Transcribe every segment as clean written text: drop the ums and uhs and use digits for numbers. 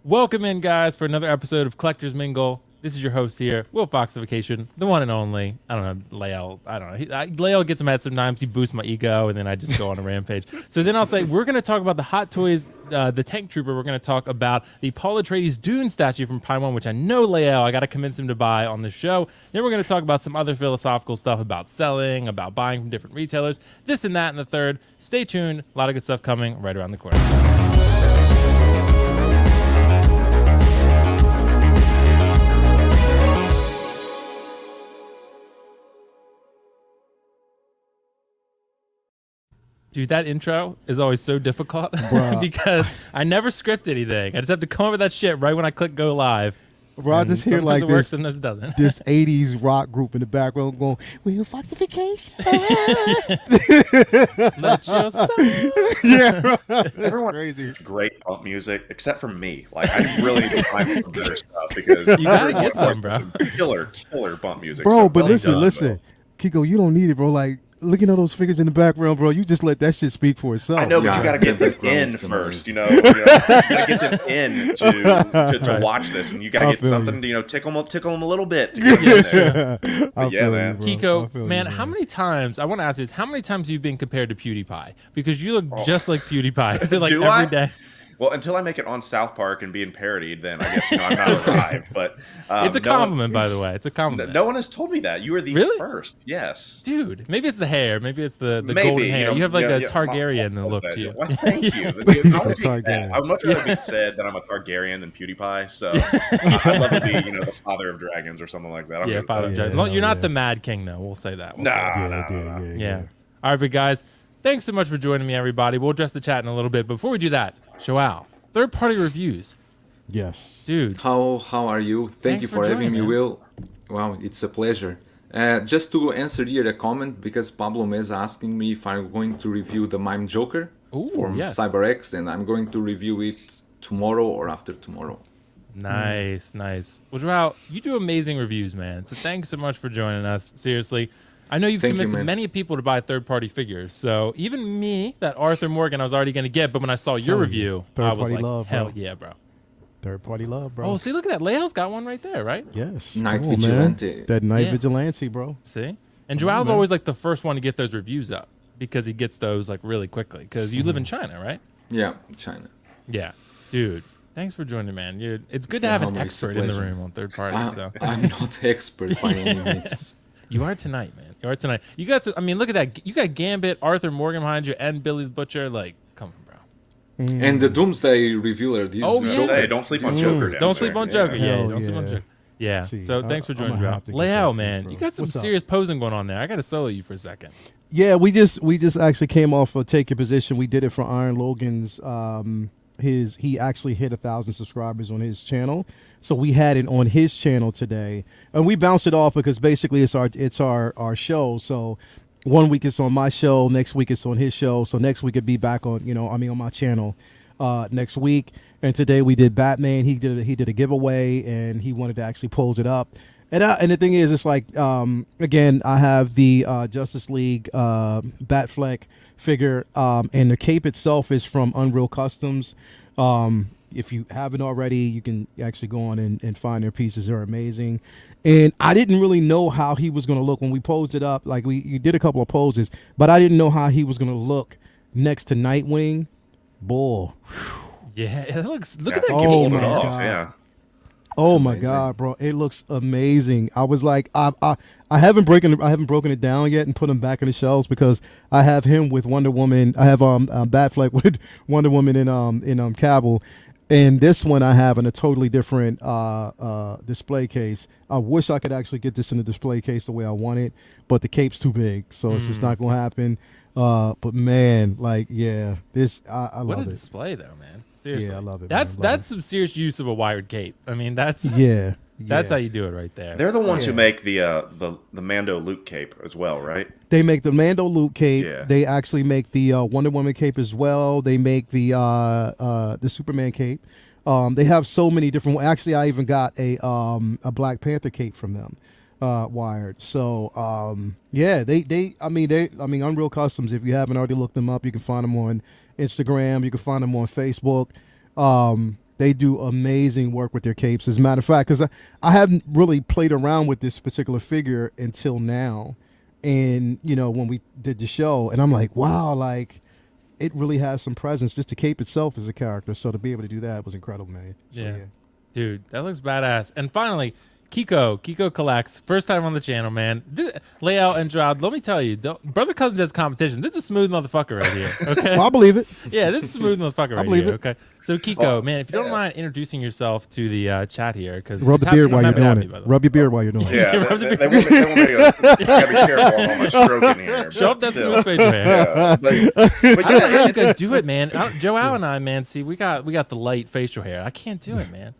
Welcome in, guys, for another episode of Collectors Mingle. This is your host here, WillFoxification, the one and only. I don't know, Lael. I don't know. Lael gets mad sometimes. He boosts my ego, and then I just go on a rampage. So then I'll say, we're going to talk about the Hot Toys, the Tank Trooper. We're going to talk about the Paul Atreides Dune statue from Prime 1, which I know Lael, I got to convince him to buy on the show. Then we're going to talk about some other philosophical stuff about selling, about buying from different retailers, this and that and the third. Stay tuned. A lot of good stuff coming right around the corner. Dude, that intro is always so difficult because I never script anything. I just have to come up with that shit right when I click go live. Bro, I just hear like this, sometimes it doesn't. This 80s rock group in the background going, WillFoxification. Let yourself. Yeah, everyone crazy. Great pump music, except for me. Like, I really need to find some better stuff because you gotta get some, bro. Killer bump music. Bro, so but well listen, Kiko, you don't need it, bro. Like, looking at those figures in the background, bro, you just let that shit speak for itself. I know, but you got to get them in first, you gotta get them in to watch this, and you got to get something to, tickle them a little bit to get them in there. But yeah, man. Kiko, man, how many times, I want to ask you this, how many times have you been compared to PewDiePie? Because you look just like PewDiePie. Is it like every day? Well, until I make it on South Park and being parodied, then I guess I'm not arrived. But it's a compliment, by the way. It's a compliment. No one has told me that. You were the first. Yes, dude. Maybe it's the hair. Maybe it's the golden hair. You have like a Targaryen look to you. Well, thank you. I would much rather be said that I'm a Targaryen than PewDiePie. So I'd love to be, the father of dragons or something like that. Yeah, father of dragons. You're not the Mad King, though. We'll say that. No. Yeah. All right, but guys, thanks so much for joining me, everybody. We'll address the chat in a little bit. Before we do that, Joao, third-party reviews. Yes. Dude. How are you? Thank you for having me, Will. Well, it's a pleasure. Just to answer here a comment, because Pablo Meza asking me if I'm going to review the Mime Joker from CyberX, and I'm going to review it tomorrow or after tomorrow. Nice. Well, Joao, you do amazing reviews, man. So thanks so much for joining us. Seriously. I know you've convinced many people to buy third-party figures. So even me, that Arthur Morgan I was already going to get, but when I saw your review, I was like, hell yeah, bro. Third-party love, bro. Oh, see, look at that. Lael's got one right there, right? Yes. Night Vigilante. Man. That Night Vigilante, bro. See? And Joao's always like the first one to get those reviews up because he gets those like really quickly because you live in China, right? Yeah, China. Yeah. Dude, thanks for joining, man. It's good to have an expert in the room on third-party. I'm not expert by any means. You are tonight, man. You are tonight. You got to, look at that. You got Gambit, Arthur Morgan behind you, and Billy the Butcher. Like, come on, bro. And the Doomsday Revealer. Don't sleep on Joker. Don't sleep on Joker. Yeah, don't sleep on Joker. Yeah. So thanks for joining, Joao. Lael, man, you got some serious posing going on there. I got to solo you for a second. Yeah, we just actually came off of Take Your Position. We did it for Iron Logan's. He actually hit 1,000 subscribers on his channel. So we had it on his channel today, and we bounced it off because basically it's our show. So 1 week it's on my show, next week it's on his show. So next week it'd be back on on my channel next week. And today we did Batman. He did a giveaway, and he wanted to actually pose it up. And the thing is, it's like again, I have the Justice League Batfleck figure, and the cape itself is from Unreal Customs. If you haven't already, you can actually go on and find their pieces. They're amazing. And I didn't really know how he was going to look when we posed it up. Like you did a couple of poses, but I didn't know how he was going to look next to Nightwing. Boy. Yeah, it looks. Look at that oh cape. My God. Yeah. Oh my God, bro! It looks amazing. I was like, I haven't broken it down yet and put him back in the shelves because I have him with Wonder Woman. I have Batfleck with Wonder Woman in Cavill. And this one I have in a totally different display case. I wish I could actually get this in the display case the way I want it, but the cape's too big, so it's just not going to happen. But man, like, yeah, this I love it. What a display, though, man. Seriously, yeah, I love it. That's some serious use of a wired cape. I mean, that's that's how you do it right there. They're the ones who make the Mando Luke cape as well, right? They make the Mando Luke cape. Yeah. They actually make the Wonder Woman cape as well. They make the Superman cape. They have so many different. Actually, I even got a Black Panther cape from them, wired. So yeah, they. I mean, Unreal Customs. If you haven't already looked them up, you can find them on Instagram. You can find them on Facebook. They do amazing work with their capes. As a matter of fact, because I haven't really played around with this particular figure until now. And, you know, when we did the show, and I'm like, wow, like, it really has some presence. Just the cape itself is a character. So to be able to do that was incredible, man. So, yeah. Dude, that looks badass. And finally, Kiko collects. First time on the channel, man. Layout and Droud, let me tell you, Brother Cousins has competition. This is a smooth motherfucker right here. Okay. Well, I believe it. Yeah, this is a smooth motherfucker right believe here. it. Okay. So Kiko, man, if you don't mind introducing yourself to the chat here, because rub the beard while you're doing it. Rub your beard while you're doing it. Yeah, they want me to gotta be careful on my stroking here. Show up that smooth facial hair. Yeah, but I don't know how you guys do it, man. Joao and I, man, see, we got the light facial hair. I can't do it, man.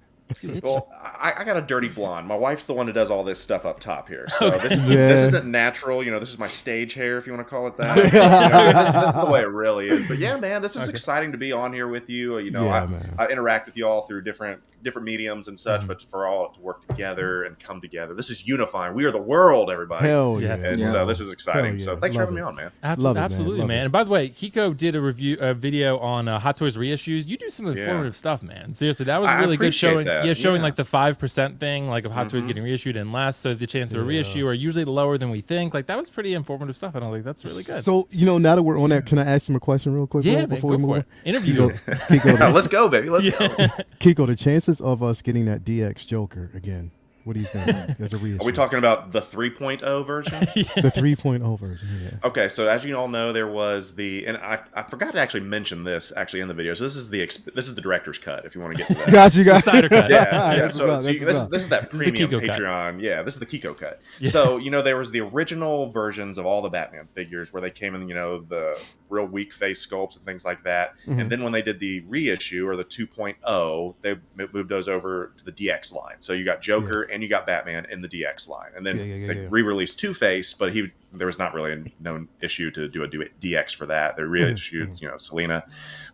Well, I got a dirty blonde. My wife's the one who does all this stuff up top here. So this isn't natural. You know, this is my stage hair, if you want to call it that. You know, this is the way it really is. But yeah, man, this is exciting to be on here with you. You know, I interact with you all through different mediums and such, but for all to work together and come together, this is unifying. We are the world, everybody. Hell yeah! And so this is exciting. So thanks for having me on, man. Absolutely, man. And by the way, Kiko did a video on Hot Toys reissues. You do some informative stuff, man. Seriously, that was really good showing. That. Showing like the 5% thing, like of Hot Toys getting reissued and less, so the chance of a reissue are usually lower than we think. Like that was pretty informative stuff. I don't think that's really good. So you know, now that we're on that, can I ask him a question real quick? Yeah, before man, we move on? Interview. Kiko, let's go, baby. Let's go. Kiko, the chances of us getting that DX Joker again. What do you think? As a reissue? Are we talking about the 3.0 version? The 3.0 version, yeah. Okay, so as you all know, there was and I forgot to actually mention this in the video. So this is the director's cut. If you want to get to that, Got you. Snyder cut. Yeah. So this is that premium Patreon. Yeah, this is the Kiko cut. Yeah. So you know there was the original versions of all the Batman figures where they came in, you know, the real weak face sculpts and things like that. And then when they did the reissue or the 2.0, they moved those over to the DX line. So you got Joker. And you got Batman in the DX line, and then they re-released Two-Face, but there was not really a known issue to do a DX for that. They reissued, you know, Selena.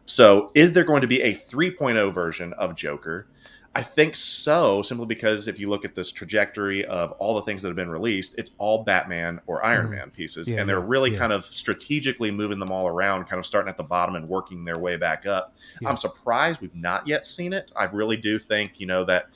So, is there going to be a 3.0 version of Joker? I think so, simply because if you look at this trajectory of all the things that have been released, it's all Batman or Iron Man pieces, and they're really kind of strategically moving them all around, kind of starting at the bottom and working their way back up. I'm surprised we've not yet seen it. I really do think, you know, that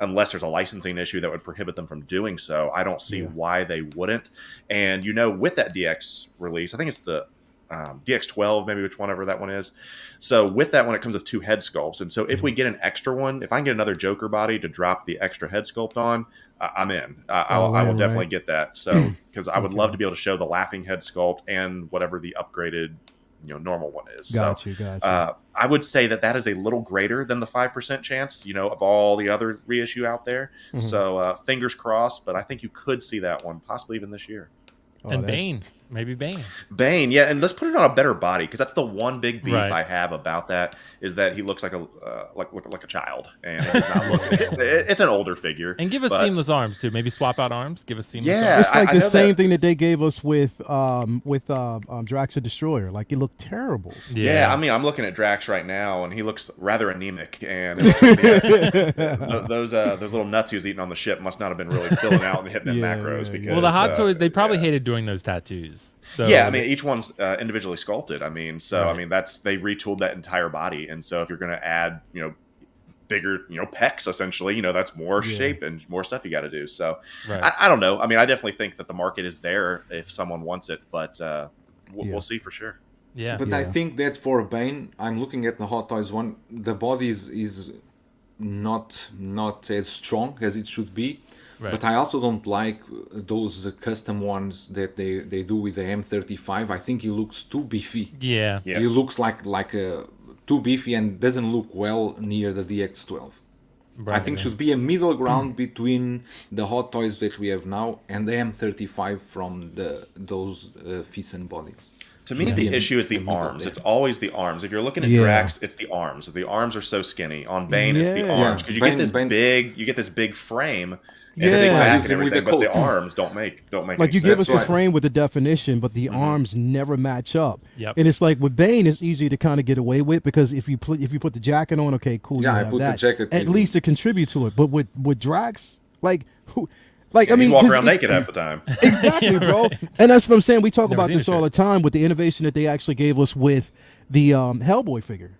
unless there's a licensing issue that would prohibit them from doing so, I don't see why they wouldn't. And, you know, with that DX release, I think it's the DX12, maybe whenever that one is. So with that one, it comes with 2 head sculpts. And so if we get an extra one, if I can get another Joker body to drop the extra head sculpt on, I'm in. I will definitely get that. So because I would love to be able to show the laughing head sculpt and whatever the upgraded, you know, normal one is. Got you. I would say that is a little greater than the 5% chance, you know, of all the other reissue out there. So fingers crossed, but I think you could see that one possibly even this year. And Bane. Maybe Bane. Yeah, and let's put it on a better body, because that's the one big beef I have about that, is that he looks like a like a child, and it's an older figure. And give us seamless arms too. Maybe swap out arms. Give us seamless arms. It's like the same thing that they gave us with Drax the Destroyer. Like, it looked terrible. Yeah, I mean, I'm looking at Drax right now, and he looks rather anemic, and those little nuts he was eating on the ship must not have been really filling out and hitting the macros. Because, well, the Hot Toys, they probably hated doing those tattoos. So yeah, I mean, each one's individually sculpted. I mean, I mean, they retooled that entire body, and so if you're going to add, you know, bigger, you know, pecs, essentially, you know, that's more shape and more stuff you got to do. So I don't know. I mean, I definitely think that the market is there if someone wants it, but we'll see for sure. Yeah, but I think that for Bane, I'm looking at the Hot Toys one. The body is not as strong as it should be. Right. But I also don't like those custom ones that they do with the M35. I think he looks too beefy. Yeah. He looks like too beefy and doesn't look well near the DX12. Right. I think should be a middle ground between the Hot Toys that we have now and the M35 from those Thyssen bodies. To me, the issue is the arms. It's always the arms. If you're looking at Drax, it's the arms. The arms are so skinny. On Bane, it's the arms, because you get this big frame. And the big back and everything, but the arms don't make like, you sense. give us the frame with the definition, but the arms never match up. Yep. And it's like with Bane, it's easy to kind of get away with, because if you put the jacket on, okay, cool. Yeah, I put the jacket. At least to contribute to it. But with Drax, like who? Like, I mean, you walk around naked half the time. Exactly, bro. And that's what I'm saying. We talk about this all the time with the innovation that they actually gave us with the Hellboy figure.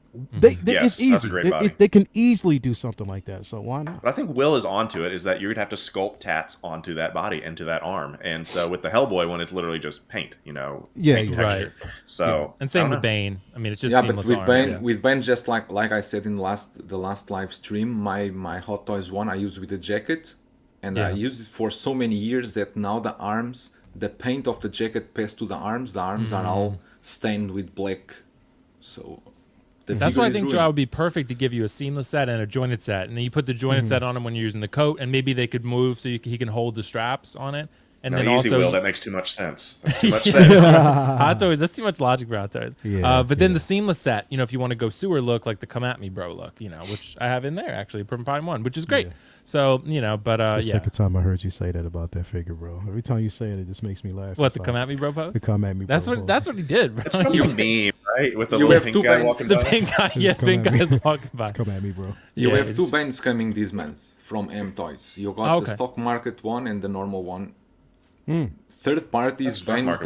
It's easy. They can easily do something like that. So why not? But I think Will is onto it. Is that you're gonna have to sculpt tats onto that body, into that arm, and so with the Hellboy one, it's literally just paint. Paint texture. Right. So and same with Bane. I mean, it's just seamless but with arms. Bane, with Bane, just like I said in the last live stream, my Hot Toys one I use with the jacket, and I used it for so many years that now the arms, the paint of the jacket passed to the arms. The arms are all stained with black. So that's why I think Joao would be perfect to give you a seamless set and a jointed set, and then you put the jointed set on him when you're using the coat, and maybe they could move so he can hold the straps on it. And then easy, also, Will, that makes too much sense. That's too much sense. Hot Toys, that's too much logic for Hot Toys. But then the seamless set, if you want to go sewer look, like the Come At Me Bro look, which I have in there actually from Prime 1, which is great. So, but it's the second time I heard you say that about that figure, bro. Every time you say it just makes me laugh. What, the Come At Me Bro pose? The Come At Me Bro pose. That's what he did, bro. It's from the meme, right? With the little pink guy walking by. The pink guy, pink guy's walking by. Come At Me Bro. You have 2 bands coming this month from M Toys. You got the stock market one and the normal one. Third parties bands,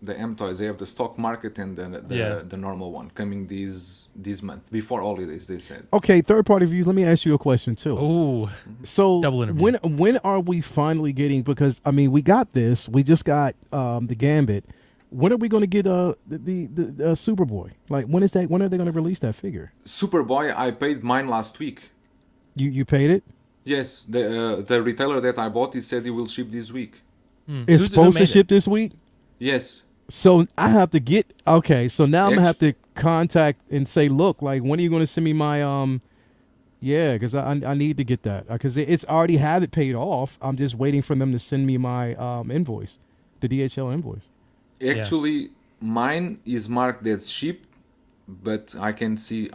the M Toys, they have the stock market and the normal one coming this month before holidays, they said. Okay, third party views. Let me ask you a question too. Ooh, so double interview. When are we finally getting? Because I mean, we got this. We just got the Gambit. When are we going to get the Superboy? Like when is that? When are they going to release that figure? Superboy, I paid mine last week. You paid it? Yes, the retailer that I bought, he said he will ship this week. It's supposed to ship this week? Yes. So I have to get so now I'm gonna have to contact and say, look, like when are you gonna send me my because I need to get that because it's already have it paid off. I'm just waiting for them to send me my invoice, the DHL invoice. Actually, mine is marked as shipped, but I can see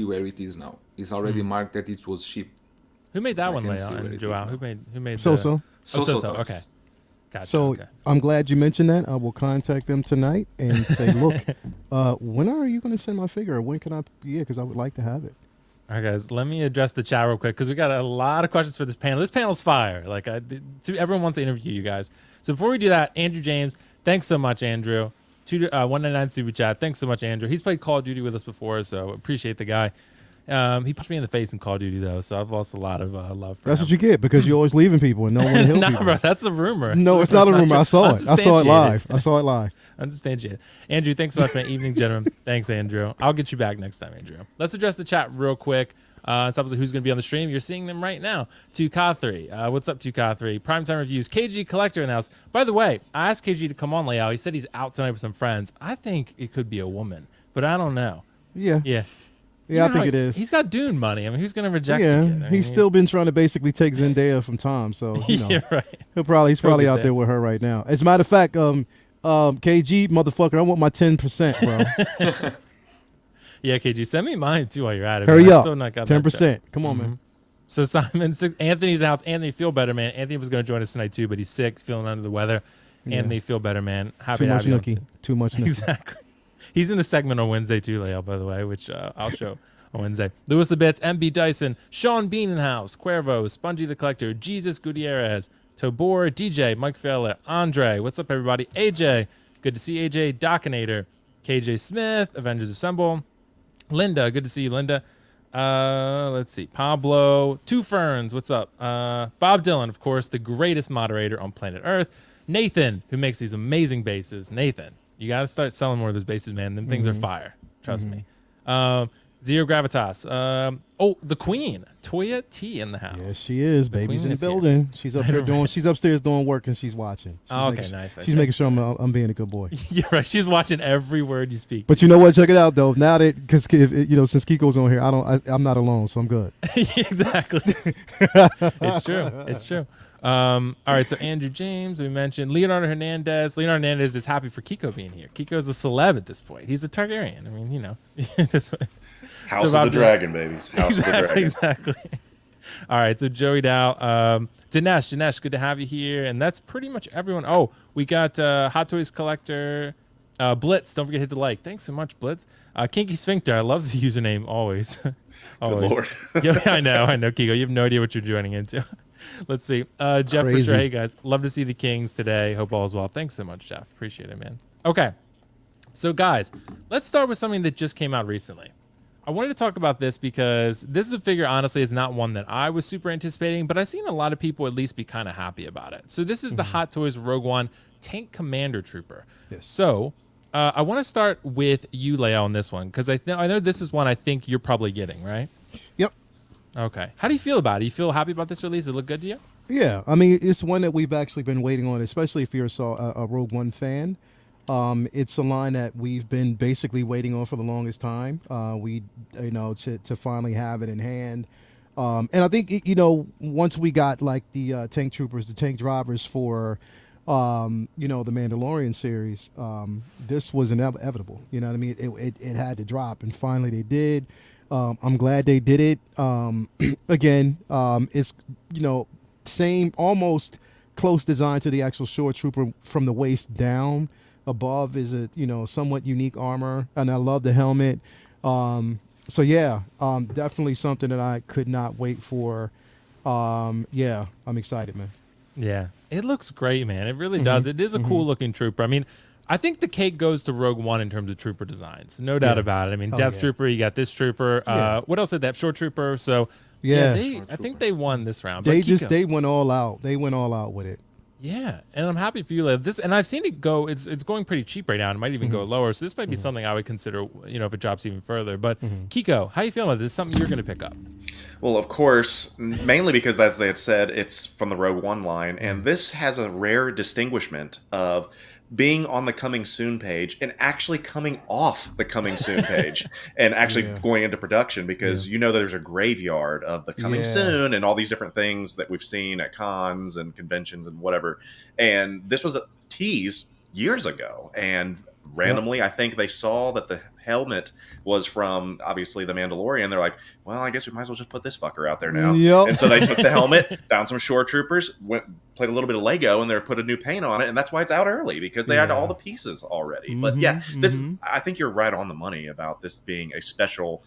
where it is now. It's already marked that it was shipped. Who made that one, Leo and Joao? Who made So? Okay. Gotcha. So I'm glad you mentioned that. I will contact them tonight and say, look, when are you going to send my figure? When can I? Yeah, because I would like to have it. All right, guys, let me address the chat real quick because we got a lot of questions for this panel. This panel's fire. Like, everyone wants to interview you guys. So before we do that, Andrew James, thanks so much, Andrew. 199 Super Chat. Thanks so much, Andrew. He's played Call of Duty with us before, so appreciate the guy. He punched me in the face in Call of Duty, though, so I've lost a lot of love for him. That's what you get because you're always leaving people and no one heals people. Bro, that's a rumor. No, it's not a rumor. I saw it. I saw it live. Unsubstantiated. Andrew, thanks so much, man. Evening, gentlemen. Thanks, Andrew. I'll get you back next time, Andrew. Let's address the chat real quick. It's obviously who's going to be on the stream. You're seeing them right now. 2K3. What's up, 2K3? Primetime Reviews. KG Collector in the house. By the way, I asked KG to come on, Layout. He said he's out tonight with some friends. I think it could be a woman, but I don't know. Yeah. Yeah, I think it is. He's got Dune money. I mean, who's going to reject the kid? He's still been trying to basically take Zendaya from Tom, so right. He's probably out there with her right now. As a matter of fact, KG motherfucker, I want my 10%, bro. Yeah, KG, send me mine too while you're at it. Hurry up, still not got 10%. Come on, man. So Simon, Anthony's house. Anthony, feel better, man. Anthony was going to join us tonight too, but he's sick, feeling under the weather. Yeah. Anthony, feel better, man. Happy Too to much have you. nookie. Too much nookie. Exactly. He's in the segment on Wednesday too, Lael, by the way, which I'll show on Wednesday. Lewis the Bits, MB Dyson, Sean Bean in house, Cuervo, Spongy the Collector, Jesus Gutierrez, Tobor, DJ, Mike Feller, Andre. What's up, everybody? AJ, good to see AJ. Dockinator, KJ Smith, Avengers Assemble. Linda, good to see you, Linda. Let's see. Pablo, Two Ferns, what's up? Bob Dylan, of course, the greatest moderator on planet Earth. Nathan, who makes these amazing bases. Nathan, you got to start selling more of those bases, man. Them things are fire. Trust me. Zero Gravitas. The Queen, Toya T in the house. Yes, she is. The Baby's in the building. She's up there doing. She's upstairs doing work and she's watching. Nice. She's making sure I'm being a good boy. You're right. She's watching every word you speak. But you know what? Check it out though. Now that because since Kiko's on here, I'm not alone, so I'm good. Exactly. It's true. It's true. All right, so Andrew James, we mentioned Leonardo Hernandez. Leonardo Hernandez is happy for Kiko being here. Kiko's a celeb at this point. He's a Targaryen. I mean, House of the Dragon, babies. House of the Dragon. Exactly. All right, so Joey Dow. Dinesh, good to have you here. And that's pretty much everyone. Oh, we got Hot Toys Collector, Blitz. Don't forget to hit the like. Thanks so much, Blitz. Kinky Sphincter. I love the username always. Good Lord. Yeah, I know, Kiko. You have no idea what you're joining into. Let's see. Jeff for sure. Hey, guys. Love to see the Kings today. Hope all is well. Thanks so much, Jeff. Appreciate it, man. Okay. So guys, let's start with something that just came out recently. I wanted to talk about this because this is a figure, honestly, it's not one that I was super anticipating, but I've seen a lot of people at least be kind of happy about it. So this is the Hot Toys Rogue One Tank Commander Trooper. Yes. So I want to start with you, Leia, on this one, because I know this is one I think you're probably getting, right? Yep. Okay. How do you feel about it? You feel happy about this release? It look good to you? Yeah, I mean, it's one that we've actually been waiting on, especially if you're a Rogue One fan. It's a line that we've been basically waiting on for the longest time. To finally have it in hand. And I think, once we got like the tank troopers, the tank drivers for, the Mandalorian series, this was inevitable. You know what I mean? It had to drop, and finally they did. I'm glad they did it. Again, it's, same, almost close design to the actual shore trooper from the waist down. Above is a somewhat unique armor, and I love the helmet. So yeah, definitely something that I could not wait for. Yeah, I'm excited, man. Yeah, it looks great, man. It really does. It is a cool looking trooper. I mean, I think the cake goes to Rogue One in terms of trooper designs, no doubt about it. I mean, Death Trooper, you got this trooper. What else did that? Short Trooper. So I think they won this round. They went all out. They went all out with it. Yeah, and I'm happy for you, Lev. This, and I've seen it go. It's going pretty cheap right now. And it might even go lower. So this might be something I would consider. If it drops even further. But Kiko, how you feeling about this? Is something you're going to pick up? Well, of course, mainly because, as they had said, it's from the Rogue One line, and this has a rare distinguishment of being on the coming soon page and actually coming off the coming soon page and actually going into production, because there's a graveyard of the coming soon and all these different things that we've seen at cons and conventions and whatever. And this was teased years ago, and randomly I think they saw that the helmet was from obviously the Mandalorian. They're like, well, I guess we might as well just put this fucker out there now. And so they took the helmet, found some shore troopers, played a little bit of Lego, and they put a new paint on it, and that's why it's out early, because they had all the pieces already. But I think you're right on the money about this being a special.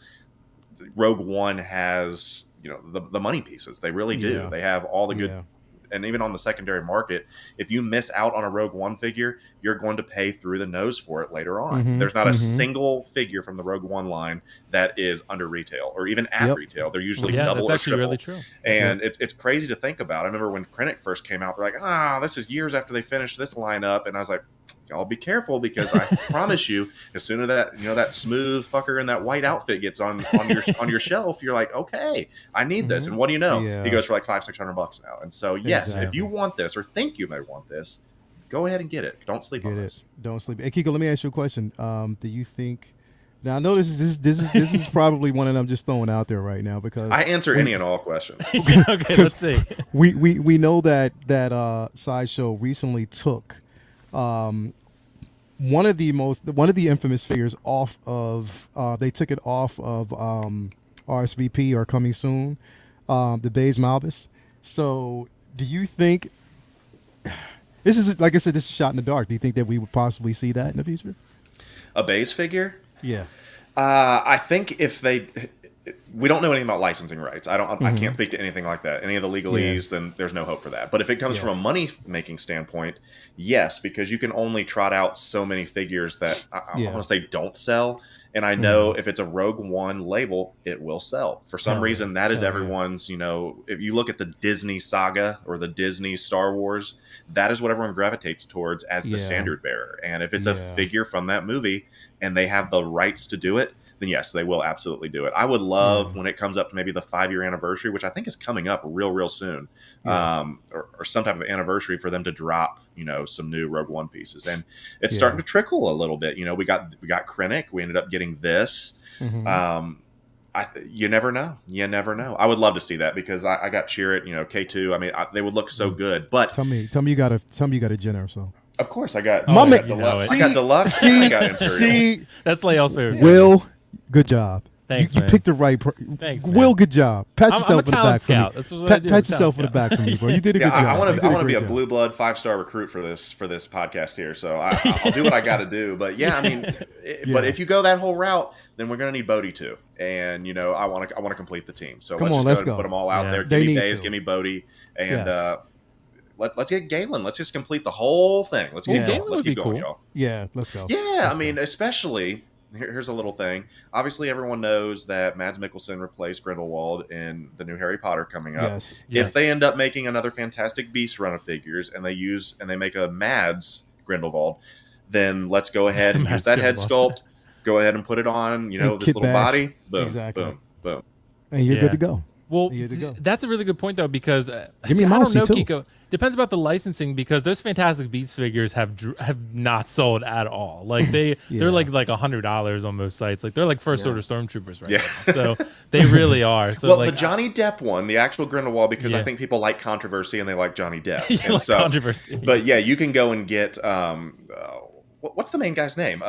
Rogue One has the money pieces. They really do. They have all the good. And even on the secondary market, if you miss out on a Rogue One figure, you're going to pay through the nose for it later on. There's not a single figure from the Rogue One line that is under retail or even at retail. They're usually double that's or actually triple. Really true. And it's crazy to think about. I remember when Krennic first came out, they're like, this is years after they finished this lineup. And I was like, y'all be careful, because I promise you, as soon as that smooth fucker in that white outfit gets on your shelf, you're like, okay, I need this. And what do you know? He goes for like $500-$600 now. And so yes, if you want this or think you may want this, go ahead and get it. Don't sleep on this. Don't sleep. Hey, Kiko, let me ask you a question. Do you think? Now I know this is probably one that I'm just throwing out there right now, because I answer any and all questions. Okay, let's see. We know that Sideshow recently took one of the infamous figures off of they took it off of RSVP or coming soon, the Baze Malbus. So do you think this is, like I said, this is shot in the dark? Do you think that we would possibly see that in the future? A Baze figure? Yeah. I think we don't know anything about licensing rights. I can't speak to anything like that. Any of the legalese, then there's no hope for that. But if it comes from a money-making standpoint, yes, because you can only trot out so many figures that I want to say don't sell. And I know if it's a Rogue One label, it will sell. For some reason, that is everyone's, if you look at the Disney saga or the Disney Star Wars, that is what everyone gravitates towards as the standard bearer. And if it's a figure from that movie and they have the rights to do it, then yes, they will absolutely do it. I would love when it comes up to maybe the 5-year anniversary, which I think is coming up real soon, or some type of anniversary, for them to drop, some new Rogue One pieces. And it's starting to trickle a little bit. We got Krennic. We ended up getting this. You never know. I would love to see that, because I got Chirrut, K2. I mean, they would look so good. But tell me you got a Jenna or so. Of course, I got Deluxe. I got Deluxe. I got Imperial. That's Leo's favorite. Will, good job. Thanks, you man. picked the right. Thanks, man. Will, good job. Pat yourself on the back for me. That's what I do. Pat yourself on the back for me, bro. You did a good job. I want to be a blue blood 5-star recruit for this podcast here. So I'll do what I got to do. But but if you go that whole route, then we're gonna need Bodhi too. And I want to complete the team. So let's go. Put them all out there. Give me Baze, give me Bodhi, and let's get Galen. Let's just complete the whole thing. Let's get going. Let's keep going, y'all. Yeah, let's go. Yeah, I mean, especially here's a little thing. Obviously, everyone knows that Mads Mikkelsen replaced Grindelwald in the new Harry Potter coming up. Yes. If they end up making another Fantastic Beasts run of figures and they make a Mads Grindelwald, then let's go ahead and use that head sculpt. Go ahead and put it on, this little body. Boom, boom, boom. And you're good to go. Well, that's a really good point, though, because I don't know, too. Kiko. Depends about the licensing, because those Fantastic Beasts figures have not sold at all. Like they're like $100 on most sites. Like they're like first order stormtroopers right now. So they really are. So the Johnny Depp one, the actual Grindelwald, because I think people like controversy and they like Johnny Depp. Controversy. But yeah, you can go and get what's the main guy's name?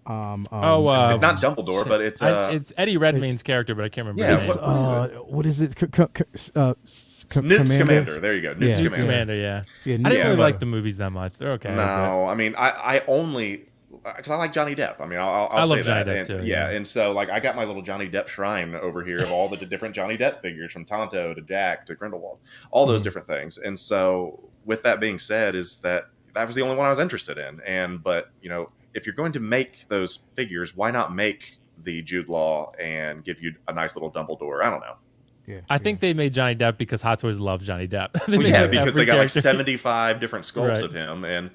Not Dumbledore, but it's Eddie Redmayne's character, but I can't remember. What is it? Newt's Commander. There you go. Newt's Commander. Yeah. I didn't really like the movies that much. They're okay. No, I mean, I only because I like Johnny Depp. I mean, I love Johnny Depp too. Yeah, and so like I got my little Johnny Depp shrine over here of all the different Johnny Depp figures, from Tonto to Jack to Grindelwald, all those different things. And so, with that being said, is that was the only one I was interested in. But if you're going to make those figures, why not make the Jude Law and give you a nice little Dumbledore? I don't know. I think they made Johnny Depp because Hot Toys loves Johnny Depp. Because they got like 75 different sculpts of him, and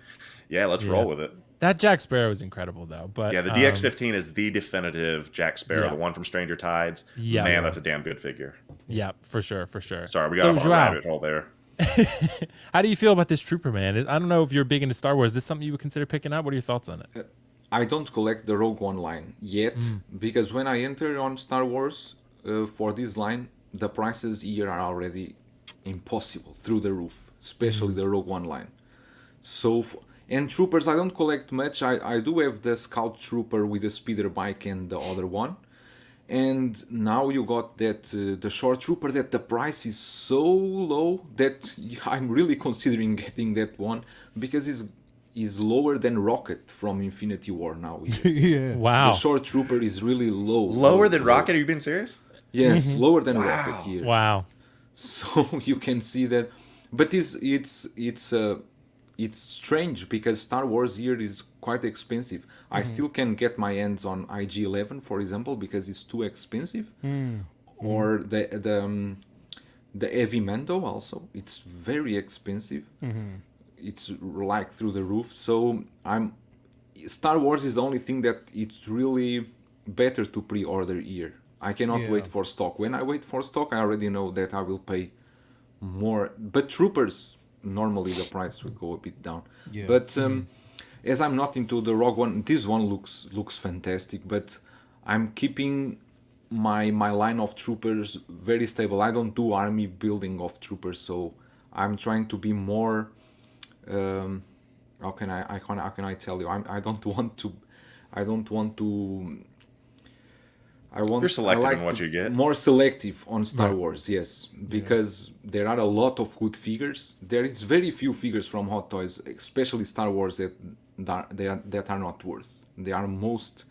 let's roll with it. That Jack Sparrow is incredible, though. But the DX-15 is the definitive Jack Sparrow, the one from Stranger Tides. Man, that's a damn good figure. Yeah, for sure. Sorry, we got a rabbit hole there. How do you feel about this Trooper, man? I don't know if you're big into Star Wars. Is this something you would consider picking up? What are your thoughts on it? I don't collect the Rogue One line yet, because when I enter on Star Wars for this line, the prices here are already impossible, through the roof, especially the Rogue One line. So, and Troopers, I don't collect much. I do have the Scout Trooper with the speeder bike and the other one. And now you got that the short trooper, that the price is so low that I'm really considering getting that one, because it's lower than Rocket from Infinity War now. Wow. The short trooper is really low. Lower than Rocket? Are you being serious? Yes, lower than Rocket here. Wow. So you can see that, but it's strange because Star Wars here is quite expensive. I still can get my hands on IG-11, for example, because it's too expensive. Or the Heavy Mando also. It's very expensive. It's like through the roof. So Star Wars is the only thing that it's really better to pre-order here. I cannot wait for stock. When I wait for stock, I already know that I will pay more. But Troopers, normally the price will go a bit down. But as I'm not into the Rogue One, this one looks fantastic, but I'm keeping my line of Troopers very stable. I don't do army building of Troopers, so I'm trying to be more how can I tell you, I You're selective in what you get. More selective on Star Wars, yes, because there are a lot of good figures. There is very few figures from Hot Toys, especially Star Wars, that are not worth. They are most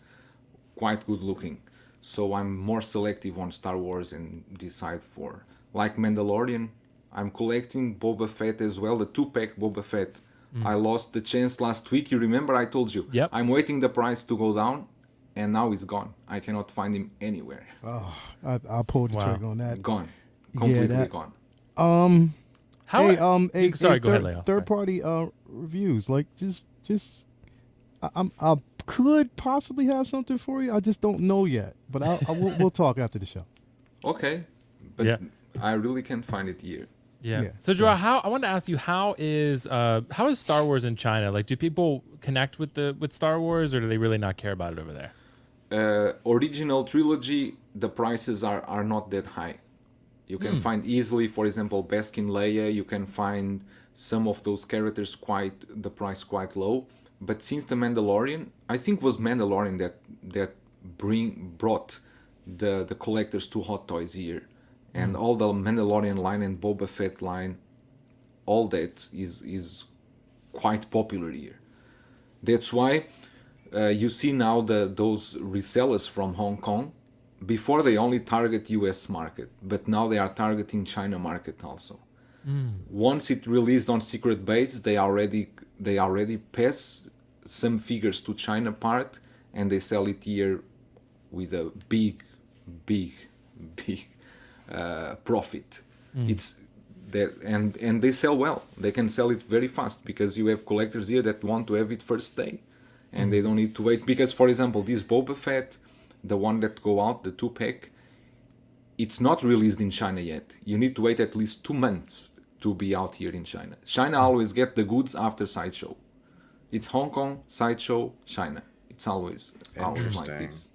quite good looking. So I'm more selective on Star Wars and decide for, like Mandalorian. I'm collecting Boba Fett as well, the 2-pack Boba Fett. I lost the chance last week. You remember I told you? Yep. I'm waiting the price to go down. And now it's gone. I cannot find him anywhere. Oh, I pulled the trigger on that. Gone, completely gone. Sorry, go ahead, Leo. Third party reviews, like just, I could possibly have something for you. I just don't know yet, but we'll talk after the show. Okay, but I really can't find it here. Yeah. So Joao, I wanted to ask you, how is Star Wars in China? Like, do people connect with Star Wars, or do they really not care about it over there? Original trilogy, the prices are not that high. You can find easily, for example, Baskin Leia. You can find some of those characters the price quite low. But since the Mandalorian, I think it was Mandalorian that brought the collectors to Hot Toys here. And all the Mandalorian line and Boba Fett line, all that is quite popular here. That's why you see now those resellers from Hong Kong. Before they only target US market, but now they are targeting China market also. Once it released on Secret Base, they already pass some figures to China part, and they sell it here with a big profit. It's that, and they sell well. They can sell it very fast because you have collectors here that want to have it first day, and they don't need to wait. Because, for example, this Boba Fett, the one that go out, the 2-pack, it's not released in China yet. You need to wait at least 2 months to be out here in China. China always get the goods after Sideshow. It's Hong Kong, Sideshow, China. It's always like this.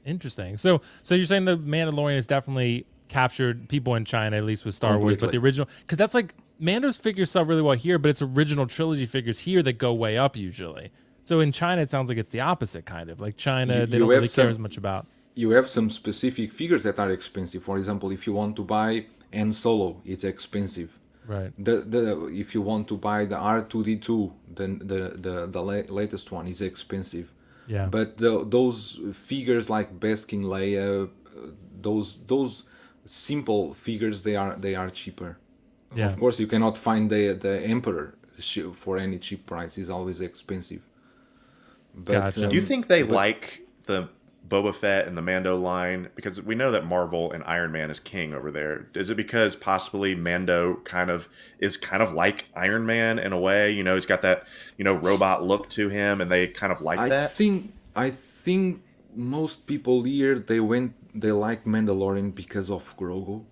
Interesting. So you're saying the Mandalorian has definitely captured people in China, at least with Star Wars, but the original, because that's like Mando's figures sell really well here, but it's original trilogy figures here that go way up usually. So in China, it sounds like it's the opposite kind of. Like China, they don't really care as much about. You have some specific figures that are expensive. For example, if you want to buy Han Solo, it's expensive. Right. If you want to buy the R2D2, then the latest one is expensive. Yeah. But those figures like Baskin Leia, those simple figures, they are cheaper. Yeah. Of course, you cannot find the Emperor for any cheap price. It's always expensive. But, gotcha. Do you think they like the Boba Fett and the Mando line? Because we know that Marvel and Iron Man is king over there. Is it because possibly Mando is kind of like Iron Man in a way? You know, he's got that, robot look to him, and they kind of like that? I think most people here, they like Mandalorian because of Grogu.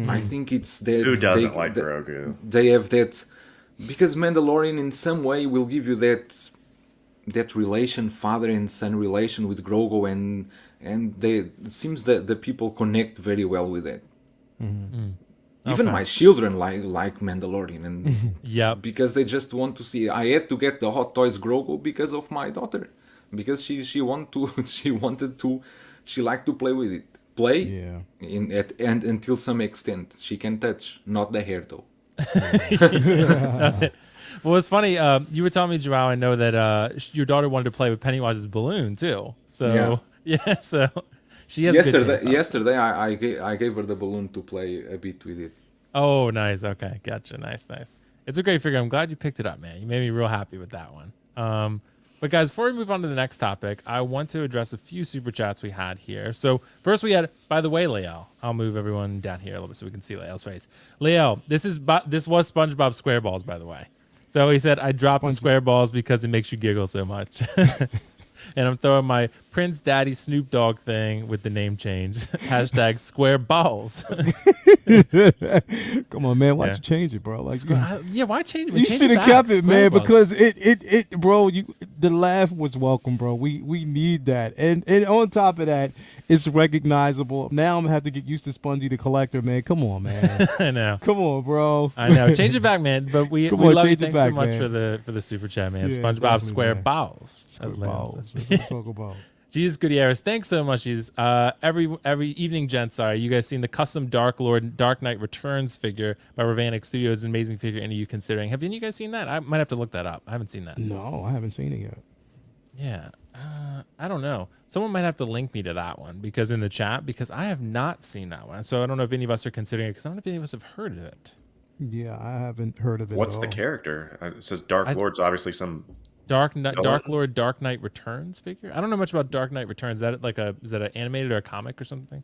I think it's that. Who doesn't like Grogu? They have that, because Mandalorian in some way will give you that relation, father and son relation with Grogu, and it seems that the people connect very well with that. Even my children like Mandalorian, and because they just want to see. I had to get the Hot Toys Grogu because of my daughter, because she liked to play with it. And until some extent she can touch, not the hair though. Well, it's funny. You were telling me, Joao, I know that your daughter wanted to play with Pennywise's balloon too. So so she has. Yesterday, I gave her the balloon to play a bit with it. Oh, nice. Okay, gotcha. Nice. It's a great figure. I'm glad you picked it up, man. You made me real happy with that one. But guys, before we move on to the next topic, I want to address a few super chats we had here. So first we had, by the way, Lael. I'll move everyone down here a little bit so we can see Lael's face. Lael, this was SpongeBob SquareBalls, by the way. So he said, I dropped the square balls because it makes you giggle so much. And I'm throwing my Prince Daddy Snoop Dogg thing with the name change. Hashtag square balls. Come on, man. Why'd you change it, bro? Like, why change it? You should have kept it, man, because it bro, the laugh was welcome, bro. We need that. And on top of that, it's recognizable. Now I'm gonna have to get used to Spongy the Collector, man. Come on, man. I know. Come on, bro. I know. Change it back, man. But we love you. Thanks so much for the super chat, man. Yeah, SpongeBob Square Balls. Square balls. That's what I'm talking about. Jesus Gutierrez, thanks so much. Jesus. Every evening, gents. Sorry, you guys seen the custom Dark Lord Dark Knight Returns figure by Ravanic Studios? An amazing figure. Any of you considering? Have any of you guys seen that? I might have to look that up. I haven't seen that. No, I haven't seen it yet. Yeah, I don't know. Someone might have to link me to that one because in the chat, because I have not seen that one. So I don't know if any of us are considering it because I don't know if any of us have heard of it. Yeah, I haven't heard of it. What's the character? It says Dark Lord, so obviously some Dark Lord Dark Knight Returns figure. I don't know much about Dark Knight Returns. Is that an animated or a comic or something?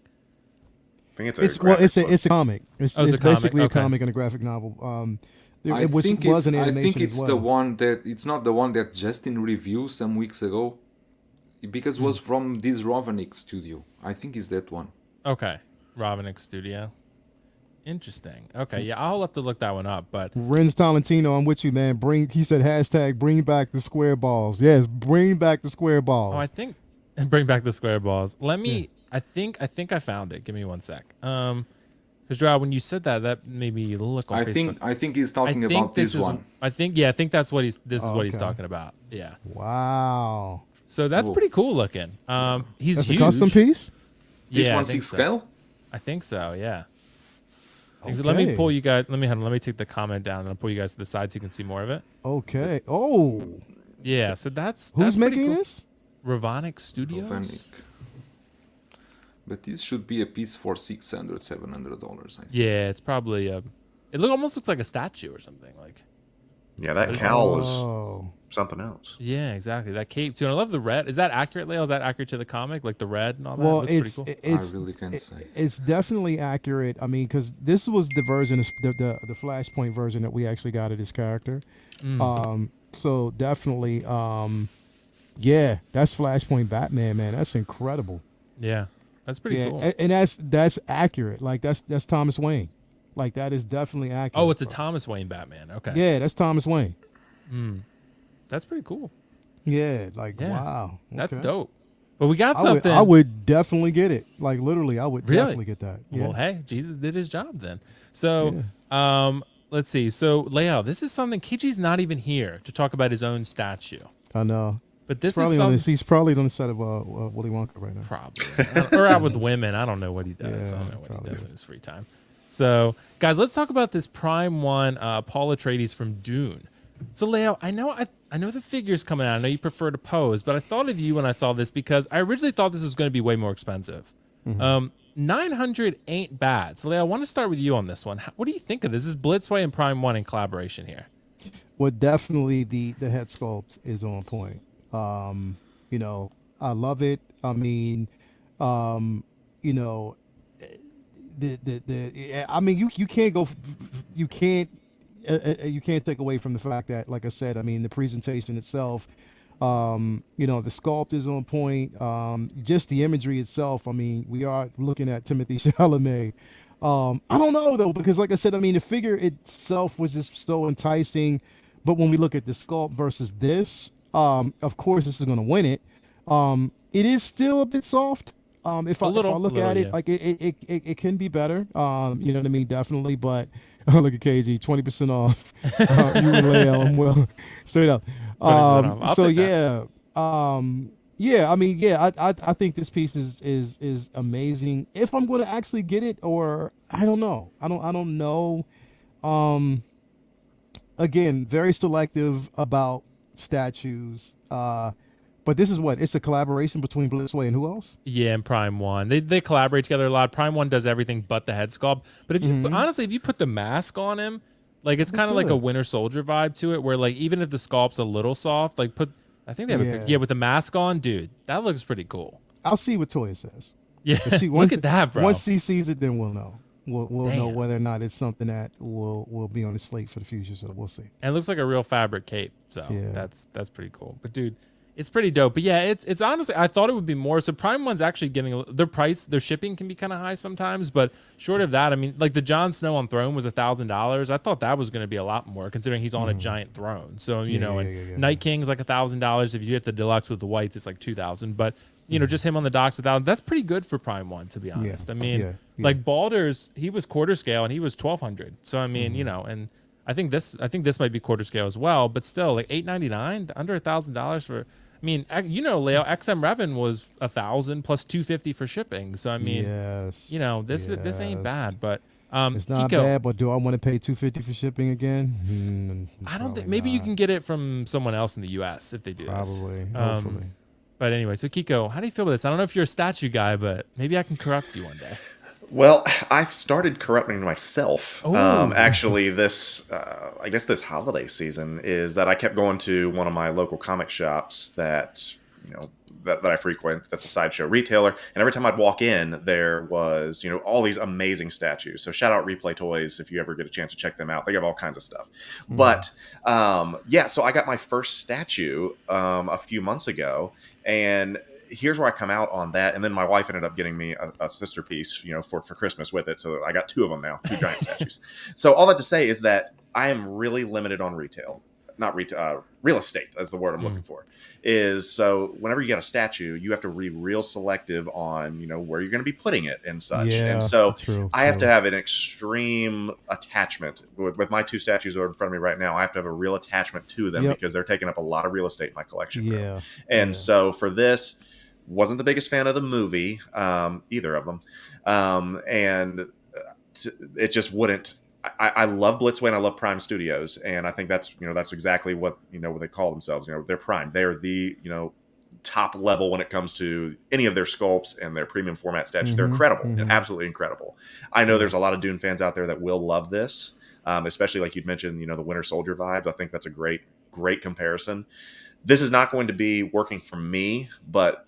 I think it's a comic. It's basically a comic and a graphic novel. I think it's the one that it's not the one that just in review some weeks ago, because it was from this Ravanic studio. I think it's that one. Okay, Ravanic Studio. Interesting. Okay, yeah, I'll have to look that one up. But Renz Tolentino, I'm with you, man. He said hashtag bring back the square balls. Yes, bring back the square balls. Oh, I think bring back the square balls. Let me. Yeah. I think I found it. Give me 1 sec. Because Joao, when you said that made me look on Facebook. I think he's talking about this one. I think that's what he's. This is what he's talking about. Yeah. Wow. So that's pretty cool looking. He's that's huge. A custom piece. This one's 6 scale. I think so. Yeah. Okay. Let me pull you guys. Let me take the comment down and I'll pull you guys to the side so you can see more of it. Okay. Oh. Yeah. So that's who's making cool. this? Ravanic Studios. Ravanic. But this should be a piece for $600-$700. Yeah, it's probably almost looks like a statue or something. Like, yeah, that cowl is something else. Yeah, exactly. That cape too. And I love the red. Is that accurate, Leo? Is that accurate to the comic? Like the red and all that? Well, It looks pretty cool. I really can't say. It's definitely accurate. I mean, because this was the version, the Flashpoint version that we actually got of this character. So definitely, yeah, that's Flashpoint Batman, man. That's incredible. Yeah, that's pretty cool. And that's accurate. Like that's Thomas Wayne. Like that is definitely accurate. Oh, it's a Thomas Wayne Batman. Okay. Yeah, that's Thomas Wayne. That's pretty cool. Yeah, like wow. Okay. That's dope. But we got something. I would definitely get it. Like literally, I would definitely get that. Yeah. Well, hey, Jesus did his job then. So, let's see. So, Leo, this is something Kiji's not even here to talk about his own statue. I know. But this probably is something. He's probably on the set of Willy Wonka right now. Probably. Or out with women. I don't know what he does. I don't know what he does in his free time. So, guys, let's talk about this Prime 1 Paul Atreides from Dune. So, Leo, I know the figure's coming out. I know you prefer to pose, but I thought of you when I saw this because I originally thought this was going to be way more expensive. 900 ain't bad. So, Leo, I want to start with you on this one. What do you think of this? This is Blitzway and Prime 1 in collaboration here. Well, definitely the head sculpt is on point. You know, I love it. I mean, you know, I mean, you can't go, you can't take away from the fact that, like I said, I mean, the presentation itself, you know, the sculpt is on point. Just the imagery itself. I mean, we are looking at Timothée Chalamet. I don't know though, because like I said, I mean, the figure itself was just so enticing, but when we look at the sculpt versus this, of course, this is going to win it. It is still a bit soft. If I look at it, like it can be better. You know what I mean? Definitely. But look at KG, 20% off. You and Leo, I'm well, straight up. So yeah, yeah. I mean, yeah. I think this piece is amazing. If I'm going to actually get it, or I don't know. I don't know. Again, very selective about statues. But this is what? It's a collaboration between Blitzway and who else? Yeah, and Prime 1. They collaborate together a lot. Prime 1 does everything but the head sculpt. But if you honestly, if you put the mask on him, like it's kind of like a Winter Soldier vibe to it, where like even if the sculpt's a little soft, like I think they have a picture. Yeah, with the mask on, dude, that looks pretty cool. I'll see what Toya says. Yeah, look at that, bro. Once she sees it, then we'll know. We'll know whether or not it's something that will be on the slate for the future. So we'll see. And it looks like a real fabric cape. So that's pretty cool. But dude, it's pretty dope. But yeah, it's honestly, I thought it would be more. So Prime 1's actually getting their shipping can be kind of high sometimes. But short of that, I mean, like the Jon Snow on throne was $1,000. I thought that was going to be a lot more considering he's on a giant throne. So, you know, Night King's like $1,000. If you get the deluxe with the whites, it's like $2,000. But you know, just him on the docks $1,000. That's pretty good for Prime 1, to be honest. I mean, like Baldur's, he was quarter scale and he was $1,200. So I mean, you know, and I think this might be quarter scale as well. But still, like $899, under $1,000 for. I mean, you know, Leo, XM Revan was $1,000 plus $250 for shipping. So I mean, you know, this ain't bad, but it's not bad. But do I want to pay $250 for shipping again? I don't think. Maybe you can get it from someone else in the U.S. if they do this. Probably, hopefully. But anyway, so Kiko, how do you feel about this? I don't know if you're a statue guy, but maybe I can corrupt you one day. Well, I've started corrupting myself. Actually, I guess this holiday season is that I kept going to one of my local comic shops that, you know, that I frequent. That's a sideshow retailer. And every time I'd walk in, there was, you know, all these amazing statues. So shout out Replay Toys if you ever get a chance to check them out. They have all kinds of stuff. But yeah, so I got my first statue a few months ago, and here's where I come out on that. And then my wife ended up getting me a sister piece, you know, for Christmas with it. So I got two of them now, two giant statues. So all that to say is that I am really limited on real estate, that's the word I'm looking for. Is so whenever you get a statue, you have to be real selective on, you know, where you're going to be putting it and such. And so I have to have an extreme attachment with my two statues that are in front of me right now. I have to have a real attachment to them because they're taking up a lot of real estate in my collection. And so for this, wasn't the biggest fan of the movie, either of them. And it just wouldn't. I love Blitzway and I love Prime Studios, and I think that's exactly what they call themselves. You know, they're Prime. They're the top level when it comes to any of their sculpts and their premium format statues. They're incredible, absolutely incredible. I know there's a lot of Dune fans out there that will love this, especially like you'd mentioned, the Winter Soldier vibes. I think that's a great comparison. This is not going to be working for me, but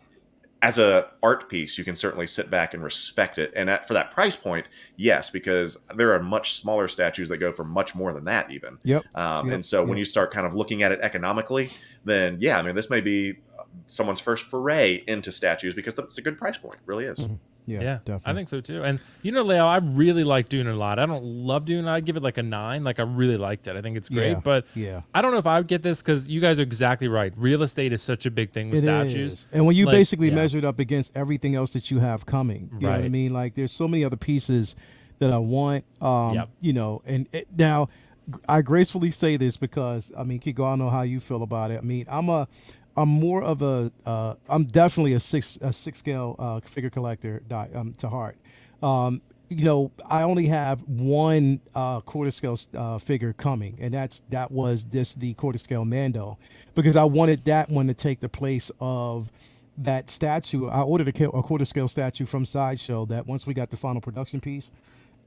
as a art piece, you can certainly sit back and respect it. And for that price point, yes, because there are much smaller statues that go for much more than that even. And so when you start kind of looking at it economically, then yeah, I mean, this may be someone's first foray into statues because it's a good price point. It really is. Yeah, definitely. I think so too. And Leo, I really like Dune a lot. I don't love Dune. I give it like a 9. Like I really liked it. I think it's great. But I don't know if I would get this because you guys are exactly right. Real estate is such a big thing with statues. And when you basically measure it up against everything else that you have coming, you know what I mean? Like there's so many other pieces that I want, and now I gracefully say this because, I mean, Kiko, I don't know how you feel about it. I mean, I'm more of I'm definitely a six scale figure collector to heart. I only have one quarter scale figure coming, and that was the quarter scale Mando, because I wanted that one to take the place of that statue. I ordered a quarter scale statue from Sideshow that once we got the final production piece,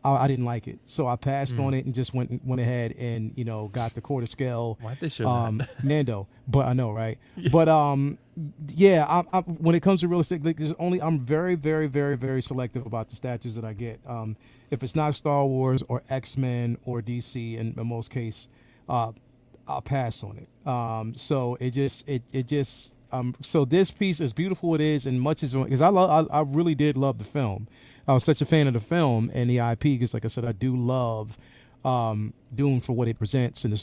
I didn't like it, so I passed on it and just went ahead and got the quarter scale Mando. But I know, right? But when it comes to real estate, like, I'm very, very, very, very selective about the statues that I get. If it's not Star Wars or X-Men or DC, in most case, I'll pass on it. So so this piece, as beautiful it is, and much as because I really did love the film. I was such a fan of the film and the IP because, like I said, I do love Dune for what it presents and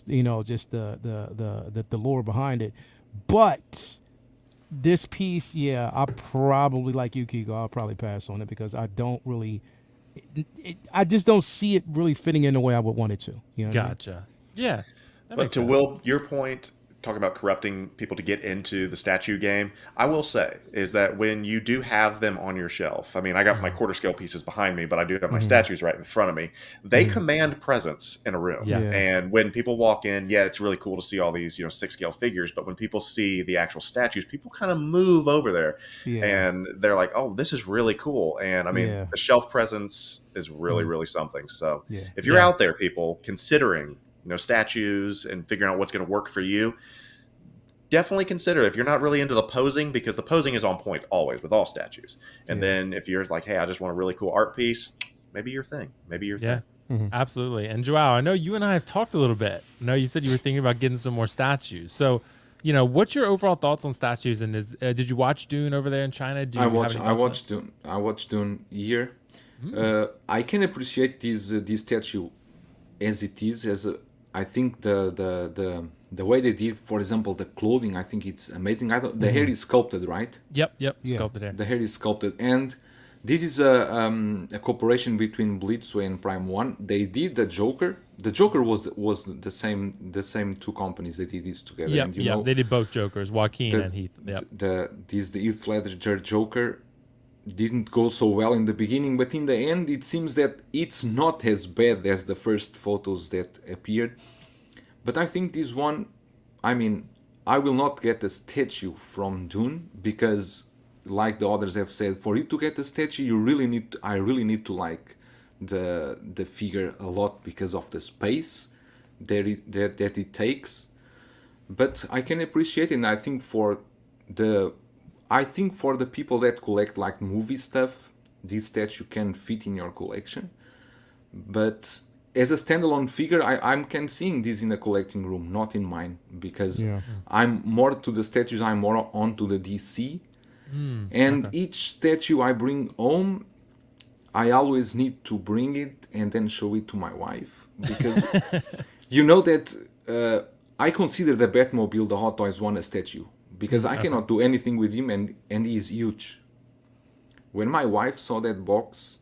just the lore behind it. But this piece, I probably, like you, Kigo, I'll probably pass on it because I don't really, I just don't see it really fitting in the way I would want it to. Gotcha. I mean? Yeah. But to Will, your point, talking about corrupting people to get into the statue game, I will say is that when you do have them on your shelf, I mean, I got my quarter scale pieces behind me, but I do have my statues right in front of me. They command presence in a room. Yes. And when people walk in, it's really cool to see all these, 6 scale figures. But when people see the actual statues, people kind of move over there and they're like, oh, this is really cool. And I mean, the shelf presence is really, really something. So if you're out there, people considering statues and figuring out what's going to work for you, definitely consider if you're not really into the posing, because the posing is on point always with all statues. And then if you're like, hey, I just want a really cool art piece, maybe your thing. Absolutely. And Joao, I know you and I have talked a little bit. I know you said you were thinking about getting some more statues. So, what's your overall thoughts on statues? And did you watch Dune over there in China? I watched Dune here. I can appreciate this statue as it is, I think the way they did, for example, the clothing, I think it's amazing. I thought the hair is sculpted, right? Yep, sculpted hair. The hair is sculpted, and this is a cooperation between Blitzway and Prime One. They did the Joker. The Joker was the same two companies that did this together. Yep, they did both Jokers, Joaquin and Heath. Yep. The Heath Ledger Joker didn't go so well in the beginning, but in the end it seems that it's not as bad as the first photos that appeared. But I think this one, I mean, I will not get a statue from Dune because, like the others have said, for you to get a statue, I really need to like the figure a lot because of the space that it takes. But I can appreciate it, and I think for the people that collect like movie stuff, this statue can fit in your collection. But as a standalone figure, I can seeing this in a collecting room, not in mine, because I'm more to the statues, I'm more onto the DC. Each statue I bring home, I always need to bring it and then show it to my wife. Because that I consider the Batmobile, the Hot Toys one, a statue. Because I cannot do anything with him, and he is huge. When my wife saw that box,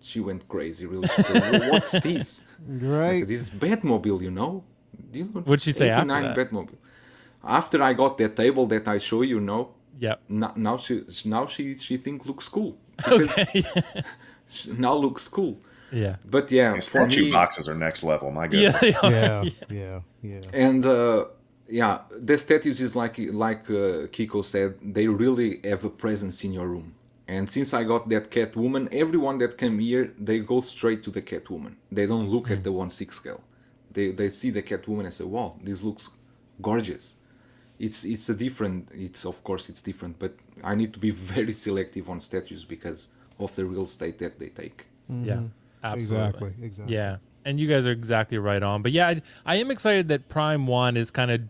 she went crazy, really. She said, what's this? Right. I said, this is Batmobile, What'd she say after that? Batmobile. After I got that table that I show you, Yep. Now she think looks cool. Okay. Now looks cool. Yeah. But statue boxes are next level. My goodness. Yeah. And Yeah, the statues is like Kiko said, they really have a presence in your room. And since I got that Catwoman, everyone that came here, they go straight to the Catwoman. They don't look at the 1/6 scale. They see the Catwoman and say, "Wow, this looks gorgeous." It's a different. Of course it's different, but I need to be very selective on statues because of the real estate that they take. Mm-hmm. Yeah, absolutely. Exactly. Yeah, and you guys are exactly right on. But yeah, I am excited that Prime One is kind of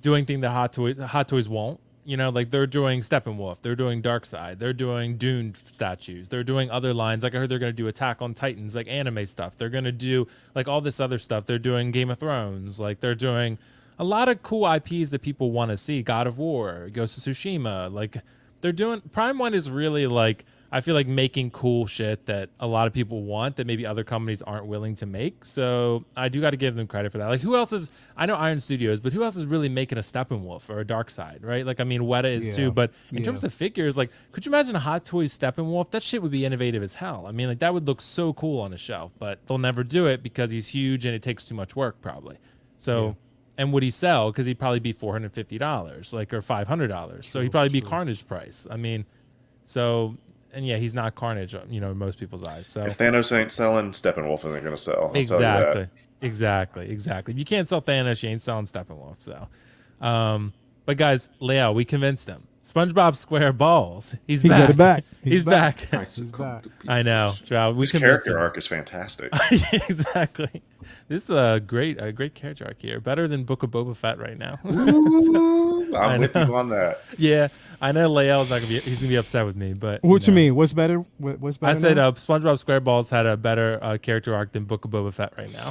doing things that Hot Toys won't. You know, like they're doing Steppenwolf, they're doing Darkseid, they're doing Dune statues, they're doing other lines. Like I heard they're going to do Attack on Titans, like anime stuff. They're going to do like all this other stuff. They're doing Game of Thrones. Like they're doing a lot of cool IPs that people want to see. God of War, Ghost of Tsushima. Like they're doing Prime One is really like, I feel like making cool shit that a lot of people want that maybe other companies aren't willing to make. So I do got to give them credit for that. Like who else is, I know Iron Studios, but who else is really making a Steppenwolf or a Darkseid, right? Like, I mean, Weta is too, but in terms of figures, like, could you imagine a Hot Toys Steppenwolf? That shit would be innovative as hell. I mean, like that would look so cool on a shelf, but they'll never do it because he's huge and it takes too much work probably. So, and would he sell? Because he'd probably be $450, like, or $500. So he'd probably be Carnage price. I mean, so... And yeah, he's not Carnage, you know, in most people's eyes. So if Thanos ain't selling, Steppenwolf isn't going to sell. Exactly. If you can't sell Thanos, you ain't selling Steppenwolf. So, but guys, Leo, we convinced him. SpongeBob SquareBalls, he's back. Got it back. He's back. He's back. I know. His character arc is fantastic. Exactly. This is a great character arc here. Better than Book of Boba Fett right now. I'm with you on that. Yeah, I know Lael's not gonna be. He's gonna be upset with me, but what you mean? What's better? What's better? I said SpongeBob SquareBalls had a better character arc than Book of Boba Fett right now.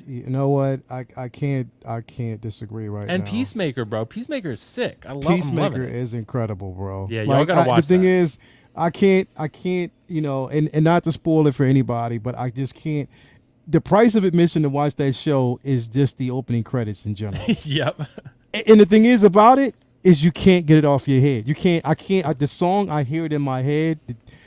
You know what? I can't disagree right now. And Peacemaker, bro. Peacemaker is sick. I love Peacemaker is incredible, bro. Yeah, y'all gotta watch. The thing is, I can't, you know, and not to spoil it for anybody, but I just can't. The price of admission to watch that show is just the opening credits in general. Yep. And the thing is about it is you can't get it off your head. You can't. I can't. The song, I hear it in my head.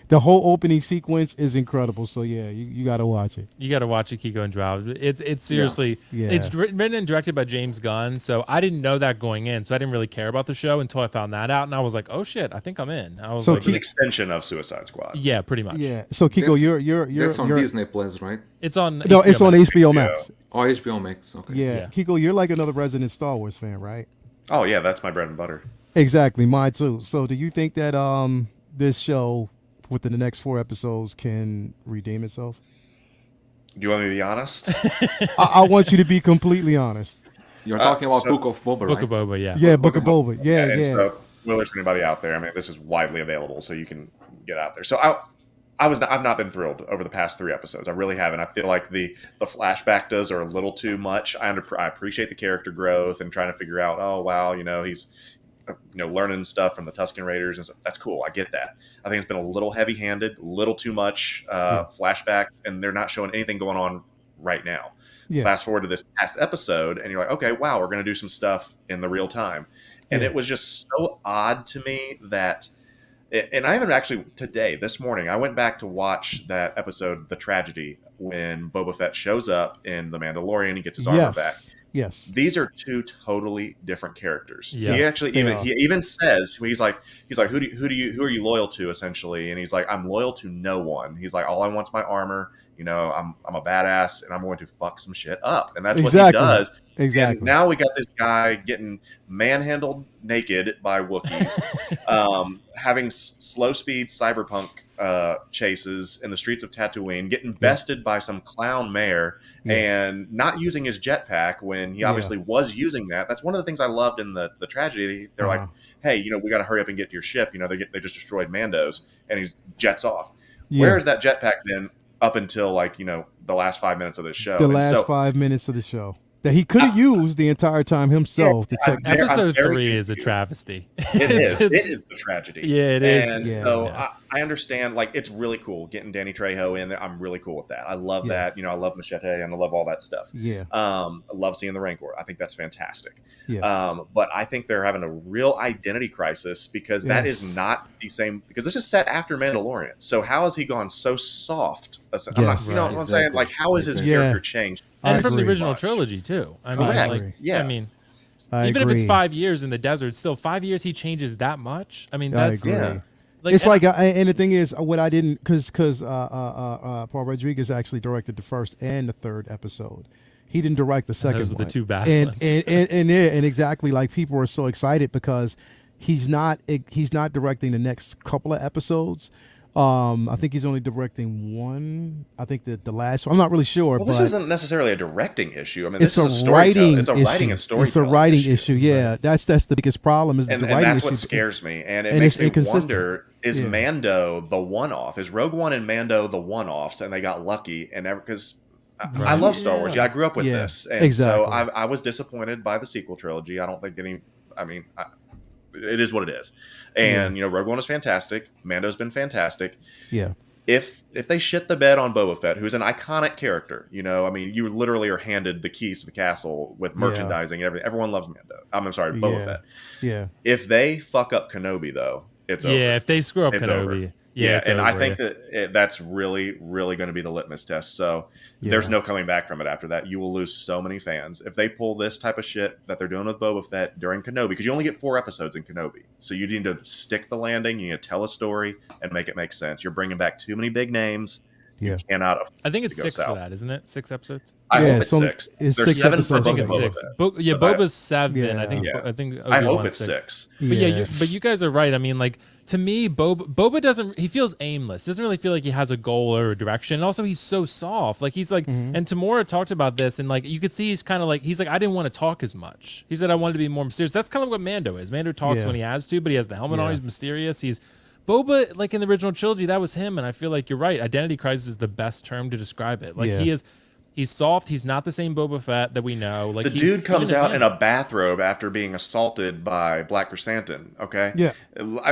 The whole opening sequence is incredible. So yeah, you got to watch it. You got to watch it, Kiko and Drow. It's seriously. Yeah. It's written and directed by James Gunn. So I didn't know that going in. So I didn't really care about the show until I found that out, and I was like, oh shit, I think I'm in. I was so like, an extension of Suicide Squad. Yeah, pretty much. Yeah. So Kiko, you're that's on Disney Plus, right? It's on. No, it's on HBO Max. Oh, HBO Max. Okay. Yeah, Kiko, you're like another resident Star Wars fan, right? Oh yeah, that's my bread and butter. Exactly, mine too. So do you think that this show within the next 4 episodes can redeem itself? Do you want me to be honest? I want you to be completely honest. You're talking about Book of Boba, right? Book of Boba, yeah. Yeah, Book of Boba. Yeah. And so, Willers, for anybody out there, I mean, this is widely available, so you can get out there. So I've not been thrilled over the past 3 episodes. I really haven't. I feel like the flashback does are a little too much. I appreciate the character growth and trying to figure out, oh wow, you know, he's learning stuff from the Tusken Raiders and stuff. That's cool. I get that. I think it's been a little heavy-handed, a little too much flashback, and they're not showing anything going on right now. Yeah. Fast forward to this past episode, and you're like, okay, wow, we're going to do some stuff in the real time. And it was just so odd to me that, and I even actually this morning, I went back to watch that episode, The Tragedy, when Boba Fett shows up in The Mandalorian, he gets his armor back. Yes. These are 2 totally different characters. Yes. He actually he even says, he's like who are you loyal to, essentially? And he's like, I'm loyal to no one. He's like, all I want's my armor. You know, I'm a badass and I'm going to fuck some shit up. And that's what he does. Exactly. And now we got this guy getting manhandled naked by Wookiees, having slow speed cyberpunk chases in the streets of Tatooine, getting bested by some clown mayor, and not using his jetpack when he obviously was using that. That's one of the things I loved in the Tragedy. They're like, hey, we got to hurry up and get to your ship. They just destroyed Mando's, and he jets off. Where has that jetpack been up until the last 5 minutes of the show? The last 5 minutes of the show. That he could have used the entire time himself to check. Episode 3 is a travesty. It is the tragedy. Yeah, it is. And so I understand, it's really cool getting Danny Trejo in there. I'm really cool with that. I love that. I love Machete and I love all that stuff. Yeah. I love seeing the Rancor. I think that's fantastic. Yeah. But I think they're having a real identity crisis because that is not the same, because this is set after Mandalorian. So how has he gone so soft? I'm not, what I'm saying? How is his character changed? And from the original trilogy too. I mean, Correct. like, Yeah. I mean, I even agree. if it's 5 years in the desert, still 5 years he changes that much. I mean, that's I agree. Yeah. It's like, and the thing is, what I didn't, because Paul Rodriguez actually directed the first and the third episode. He didn't direct the second those were one. the two bad and, ones. and exactly, like, people are so excited because he's not directing the next couple of episodes. I think he's only directing one. I think the last one. I'm not really sure. Well, but this isn't necessarily a directing issue. I mean, it's this is a writing It's a writing and storytelling. It's a writing issue. Yeah, that's the biggest problem. Is and the writing that's issue. what scares me, and it And makes it's me inconsistent. wonder: is Mando the one-off? Is Rogue One and Mando the one-offs, and they got lucky? And because I love Star Wars, I grew up with this, and so I was disappointed by the sequel trilogy. I don't think any. I mean, it is what it is, and Rogue One is fantastic. Mando's been fantastic. Yeah. If they shit the bed on Boba Fett, who's an iconic character, I mean, you literally are handed the keys to the castle with merchandising and everything. Everyone loves Mando. I'm sorry, Boba Fett. Yeah. If they fuck up Kenobi, though, it's over. Yeah, if they screw up It's Kenobi. over. Yeah, and I think that's really, really going to be the litmus test. So there's no coming back from it after that. You will lose so many fans. If they pull this type of shit that they're doing with Boba Fett during Kenobi, because you only get 4 episodes in Kenobi. So you need to stick the landing, you need to tell a story and make it make sense. You're bringing back too many big names. Yeah. You cannot. I think it's 6 south. for that, isn't it? 6 episodes? I hope it's it's 6. It's There's 6 7 for episodes. I think Boba it's 6. Fett. Boba's 7. Yeah. I think. Yeah. I think. I hope Obi-Wan's it's 6. But but you guys are right. I mean, like, to me, Boba doesn't. He feels aimless. Doesn't really feel like he has a goal or a direction. And also, he's so soft. Like, he's like. And Tamora talked about this, and like you could see he's kind of like I didn't want to talk as much. He said I wanted to be more mysterious. That's kind of what Mando is. Mando talks when he has to, but he has the helmet on. He's mysterious. He's Boba, like in the original trilogy, that was him, and I feel like you're right. Identity crisis is the best term to describe it. Like he's soft. He's not the same Boba Fett that we know. Like the dude comes out in a bathrobe after being assaulted by Black Chrysanthemum. Okay, Yeah.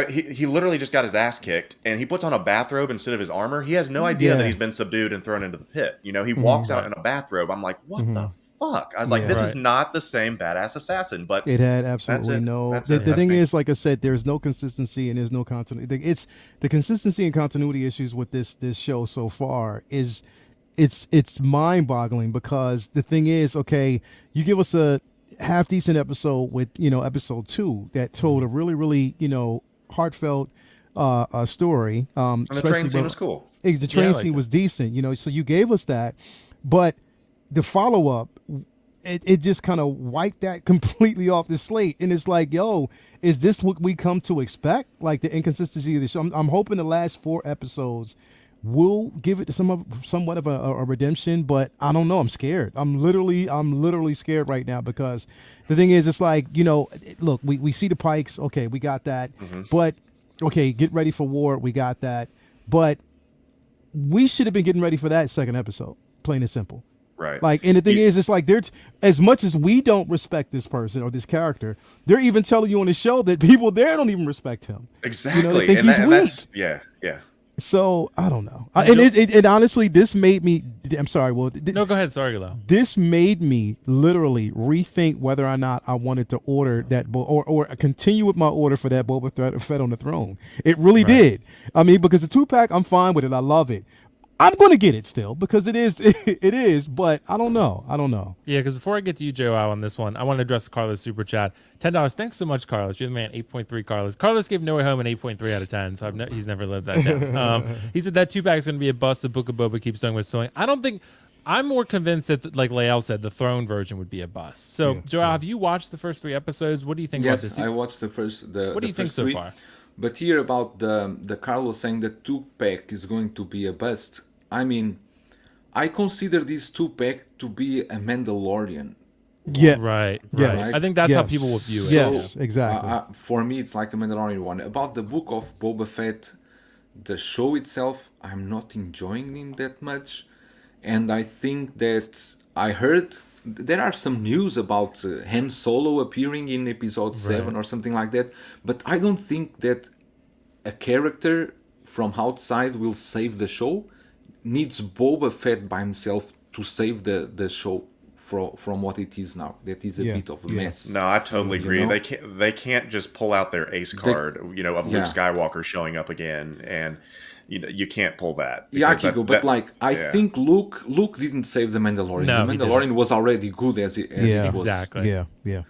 He literally just got his ass kicked, and he puts on a bathrobe instead of his armor. He has no idea that he's been subdued and thrown into the pit. He walks out in a bathrobe. I'm like, what the fuck? I was like, this is not the same badass assassin. But it had absolutely no. The thing is, like I said, there's no consistency and there's no continuity. It's the consistency and continuity issues with this show so far is. It's mind-boggling because the thing is, okay, you give us a half decent episode with episode 2 that told a really, really heartfelt story. And the train scene was cool. The train scene was decent, so you gave us that, but the follow-up, it just kind of wiped that completely off the slate, and it's like, yo, is this what we come to expect? Like the inconsistency of the show. I'm hoping the last 4 episodes. We'll give it somewhat of a redemption, but I don't know. I'm scared. I'm literally scared right now because the thing is, it's like, look, we see the Pikes. Okay, we got that. But, okay, get ready for war. We got that. But we should have been getting ready for that second episode, plain and simple. Right. Like, and the thing is, it's like as much as we don't respect this person or this character, they're even telling you on the show that people there don't even respect him. Exactly. They think he's weak. That's, yeah. So I don't know, and it honestly, this made me. I'm sorry. Well, no, go ahead. Sorry, Galo. This made me literally rethink whether or not I wanted to order that or continue with my order for that Boba Fett on the throne. It really did. I mean, because the 2-pack, I'm fine with it. I love it. I'm going to get it still because it is, but I don't know. Yeah, because before I get to you, Joe, on this one, I want to address Carlos super chat. $10. Thanks so much, Carlos. You're the man. 8.3, Carlos. Carlos gave No Way Home an 8.3 out of 10, so he's never lived that down. He said that 2-pack is going to be a bust. The Book of Boba keeps doing what's doing. I don't think. I'm more convinced that, like Lael said, the throne version would be a bust. So, Joel, have you watched the first 3 episodes? What do you think about this? Yes, I watched the first. What do you think so far? But here about the Carlos saying that 2-pack is going to be a bust. I mean, I consider this 2-pack to be a Mandalorian. Yeah. Right. Yes. I think that's how people will view it. Yes, exactly. For me, it's like a Mandalorian one. About the Book of Boba Fett, the show itself, I'm not enjoying it that much. And I think that I heard there are some news about Han Solo appearing in episode 7 or something like that. But I don't think that a character from outside will save the show. Needs Boba Fett by himself to save the show from what it is now. That is a bit of a mess. No, I totally agree. They can't just pull out their ace card, of Luke Skywalker showing up again, and you can't pull that. Yeah, Kiko, but I think Luke didn't save the Mandalorian. No, the Mandalorian was already good as it was. Exactly. Yeah.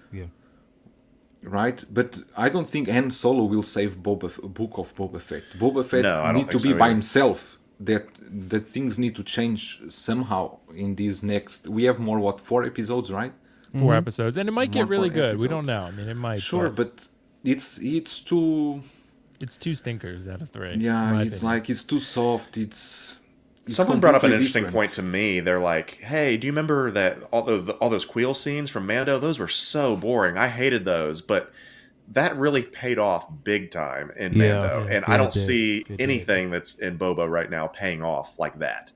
Right, but I don't think Han Solo will save Book of Boba Fett. Boba Fett need to be by himself. That things need to change somehow in these next. We have more 4 episodes, right? 4 episodes, and it might get really good. We don't know. I mean, it might. Sure, but it's too. It's 2 stinkers out of 3. Yeah, it's too soft. It's someone brought up an interesting point to me. They're like, "Hey, do you remember that all those Queel scenes from Mando? Those were so boring. I hated those, but that really paid off big time in Mando, and I don't see anything that's in Boba right now paying off like that.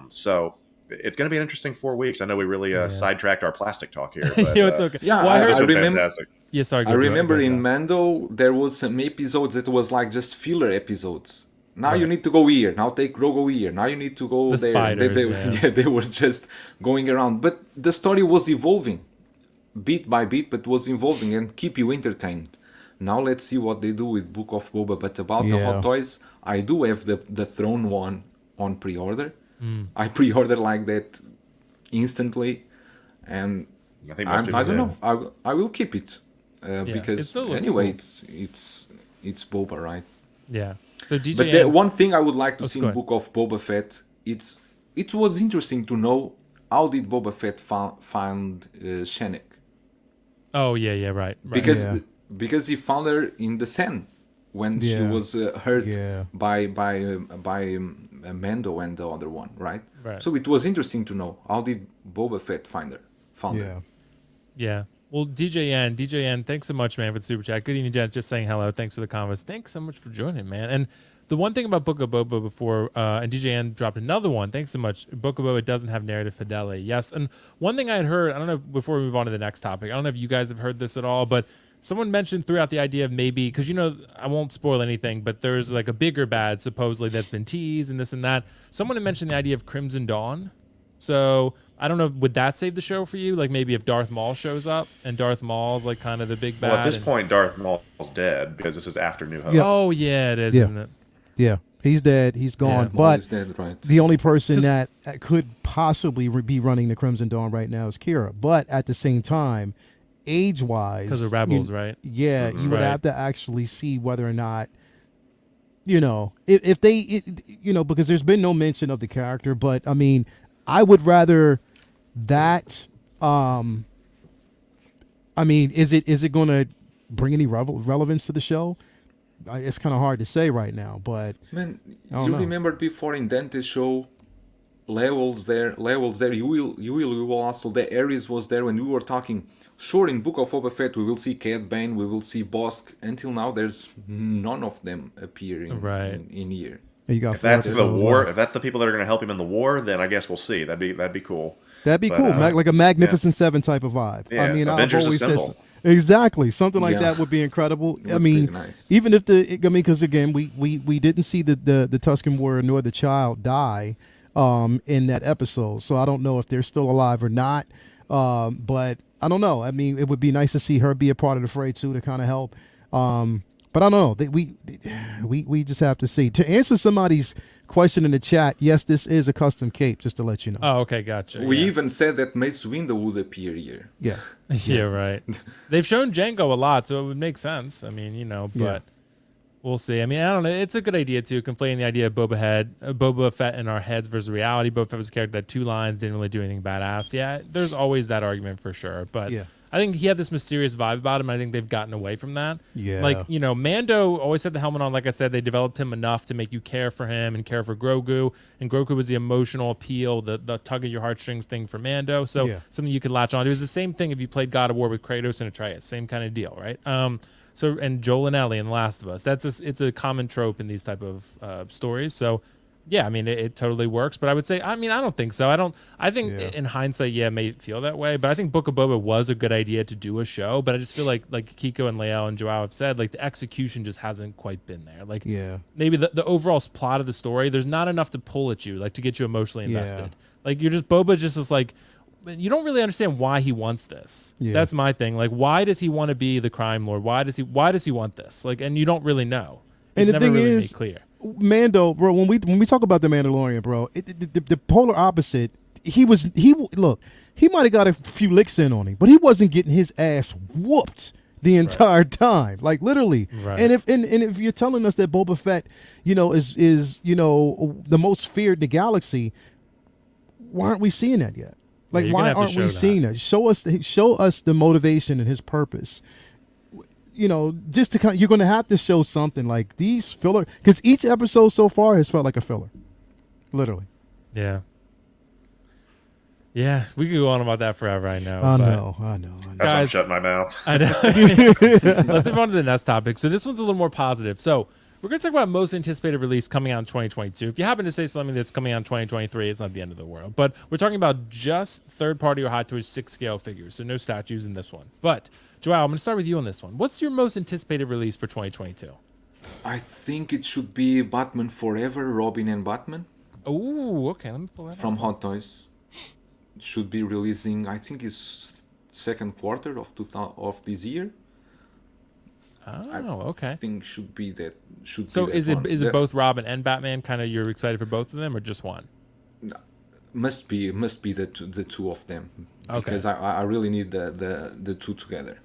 So it's going to be an interesting 4 weeks. I know we really sidetracked our plastic talk here. But, it's okay. Yeah, well, I remember. Fantastic. Yeah, sorry. I remember in Mando there was some episodes that was like just filler episodes. Now you need to go here. Now take Grogu here. Now you need to go there. Spiders, they were just going around. But the story was evolving, bit by bit, but was evolving and keep you entertained. Now let's see what they do with Book of Boba. But about the Hot Toys, I do have the Throne one on pre-order. I pre-order like that instantly, and I don't know. I will keep it because anyway, cool. it's Boba, right? Yeah. So DJ, but one thing I would like to see in Book of Boba Fett, it was interesting to know how did Boba Fett find Shennek. Oh yeah, right. Because he found her in the sand when she was hurt by Mando and the other one, right? So it was interesting to know how did Boba Fett found her. Yeah. Well, DJN, thanks so much, man, for the super chat. Good evening, Jen. Just saying hello. Thanks for the comments. Thanks so much for joining, man. And the one thing about Book of Boba before, and DJN dropped another one. Thanks so much. Book of Boba doesn't have narrative fidelity. Yes. And one thing I had heard, I don't know, before we move on to the next topic, I don't know if you guys have heard this at all, but someone mentioned throughout the idea of maybe, because, I won't spoil anything, but there's like a bigger bad supposedly that's been teased and this and that. Someone had mentioned the idea of Crimson Dawn. So I don't know, would that save the show for you? Like maybe if Darth Maul shows up and Darth Maul's like kind of the big bad. Well, at this point, Darth Maul's dead because this is after New Hope. Yeah. Oh yeah, it is, isn't it? Yeah, he's dead. He's gone. But dead, right. The only person that could possibly be running the Crimson Dawn right now is Kira. But at the same time, age-wise, because of Rebels, right? Yeah, you would have to actually see whether or not, if they, because there's been no mention of the character. But I mean, I would rather that. I mean, is it going to bring any relevance to the show? It's kind of hard to say right now, but man, remember before in Dante's show, levels there. You will also the Ares was there when we were talking. Sure, in Book of Boba Fett we will see Cad Bane, we will see Bossk. Until now, there's none of them appearing in here. If that's the war, if that's the people that are going to help him in the war, then I guess we'll see. That'd be cool. That'd be cool, like a Magnificent Seven type of vibe. Yeah, I mean, Avengers I've always Assemble. Exactly, something like that would be incredible. I mean, nice. Even if because again, we didn't see the Tusken warrior nor the child die in that episode, so I don't know if they're still alive or not. But I don't know. I mean, it would be nice to see her be a part of the fray too, to kind of help. But I don't know. We just have to see. To answer somebody's question in the chat, yes, this is a custom cape, just to let you know. Oh, okay, gotcha. We even said that Mace Windu would appear here. Yeah. Yeah, right. They've shown Django a lot, so it would make sense. I mean, but we'll see. I mean, I don't know. It's a good idea, too, conflating the idea of Boba Fett in our heads versus reality. Boba Fett was a character that had 2 lines, didn't really do anything badass. Yeah, there's always that argument for sure. But I think he had this mysterious vibe about him. I think they've gotten away from that. Yeah. Like, Mando always had the helmet on. Like I said, they developed him enough to make you care for him and care for Grogu. And Grogu was the emotional appeal, the tug of your heartstrings thing for Mando. So something you could latch on to. It was the same thing if you played God of War with Kratos and Atreides. Same kind of deal, right? And Joel and Ellie in The Last of Us. It's a common trope in these type of stories. So yeah, I mean, it totally works. But I would say, I don't think so. I think in hindsight, it may feel that way. But I think Book of Boba was a good idea to do a show. But I just feel like Kiko and Lael and Joao have said, like, the execution just hasn't quite been there. Like, maybe the overall plot of the story, there's not enough to pull at you, like, to get you emotionally invested. Like, Boba just is like, you don't really understand why he wants this. That's my thing. Like, why does he want to be the crime lord? Why does he want this? Like, and you don't really know. It's never really made clear. Mando, bro. When we talk about the Mandalorian, bro, the polar opposite. He look. He might have got a few licks in on him, but he wasn't getting his ass whooped the entire time, like literally. Right. And if you're telling us that Boba Fett, is the most feared in the galaxy, why aren't we seeing that yet? Like, why aren't we seeing that? Show us the motivation and his purpose. Just to you're going to have to show something like these filler, because each episode so far has felt like a filler, literally. Yeah. Yeah, we could go on about that forever. I know. I know. That's why I'm shutting my mouth. I know. Let's move on to the next topic. So this one's a little more positive. So we're going to talk about most anticipated release coming out in 2022. If you happen to say something that's coming out in 2023, it's not the end of the world. But we're talking about just third-party or Hot Toys 6-scale figures, so no statues in this one. But, Joao, I'm going to start with you on this one. What's your most anticipated release for 2022? I think it should be Batman Forever, Robin and Batman. Oh, okay. Let me pull that from up. Hot Toys. Should be releasing, I think, is second quarter of this year. Oh, okay. I think should be that. So is it both Robin and Batman? Kind of, you're excited for both of them, or just one? No, must be the two of them, because Okay. I really need the two together.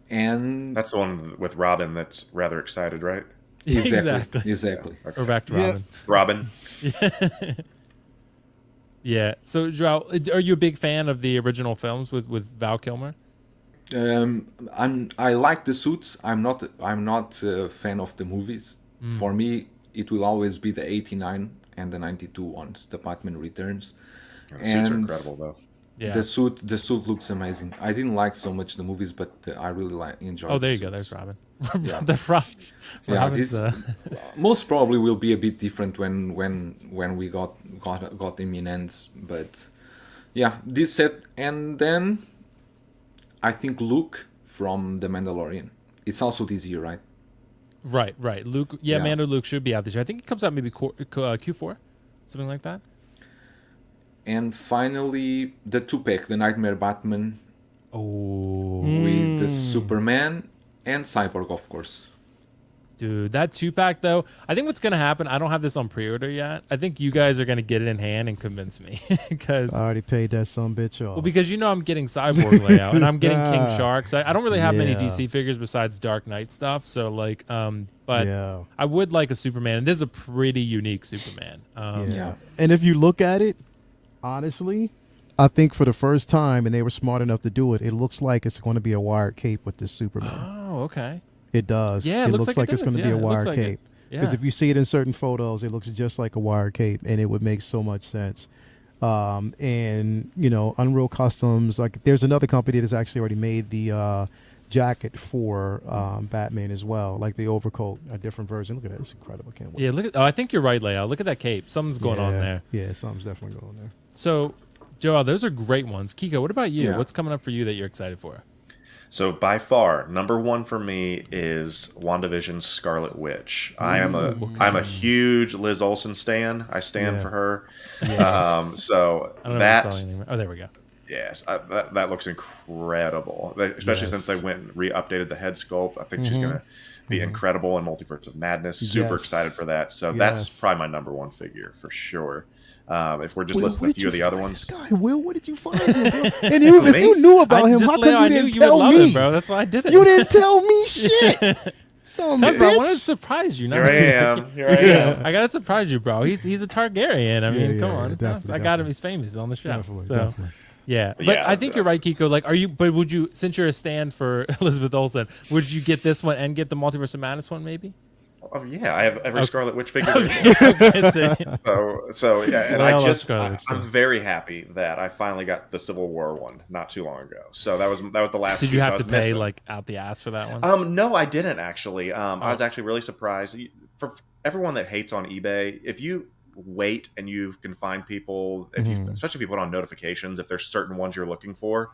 And That's the one with Robin that's rather excited, right? Exactly. Okay. Or back to Robin. Robin. Yeah. So, Joao, are you a big fan of the original films with Val Kilmer? I like the suits. I'm not a fan of the movies. For me, it will always be the 89 and the 92 ones, the Batman Returns. The suits are incredible, though. Yeah. The suit looks amazing. I didn't like so much the movies, but I really enjoyed. Oh, there you the go. suits. There's Robin. Yeah. Yeah, this most probably will be a bit different when we got him in hands, but yeah, this set. And then I think Luke from The Mandalorian. It's also this year, right? Right. Luke, yeah. Mando Luke should be out this year. I think it comes out maybe Q4, something like that. And finally, the 2-pack, the Nightmare Batman. Oh, with the Superman and Cyborg, of course. Dude, that 2-pack though, I think what's gonna happen, I don't have this on pre-order yet. I think you guys are gonna get it in hand and convince me. Because I already paid that bitch off. Well, because I'm getting Cyborg layout and I'm getting King Shark. So I don't really have many DC figures besides Dark Knight stuff. So but I would like a Superman. And this is a pretty unique Superman. And if you look at it, honestly, I think for the first time, and they were smart enough to do it, it looks like it's going to be a wired cape with this Superman. Oh, okay. It does. Yeah, it looks like it's going to be a wired cape. Because if you see it in certain photos, it looks just like a wired cape, and it would make so much sense. And Unreal Customs, like there's another company that's actually already made the jacket for Batman as well, like the overcoat, a different version. Look at that, it's incredible. Can't wait. Yeah, look at. Oh, I think you're right, Layout. Look at that cape. Something's going on there. Yeah, something's definitely going on there. So, Joel, those are great ones. Kiko, what about you? Yeah. What's coming up for you that you're excited for? So by far, number one for me is WandaVision's Scarlet Witch. I'm a huge Liz Olsen stan. I stand for her. So I don't know that. Oh, there we go. Yes, that looks incredible. Especially since they went and re-updated the head sculpt. I think she's gonna be incredible in Multiverse of Madness. Super excited for that. So that's probably my number one figure for sure. If we're just listing a few of the other ones. This guy, Will, what did you find him, bro? And if you knew about him, how come you didn't tell me? Him, bro. That's why I did it. You didn't tell me shit. Bro, I wanted to surprise you. Here I am. I gotta surprise you, bro. He's a Targaryen. I mean, come on. I got him. He's famous. He's on the show. Definitely. Yeah, but I think you're right, Kiko. Like, would you, since you're a stand for Elizabeth Olsen, would you get this one and get the Multiverse of Madness one, maybe? Oh yeah, I have every Scarlet Witch figure. So yeah, and I'm very happy that I finally got the Civil War one not too long ago. So that was the last. Did you have to pay like out the ass for that one? No, I didn't actually. I was actually really surprised. For everyone that hates on eBay, if you wait and you can find people, especially if you put on notifications, if there's certain ones you're looking for,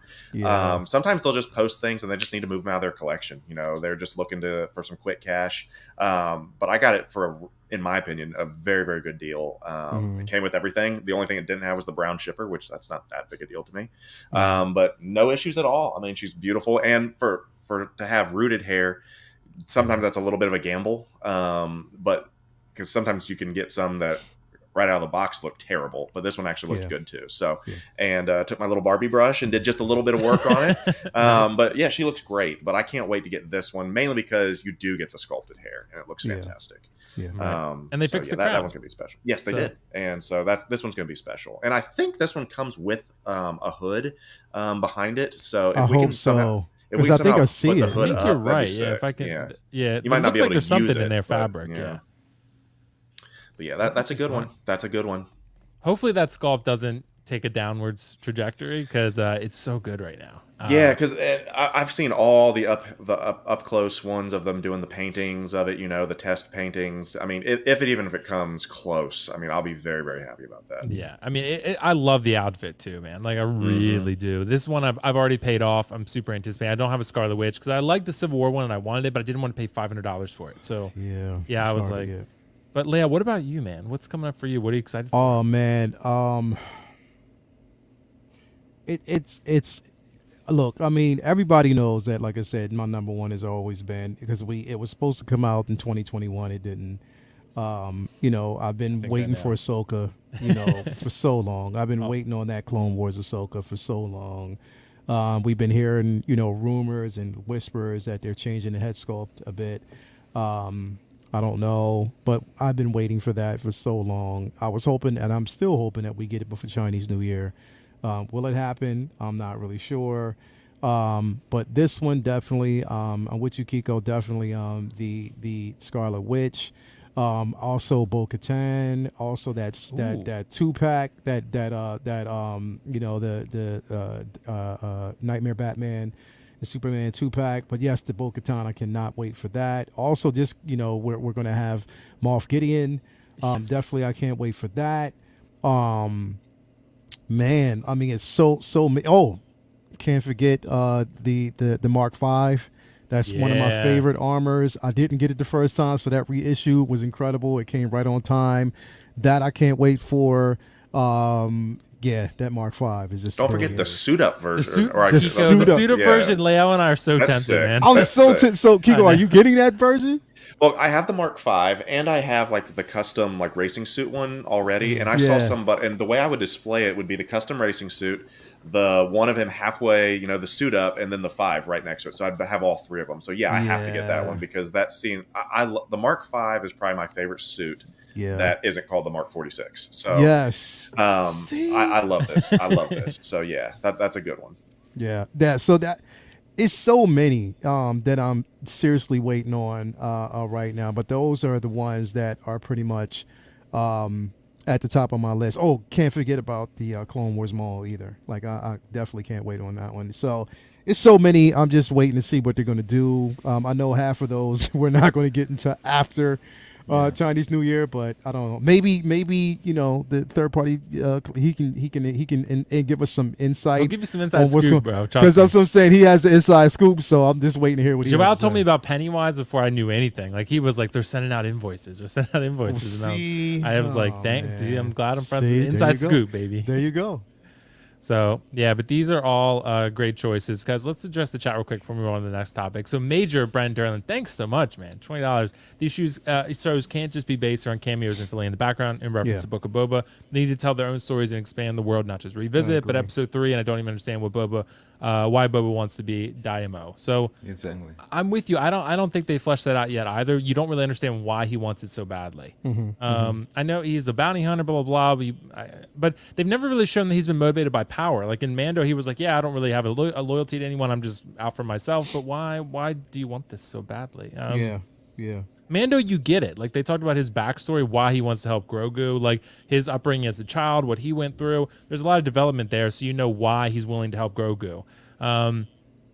sometimes they'll just post things and they just need to move them out of their collection. They're just looking for some quick cash. But I got it for, in my opinion, a very, very good deal. It came with everything. The only thing it didn't have was the brown shipper, which that's not that big a deal to me. But no issues at all. I mean, she's beautiful. And for to have rooted hair, sometimes that's a little bit of a gamble. But because sometimes you can get some that right out of the box look terrible, but this one actually looked good too. So, and took my little Barbie brush and did just a little bit of work on it. Nice. But yeah, she looks great. But I can't wait to get this one, mainly because you do get the sculpted hair and it looks fantastic. Yeah. And they fixed the crown. That one's gonna be special. Yes, they did. And so this one's gonna be special. And I think this one comes with a hood behind it. So if we can somehow, because I think I see it. I think you're right. Yeah, if I can, you might not be able to there's use something it, in their fabric. Yeah. But yeah, that's a good one. That's a good one. Hopefully that sculpt doesn't take a downwards trajectory because it's so good right now. Yeah, because I've seen all the up close ones of them doing the paintings of it. You know, the test paintings. I mean, if it comes close, I mean, I'll be very, very happy about that. Yeah, I mean, I love the outfit too, man. Like I really do. This one I've already paid off. I'm super anticipating. I don't have a Scarlet Witch because I like the Civil War one and I wanted it, but I didn't want to pay $500 for it. So yeah, I was like. But Leia, what about you, man? What's coming up for you? What are you excited for? Oh man, it's look. I mean, everybody knows that. Like I said, my number one has always been because it was supposed to come out in 2021. It didn't. You know, I've been waiting for Ahsoka. You know, for so long. I've been waiting on that Clone Wars Ahsoka for so long. We've been hearing rumors and whispers that they're changing the head sculpt a bit. I don't know, but I've been waiting for that for so long. I was hoping, and I'm still hoping that we get it before Chinese New Year. Will it happen? I'm not really sure. But this one definitely, I'm with you, Kiko, definitely the Scarlet Witch. Also Bo-Katan, also that 2-pack, the Nightmare Batman, the Superman 2-pack. But yes, the Bo-Katan, I cannot wait for that. Also, just we're gonna have Moff Gideon. Definitely, I can't wait for that. Man, I mean, it's so. Oh, can't forget the Mark V. That's one of my favorite armors. I didn't get it the first time, so that reissue was incredible. It came right on time. That I can't wait for. Yeah, that Mark V is just. Don't forget the suit up version. The suit up version. Leo and I are so tempted, man. I'm so tempted. So, Kiko, are you getting that version? Well, I have the Mark V, and I have like the custom like racing suit one already. And I saw somebody, and the way I would display it would be the custom racing suit, the one of him halfway, the suit up, and then the 5 right next to it. So I'd have all 3 of them. So yeah, I have to get that one because that scene. The Mark V is probably my favorite suit. Yeah, that isn't called the Mark 46. So yes, I love this. I love this. So yeah, that's a good one. Yeah, that it's so many that I'm seriously waiting on right now. But those are the ones that are pretty much at the top of my list. Oh, can't forget about the Clone Wars Mall either. Like I definitely can't wait on that one. So it's so many. I'm just waiting to see what they're going to do. I know half of those we're not going to get into after Chinese New Year, but I don't know. Maybe the third party he can give us some insight. He'll give you some inside scoop, bro. Because that's what I'm saying. He has the inside scoop, so I'm just waiting to hear what he. Joel told me about Pennywise before I knew anything. Like he was like, they're sending out invoices. They're sending out invoices. I was like, dang, I'm glad I'm friends with the inside scoop, baby. There you go. So, yeah, but these are all great choices. Guys, let's address the chat real quick before we move on to the next topic. So, Major Brent Derlin, thanks so much, man. $20. These shows can't just be based on cameos and filling in the background in reference to Book of Boba. They need to tell their own stories and expand the world, not just revisit it. But episode 3, and I don't even understand why Boba wants to be Daimyo. So, exactly. I'm with you. I don't think they fleshed that out yet either. You don't really understand why he wants it so badly. I know he's a bounty hunter, blah, blah, blah. But they've never really shown that he's been motivated by power. Like in Mando, he was like, I don't really have a loyalty to anyone. I'm just out for myself. But why do you want this so badly? Mando, you get it. Like they talked about his backstory, why he wants to help Grogu, like his upbringing as a child, what he went through. There's a lot of development there, so you know why he's willing to help Grogu. And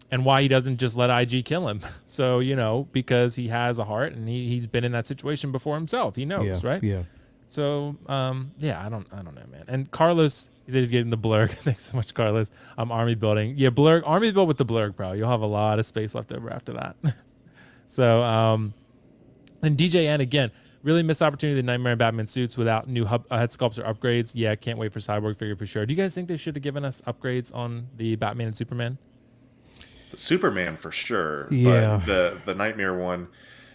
why he doesn't just let IG kill him. So, because he has a heart and he's been in that situation before himself. He knows, right? Yeah. So, I don't know, man. And Carlos, he said he's getting the blurg. Thanks so much, Carlos. Army building. Yeah, blurg. Army build with the blurg, bro. You'll have a lot of space left over after that. So, and DJN, again, really missed opportunity of the Nightmare and Batman suits without new head sculpts or upgrades. Yeah, can't wait for Cyborg figure for sure. Do you guys think they should have given us upgrades on the Batman and Superman? The Superman for sure. Yeah. But the Nightmare one,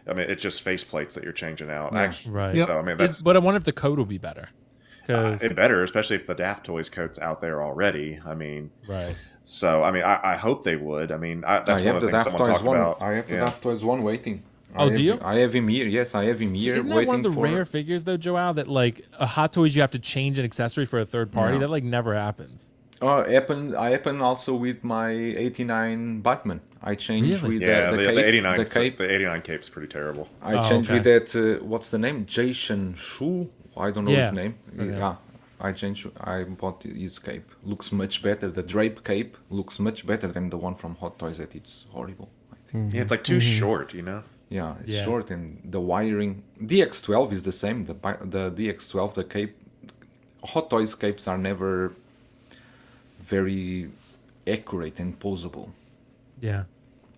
I mean, it's just faceplates that you're changing out. Yeah. Actually, Right. So I mean, But I wonder if the code will be better. It better, especially if the Daft Toys code's out there already. I mean, right. So I mean, I hope they would. I mean, that's one of the things someone talked about. I have the Daft Toys one waiting. Do you? I have him here. Yes, I have him here. Isn't that one of the rare figures though, Joao, that like a Hot Toys you have to change an accessory for a third party? That like never happens. Happened also with my 89 Batman. I changed with the 89 cape. The 89 cape's pretty terrible. I changed with that. What's the name? Jason Shu. I don't know his name. Okay. Yeah, I changed. I bought his cape. Looks much better. The drape cape looks much better than the one from Hot Toys. That it's horrible. I think. Yeah, it's like too short. You know. Yeah, it's short, and the wiring. DX12 is the same. The DX12, the cape. Hot Toys capes are never very accurate and posable. Yeah.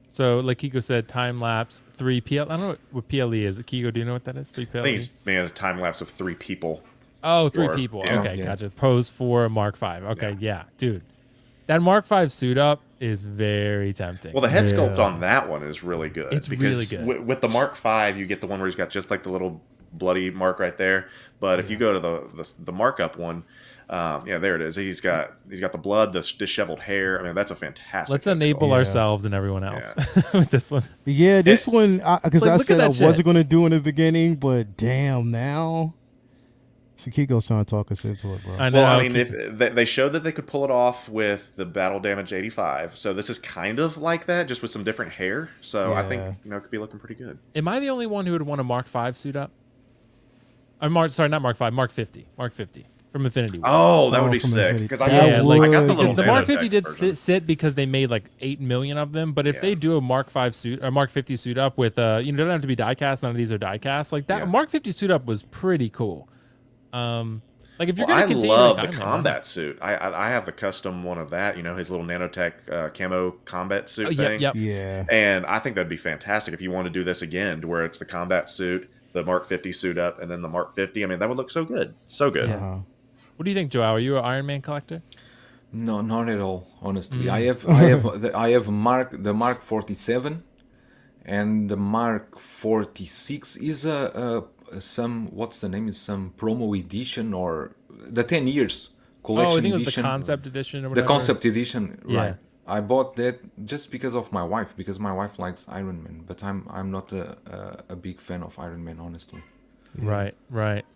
So, like Kiko said, time lapse 3 PL. I don't know what PLE is. Kiko, do you know what that is? 3 PLE. I think it's a time lapse of 3 people. Oh, 3 people. Yeah. Okay, gotcha. Pose for a Mark V. Okay, yeah, dude, that Mark V suit up is very tempting. Well, the head sculpt on that one is really good. It's really good. With the Mark V, you get the one where he's got just like the little bloody mark right there. But if you go to the markup one. There it is. He's got the blood, the disheveled hair. I mean, that's a fantastic. Let's enable ourselves and everyone else with this one. Yeah, this one because like, I said I shit. wasn't going to do in the beginning, but damn now. Kiko's trying to talk us into it, bro. I know. Well, I mean, if they showed that they could pull it off with the Battle Damage 85, so this is kind of like that, just with some different hair. So I think it could be looking pretty good. Am I the only one who would want a Mark V suit up? Not Mark V, Mark 50. Mark 50. From Infinity War. Oh, that would be sick. Because I got the little the Mark 50 did sit because they made like 8 million of them. But if they do a Mark 5 suit or Mark 50 suit up with they don't have to be die cast. None of these are die cast. Like that Mark 50 suit up was pretty cool. Like if you're gonna continue, I love the combat suit. I have the custom one of that. You know, his little nanotech camo combat suit thing. Yeah. And I think that'd be fantastic if you want to do this again, to where it's the combat suit, the Mark 50 suit up, and then the Mark 50. I mean, that would look so good. So good. Uh-huh. What do you think, Joao? Are you an Iron Man collector? No, not at all. Honestly, I have the Mark 47, and the Mark 46 is some what's the name? Is some promo edition or the 10 years collection. Oh, I think it was edition. the concept edition or whatever. The concept edition, Yeah. right? I bought that just because of my wife, because my wife likes Iron Man, but I'm not a big fan of Iron Man, honestly. Right.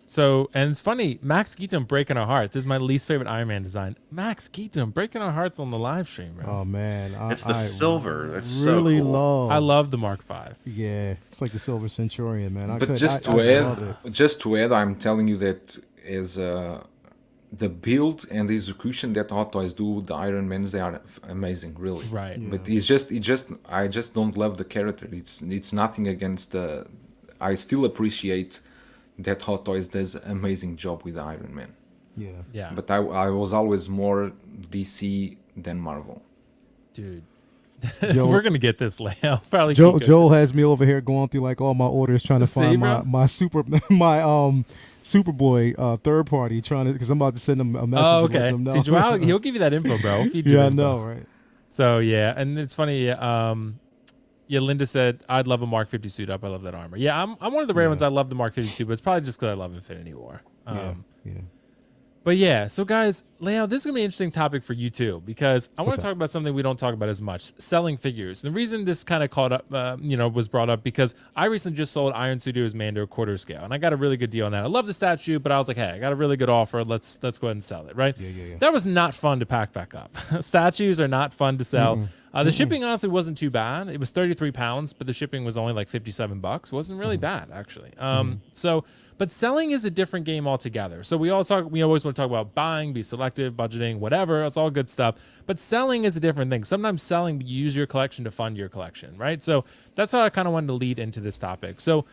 So, and it's funny, Max Keaton breaking our hearts. This is my least favorite Iron Man design. Max Keaton breaking our hearts on the live stream, bro. Oh man, It's the silver. It's really so cool. I love the Mark V. Yeah, it's like the Silver Centurion, man. But just to add, I'm telling you that as the build and the execution that Hot Toys do with the Iron Mans, they are amazing, really. Right. Yeah. But I just don't love the character. It's nothing against I still appreciate that Hot Toys does an amazing job with the Iron Man. Yeah. But I was always more DC than Marvel. Dude. Joe, we're gonna get this layout. Probably Joel has me over here going through like all my orders, trying to find my Superboy third party, because I'm about to send them a message. Oh, okay. Let them know. See, Joel, he'll give you that info, bro. I know, right? So yeah, and it's funny. Linda said, I'd love a Mark 50 suit up. I love that armor. Yeah, I'm one of the rare ones. I love the Mark 52, but it's probably just because I love Infinity War. But yeah, so guys, Leo, this is going to be an interesting topic for you too, because I want to talk about something we don't talk about as much, selling figures. And the reason this kind of was brought up, because I recently just sold Iron Studios Mando quarter scale, and I got a really good deal on that. I love the statue, but I was like, hey, I got a really good offer. Let's go ahead and sell it, right? Yeah. That was not fun to pack back up. Statues are not fun to sell. The shipping honestly wasn't too bad. It was 33 pounds, but the shipping was only like $57. Wasn't really bad, actually. But selling is a different game altogether. So we always want to talk about buying, be selective, budgeting, whatever. It's all good stuff. But selling is a different thing. Sometimes selling, you use your collection to fund your collection, right? So that's how I kind of wanted to lead into this topic. So,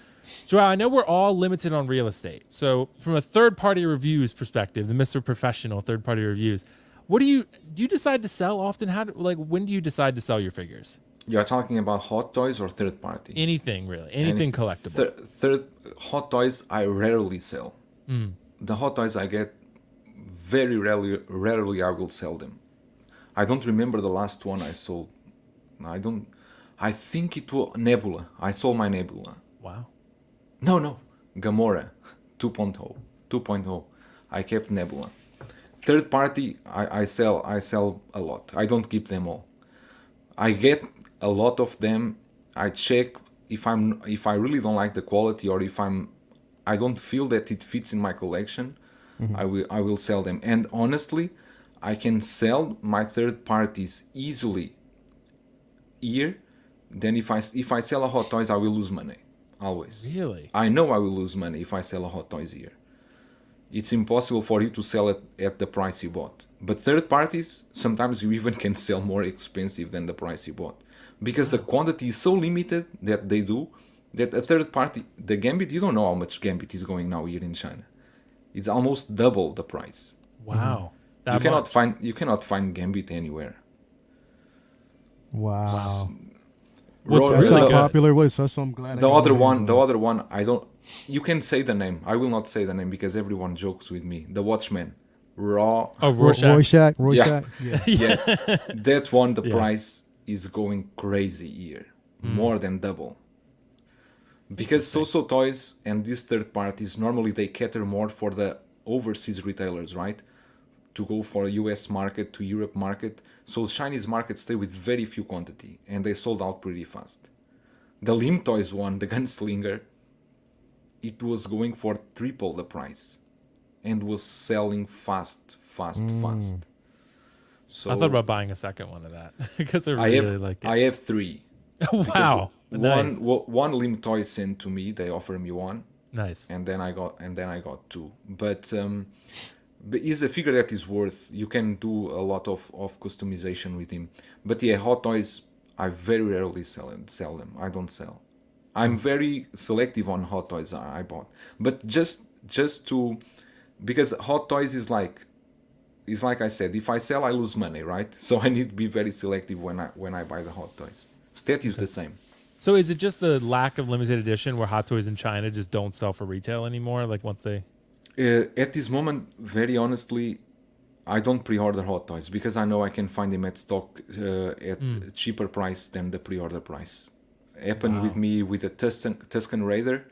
Joel, I know we're all limited on real estate. So from a third-party reviews perspective, the Mr. Professional third-party reviews, do you decide to sell often? When do you decide to sell your figures? You're talking about Hot Toys or third party? Anything really, anything collectible. Third Hot Toys I rarely sell. The Hot Toys I get very rarely I will sell them. I don't remember the last one I sold. I think it was Nebula. I sold my Nebula. Wow. No. Gamora 2.0. 2.0. I kept Nebula. Third party, I sell a lot. I don't keep them all. I get a lot of them. I check if I really don't like the quality, or if I don't feel that it fits in my collection, I will sell them. And honestly, I can sell my third parties easily here than if I sell a Hot Toys, I will lose money. Always. Really? I know I will lose money if I sell a Hot Toys here. It's impossible for you to sell it at the price you bought. But third parties, sometimes you even can sell more expensive than the price you bought. Because the quantity is so limited that they do, that a third party, the Gambit, you don't know how much Gambit is going now here in China. It's almost double the price. Wow. You cannot find Gambit anywhere. Wow. What's That's really not good. popular. What is that? So I'm glad. The other one, I don't. You can say the name. I will not say the name because everyone jokes with me. The Watchmen, Raw. Oh, Rorschach. Rorschach. Yeah. Yes, that one. The price is going crazy here, more than double. Because So Toys and these third parties normally they cater more for the overseas retailers, right? To go for a US market, to Europe market. So Chinese markets stay with very few quantity and they sold out pretty fast. The Lim Toys one, the Gunslinger, it was going for triple the price and was selling fast. So I thought about buying a second one of that because I really like it. I have 3. Wow. Nice. One Lim Toy sent to me. They offered me one. Nice. And then I got 2. But it's a figure that is worth. You can do a lot of customization with him. But yeah, Hot Toys, I very rarely sell them. I don't sell. I'm very selective on Hot Toys I bought. But just to, because Hot Toys is like I said, if I sell I lose money, right? So I need to be very selective when I buy the Hot Toys. Stat is the same. So is it just the lack of limited edition where Hot Toys in China just don't sell for retail anymore? Like once they... At this moment, very honestly, I don't pre-order Hot Toys because I know I can find them at stock at a cheaper price than the pre-order price. Happened with me with the Tusken Raider.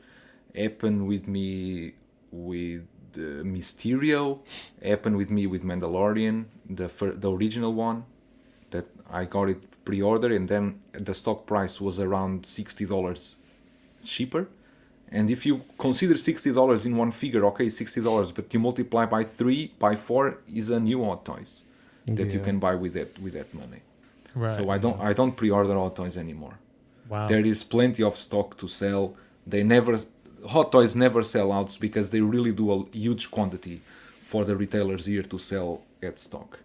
Happened with me with Mysterio. Happened with me with Mandalorian, the original one. That I got it pre-order and then the stock price was around $60 cheaper. And if you consider $60 in one figure, okay, $60, but you multiply by 3, by 4 is a new Hot Toys that you can buy with that money. Right. So I don't pre-order Hot Toys anymore. Wow. There is plenty of stock to sell. Hot Toys never sell out because they really do a huge quantity for the retailers here to sell at stock.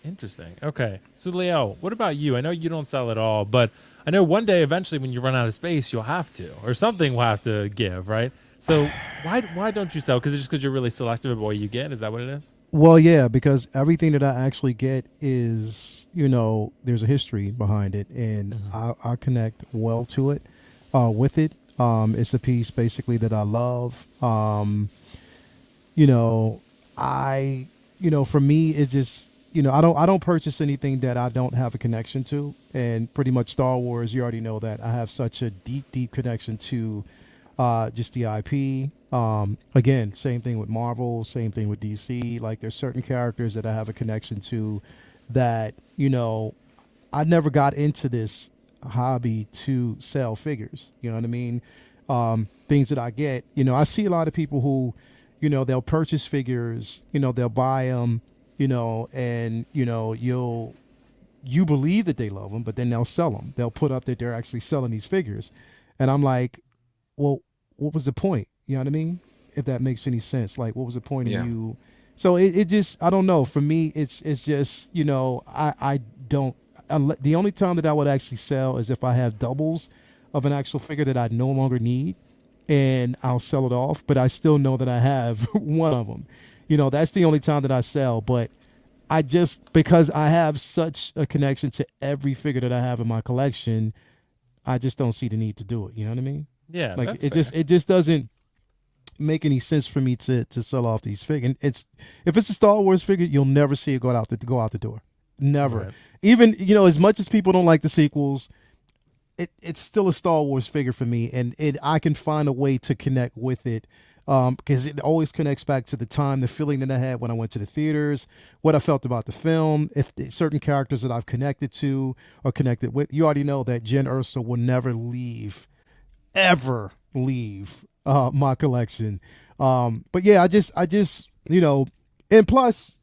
Interesting. Okay. So Leo, what about you? I know you don't sell at all, but I know one day eventually when you run out of space, you'll have to, or something will have to give, right? So why don't you sell? Because you're really selective about what you get? Is that what it is? Well, yeah, because everything that I actually get is, there's a history behind it, and I connect well to it, with it. It's a piece basically that I love. For me, it just, I don't purchase anything that I don't have a connection to, and pretty much Star Wars, you already know that I have such a deep connection to just the IP. Again, same thing with Marvel, same thing with DC. Like there's certain characters that I have a connection to that, I never got into this hobby to sell figures. You know what I mean? Things that I get, I see a lot of people who, they'll purchase figures, they'll buy them, and, you believe that they love them, but then they'll sell them. They'll put up that they're actually selling these figures. And I'm like, well, what was the point? You know what I mean? If that makes any sense. Like, what was the point of you? So it just, I don't know. For me, it's just, I don't, the only time that I would actually sell is if I have doubles of an actual figure that I no longer need, and I'll sell it off, but I still know that I have one of them. That's the only time that I sell. But I just, because I have such a connection to every figure that I have in my collection, I just don't see the need to do it. You know what I mean? Yeah. Like that's it just doesn't make any sense for me to sell off these figures. If it's a Star Wars figure, you'll never see it go out the door. Never. Right. Even, as much as people don't like the sequels, it's still a Star Wars figure for me, and I can find a way to connect with it. Because it always connects back to the time, the feeling that I had when I went to the theaters, what I felt about the film, if certain characters that I've connected to or connected with. You already know that Jen Erso will never ever leave my collection. But yeah, I just and plus,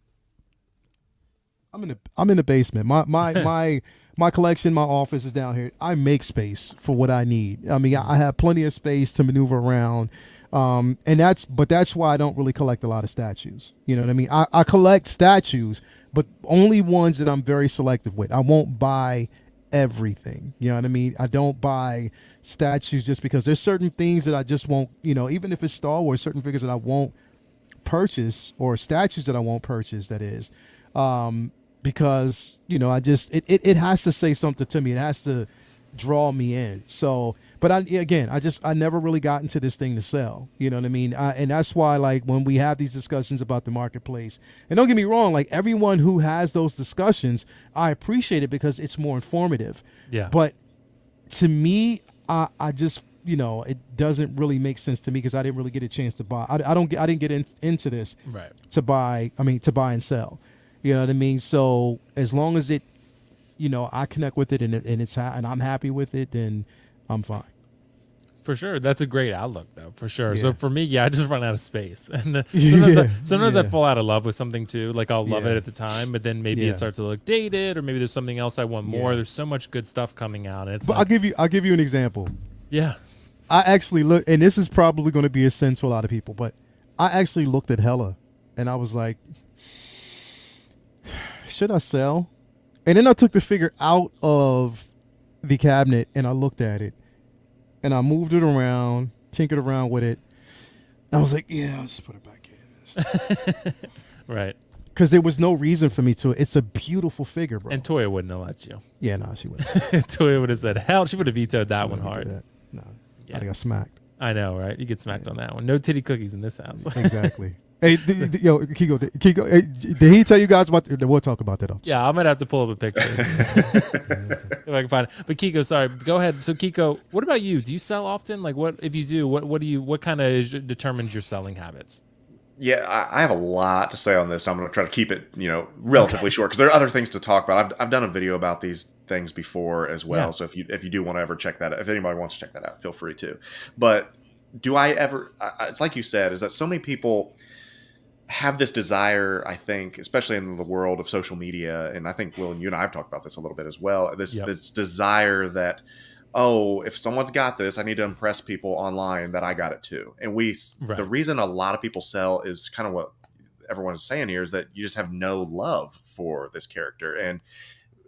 I'm in the basement. My collection, my office is down here. I make space for what I need. I mean, I have plenty of space to maneuver around. And that's why I don't really collect a lot of statues. You know what I mean? I collect statues, but only ones that I'm very selective with. I won't buy everything. You know what I mean? I don't buy statues just because there's certain things that I just won't, even if it's Star Wars, certain figures that I won't purchase, or statues that I won't purchase, that is. Because, I just, it has to say something to me. It has to draw me in. So, but I never really got into this thing to sell. You know what I mean? And that's why, like, when we have these discussions about the marketplace, and don't get me wrong, like, everyone who has those discussions, I appreciate it because it's more informative. Yeah. But to me, I just, it doesn't really make sense to me because I didn't really get a chance to buy. I didn't get into this right. to buy and sell. You know what I mean? So as long as it, I connect with it and I'm happy with it, then I'm fine. For sure. That's a great outlook, though, for sure. Yeah. So for me, I just run out of space. And sometimes I fall out of love with something, too. Like, I'll love it at the time, but then maybe it starts to look dated, or maybe there's something else I want more. There's so much good stuff coming out. And I'll give you an example. Yeah. I actually looked, and this is probably going to be a sin to a lot of people, but I actually looked at Hella, and I was like, should I sell? And then I took the figure out of the cabinet, and I looked at it, and I moved it around, tinkered around with it. I was like, yeah, I'll just put it back in. Right. Because there was no reason for me to. It's a beautiful figure, bro. And Toya wouldn't have let you. Yeah, no, she wouldn't. Toya would have said, hell, she would have vetoed that one hard. No, yeah. I got smacked. I know, right? You get smacked on that one. No titty cookies in this house. Exactly. Hey, Kiko, did he tell you guys about? We'll talk about that. Yeah, I'm gonna have to pull up a picture if I can find it. But Kiko, sorry, go ahead. So Kiko, what about you? Do you sell often? Like, what if you do? What kind of determines your selling habits? Yeah, I have a lot to say on this. I'm going to try to keep it, relatively short because there are other things to talk about. I've done a video about these things before as well. Yeah. So if you do want to ever check that out, if anybody wants to check that out, feel free to. But do I ever? It's like you said, is that so many people have this desire, I think, especially in the world of social media, and I think, Will, and you and I have talked about this a little bit as well, this desire that, oh, if someone's got this, I need to impress people online that I got it too. And the reason a lot of people sell is kind of what everyone is saying here, is that you just have no love for this character. And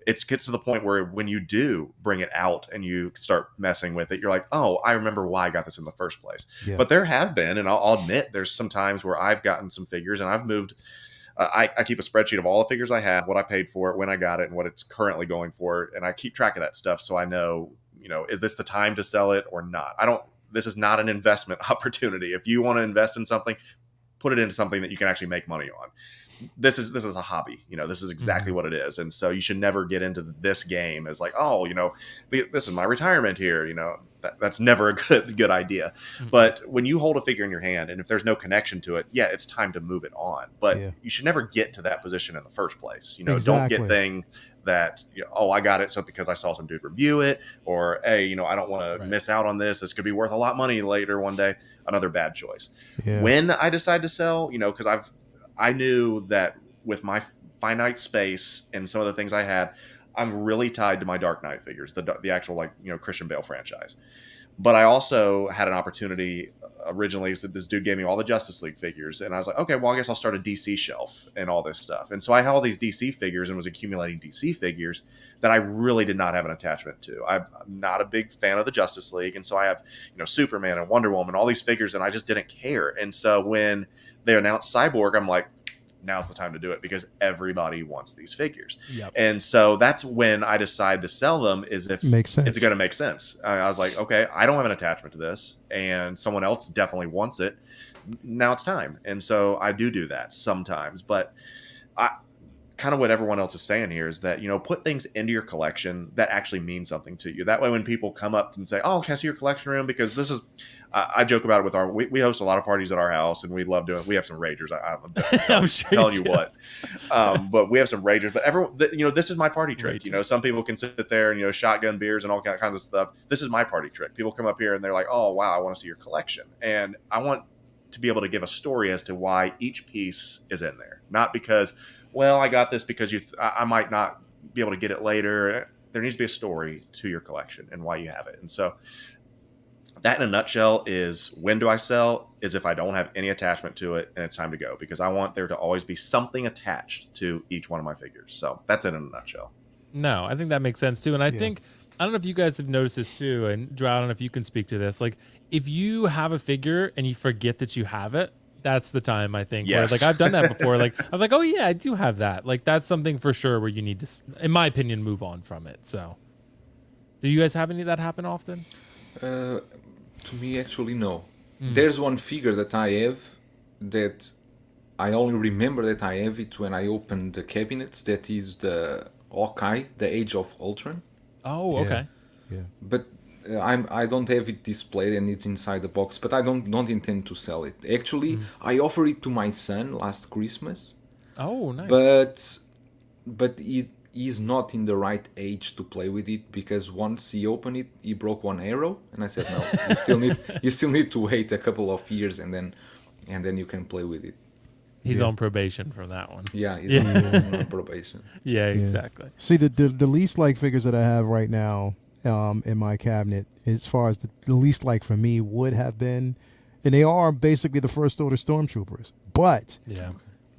it gets to the point where when you do bring it out and you start messing with it, you're like, oh, I remember why I got this in the first place. Yeah. But there have been, and I'll admit, there's some times where I've gotten some figures and I've moved. I keep a spreadsheet of all the figures I have, what I paid for it, when I got it, and what it's currently going for. And I keep track of that stuff so I know, is this the time to sell it or not? This is not an investment opportunity. If you want to invest in something, put it into something that you can actually make money on. This is a hobby. This is exactly what it is. And so you should never get into this game as like, oh, this is my retirement here. That's never a good idea. Mm-hmm. But when you hold a figure in your hand and if there's no connection to it, it's time to move it on. But you should never get to that position in the first place. Exactly. Don't get things that, I got it because I saw some dude review it, or, hey, I don't want to miss out on this. This could be worth a lot of money later one day. Another bad choice. Yeah. When I decide to sell, because I knew that with my finite space and some of the things I had, I'm really tied to my Dark Knight figures, the actual Christian Bale franchise. But I also had an opportunity originally. So this dude gave me all the Justice League figures, and I was like, okay, well, I guess I'll start a DC shelf and all this stuff. And so I had all these DC figures and was accumulating DC figures that I really did not have an attachment to. I'm not a big fan of the Justice League, and so I have Superman and Wonder Woman, all these figures, and I just didn't care. And so when they announced Cyborg, I'm like, now's the time to do it because everybody wants these figures. Yep. And so that's when I decided to sell them, is if it's going to make sense. I was like, okay, I don't have an attachment to this and someone else definitely wants it. Now it's time. And so I do that sometimes, but kind of what everyone else is saying here is that, put things into your collection that actually mean something to you. That way, when people come up and say, "Oh, can I see your collection room?" Because this is, I joke about it with we host a lot of parties at our house, and we love doing. We have some ragers. I'm sure telling you what, but we have some ragers. But everyone, this is my party trick. Ragers. Some people can sit there and shotgun beers and all kinds of stuff. This is my party trick. People come up here and they're like, "Oh, wow, I want to see your collection," and I want to be able to give a story as to why each piece is in there, not because, well, I got this because I might not be able to get it later. There needs to be a story to your collection and why you have it. And so that in a nutshell is, when do I sell? Is if I don't have any attachment to it and it's time to go, because I want there to always be something attached to each one of my figures. So that's it in a nutshell. No, I think that makes sense too. And I think, I don't know if you guys have noticed this too, and Drew, I don't know if you can speak to this. Like, if you have a figure and you forget that you have it, that's the time, I think. Yes. Where, like, I've done that before. Like, I was like, oh yeah, I do have that. Like, that's something for sure where you need to, in my opinion, move on from it. So, do you guys have any of that happen often? To me, actually, no. There's one figure that I have that I only remember that I have it when I open the cabinets. That is the Hawkeye, the Age of Ultron. Oh, okay. Yeah. But I don't have it displayed and it's inside the box. But I don't intend to sell it. Actually, I offered it to my son last Christmas. Oh, nice. But he's not in the right age to play with it, because once he opened it, he broke one arrow, and I said no. You still need to wait a couple of years, and then you can play with it. He's on probation from that one. Yeah, he's on probation. Yeah, exactly. See, the least like figures that I have right now in my cabinet, as far as the least like for me would have been, and they are basically the First Order Stormtroopers, but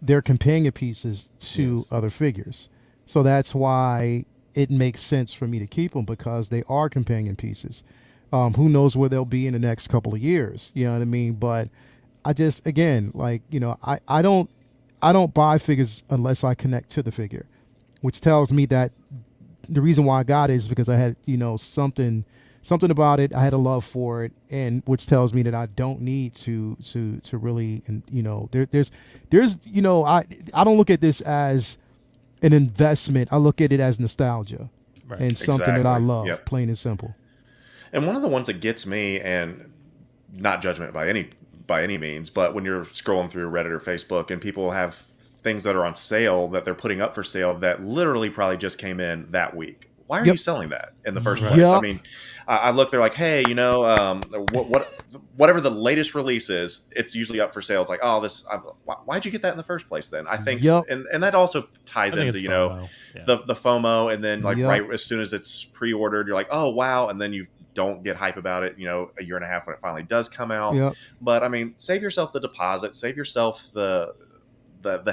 they're companion pieces to other figures. So that's why it makes sense for me to keep them, because they are companion pieces. Who knows where they'll be in the next couple of years? You know what I mean? But I just, again, like, I don't buy figures unless I connect to the figure, which tells me that the reason why I got it is because I had, something about it. I had a love for it, and which tells me that I don't need to really, and there's I don't look at this as an investment. I look at it as nostalgia, and something that I love, plain and simple. And one of the ones that gets me, and not judgment by any means, but when you're scrolling through Reddit or Facebook and people have things that are on sale that they're putting up for sale that literally probably just came in that week. Why are you selling that in the first place? I mean, I look, they're like, hey, whatever the latest release is, it's usually up for sale. It's like, oh, why'd you get that in the first place then? I think, and that also ties into, the FOMO, and then right as soon as it's pre-ordered, you're like, oh, wow. And then you don't get hype about it, a year and a half when it finally does come out. But I mean, save yourself the deposit, save yourself the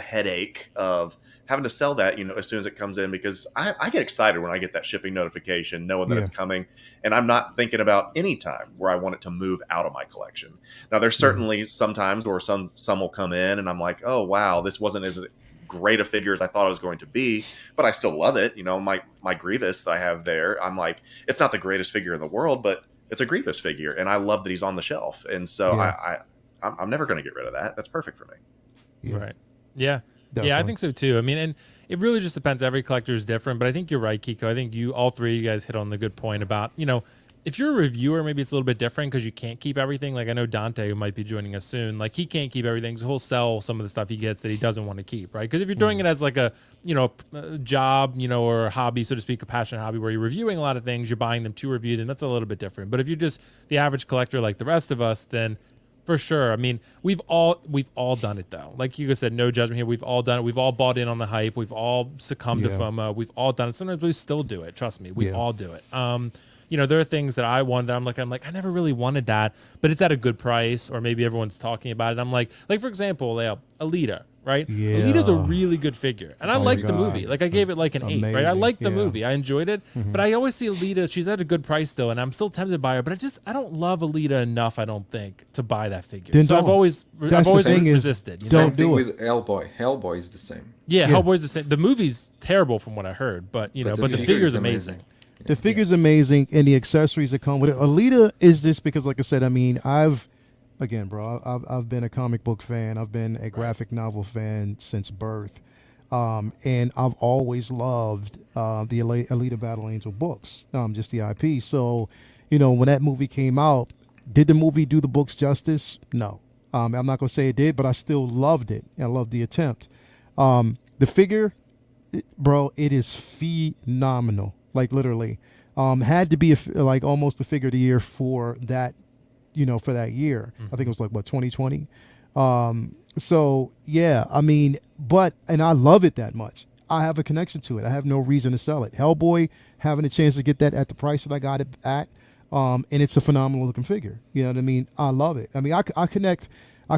headache of having to sell that, as soon as it comes in, because I get excited when I get that shipping notification, knowing that it's coming, and I'm not thinking about any time where I want it to move out of my collection. Now, there's certainly some times where some will come in and I'm like, oh, wow, this wasn't as great a figure as I thought it was going to be, but I still love it. My Grievous that I have there, I'm like, it's not the greatest figure in the world, but it's a Grievous figure, and I love that he's on the shelf. And so I'm never going to get rid of that. That's perfect for me. Right. Yeah. Definitely. Yeah, I think so too. I mean, and it really just depends. Every collector is different, but I think you're right, Kiko. I think all three of you guys hit on the good point about, if you're a reviewer, maybe it's a little bit different because you can't keep everything. Like, I know Dante, who might be joining us soon, like, he can't keep everything, so he'll sell some of the stuff he gets that he doesn't want to keep, right? Because if you're doing it as like a job, or a hobby, so to speak, a passionate hobby where you're reviewing a lot of things, you're buying them to review, then that's a little bit different. But if you're just the average collector like the rest of us, then for sure. I mean, we've all done it though. Like Hugo said, no judgment here. We've all done it. We've all bought in on the hype. We've all succumbed to FOMO. We've all done it. Sometimes we still do it. Trust me, we all do it. There are things that I want that I'm like, I never really wanted that, but it's at a good price, or maybe everyone's talking about it. I'm like for example, Alita, right? Yeah. Alita's a really good figure, and I liked the movie. Like, I gave it like an 8, right? I liked the movie. I enjoyed it, but I always see Alita. She's at a good price still, and I'm still tempted by her. But I don't love Alita enough, I don't think, to buy that figure. Then so I've always resisted. Same thing with Hellboy. Hellboy is the same. Yeah, Hellboy's the same. The movie's terrible from what I heard, but the figure's amazing. The figure's amazing, and the accessories that come with it. Alita is this because, like I said, I mean, I've been a comic book fan. I've been a graphic novel fan since birth. And I've always loved the Alita Battle Angel books, just the IP. So, when that movie came out, did the movie do the books justice? No. I'm not going to say it did, but I still loved it. I loved the attempt. The figure, bro, it is phenomenal. Like, literally. Had to be like almost a figure of the year for that, for that year. I think it was like, 2020? So yeah, I mean, and I love it that much. I have a connection to it. I have no reason to sell it. Hellboy, having a chance to get that at the price that I got it at, and it's a phenomenal looking figure. You know what I mean? I love it. I mean, I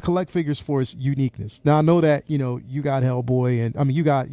collect figures for its uniqueness. Now I know that, you got Hellboy, and I mean, you got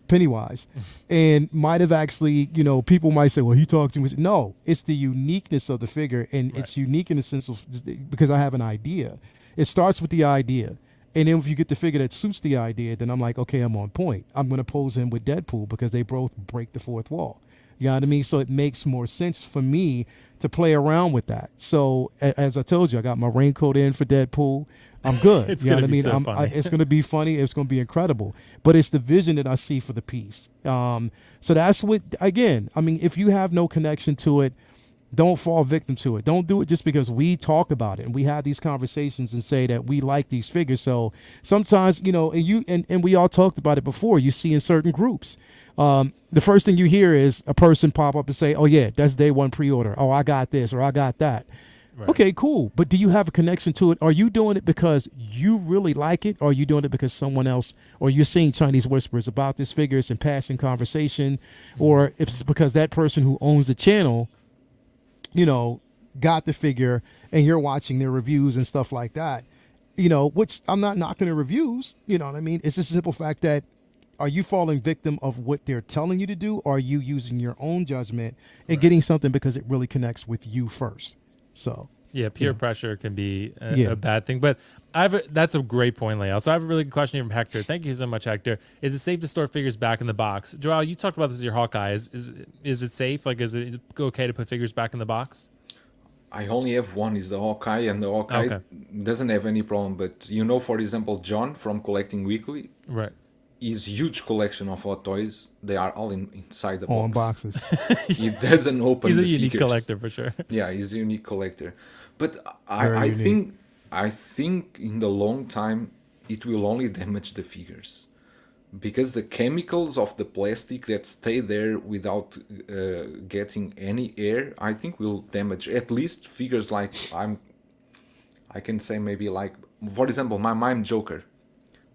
Pennywise, and might have actually, people might say, well, he talked to me. No, it's the uniqueness of the figure, and it's unique in the sense of, because I have an idea. It starts with the idea, and then if you get the figure that suits the idea, then I'm like, okay, I'm on point. I'm going to pose him with Deadpool because they both break the fourth wall. You know what I mean? So it makes more sense for me to play around with that. So as I told you, I got my raincoat in for Deadpool. I'm good. It's going to be so funny. It's going to be funny. It's going to be incredible. But it's the vision that I see for the piece. So that's what, again, I mean, if you have no connection to it, don't fall victim to it. Don't do it just because we talk about it and we have these conversations and say that we like these figures. So sometimes, and we all talked about it before, you see in certain groups, the first thing you hear is a person pop up and say, oh yeah, that's day one pre-order. Oh, I got this or I got that. Right. Okay, cool. But do you have a connection to it? Are you doing it because you really like it? Or are you doing it because someone else, or you're seeing Chinese whispers about this figure, it's in passing conversation, or it's because that person who owns the channel, got the figure and you're watching their reviews and stuff like that, which I'm not knocking the reviews, you know what I mean? It's just a simple fact that, are you falling victim of what they're telling you to do? Or are you using your own judgment and getting something because it really connects with you first? So yeah, peer pressure can be a bad thing. But that's a great point, Lael. So I have a really good question here from Hector. Thank you so much, Hector. Is it safe to store figures back in the box? Joel, you talked about this with your Hawkeye. Is it safe? Like, is it okay to put figures back in the box? I only have one, is the Hawkeye, and the Hawkeye doesn't have any problem. But for example, John from Collecting Weekly, right? His huge collection of hot toys, they are all inside the all box. In boxes. He doesn't open. He's the a unique figures. Collector for sure. Yeah, he's a unique collector. But I think in the long time it will only damage the figures, because the chemicals of the plastic that stay there without getting any air, I think will damage at least figures like I can say maybe like, for example, my Mime Joker.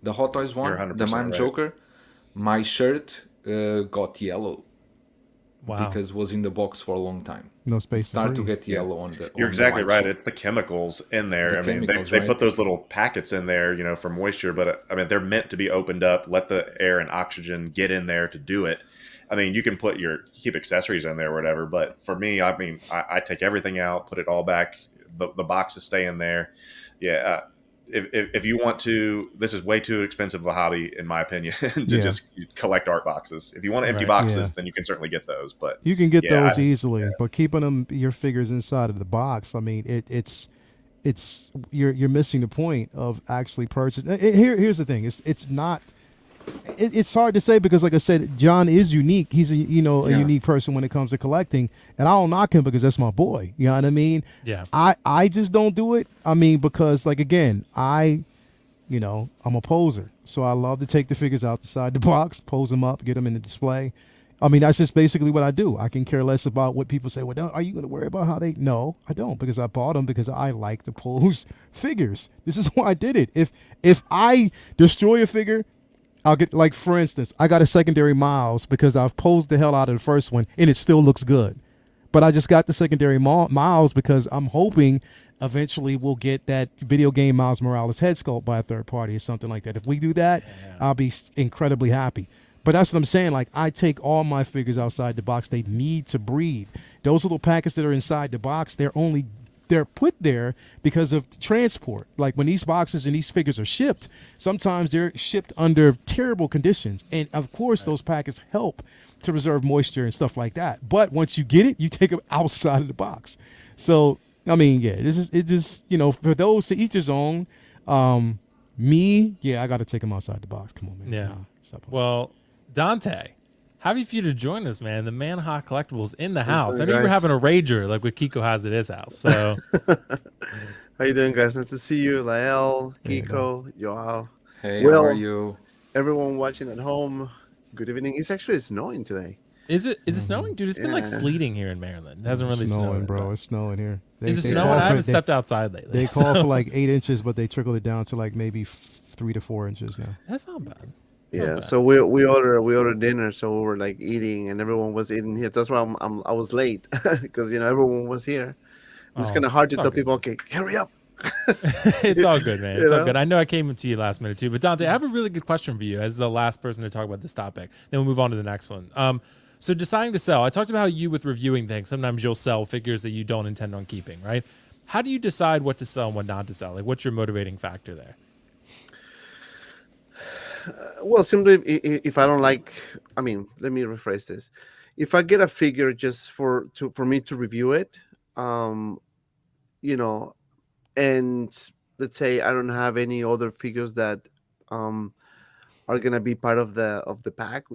The Hot Toys one, the Mime Joker, my shirt got yellow. Wow. Because it was in the box for a long time. No space. Start to get yellow on the. You're exactly right. It's the chemicals in there. They put those little packets in there, for moisture. But they're meant to be opened up. Let the air and oxygen get in there to do it. You can keep accessories in there or whatever. But for me, I take everything out, put it all back. The boxes stay in there. Yeah. If you want to, this is way too expensive of a hobby, in my opinion, to just collect art boxes. If you want empty boxes, then you can certainly get those. But you can get those easily. Yeah. But keeping your figures inside of the box, it's you're missing the point of actually purchasing. Here's the thing: it's not. It's hard to say because, like I said, John is unique. He's a unique person when it comes to collecting, and I don't knock him because that's my boy. You know what I mean? Yeah. I just don't do it. Because again, I'm a poser, so I love to take the figures outside the box, pose them up, get them in the display. That's just basically what I do. I can care less about what people say. Well, are you going to worry about how they? No, I don't, because I bought them because I like to pose figures. This is why I did it. If I destroy a figure, I'll get, like, for instance, I got a secondary Miles because I've posed the hell out of the first one and it still looks good. But I just got the secondary Miles because I'm hoping eventually we'll get that video game Miles Morales head sculpt by a third party or something like that. If we do that, I'll be incredibly happy. But that's what I'm saying. Like, I take all my figures outside the box. They need to breathe. Those little packets that are inside the box, they're put there because of transport. Like, when these boxes and these figures are shipped, sometimes they're shipped under terrible conditions. And of course, those packets help to preserve moisture and stuff like that. But once you get it, you take them outside of the box. So, for those to each his own. Me, yeah, I got to take him outside the box. Come on, man. Yeah. Nah, stop. Well, Dante, happy for you to join us, man. The Man Hot Collectibles in the house. I know you were guys. having a rager like what Kiko has at his house. So, How you doing, guys? Nice to see you, Lael, Hey, Kiko, Joao. Hey, Will, how are you? Everyone watching at home. Good evening. It's actually snowing today. is it snowing, dude? It's been like Yeah. sleeting here in Maryland. It hasn't really snowing, snowed, bro. but- It's snowing here. Is it they snowing? call I for- haven't they- stepped outside lately. They call so- for like 8 inches, but they trickled it down to like maybe 3 to 4 inches now. That's not bad. Not Yeah, bad. so we ordered dinner, so we were like eating, and everyone was eating here. That's why I was late because everyone was here. It's Oh, kind of hard to it's all tell good. people, okay, hurry up. It's all good, man. It's You all know? good. I know I came to you last minute too, but Dante, I have a really good question for you as the last person to talk about this topic. Then we'll move on to the next one. So deciding to sell, I talked about how you with reviewing things, sometimes you'll sell figures that you don't intend on keeping, right? How do you decide what to sell and what not to sell? Like, what's your motivating factor there? Well, simply if I don't like, let me rephrase this. If I get a figure just for me to review it, and let's say I don't have any other figures that are gonna be part of the pack,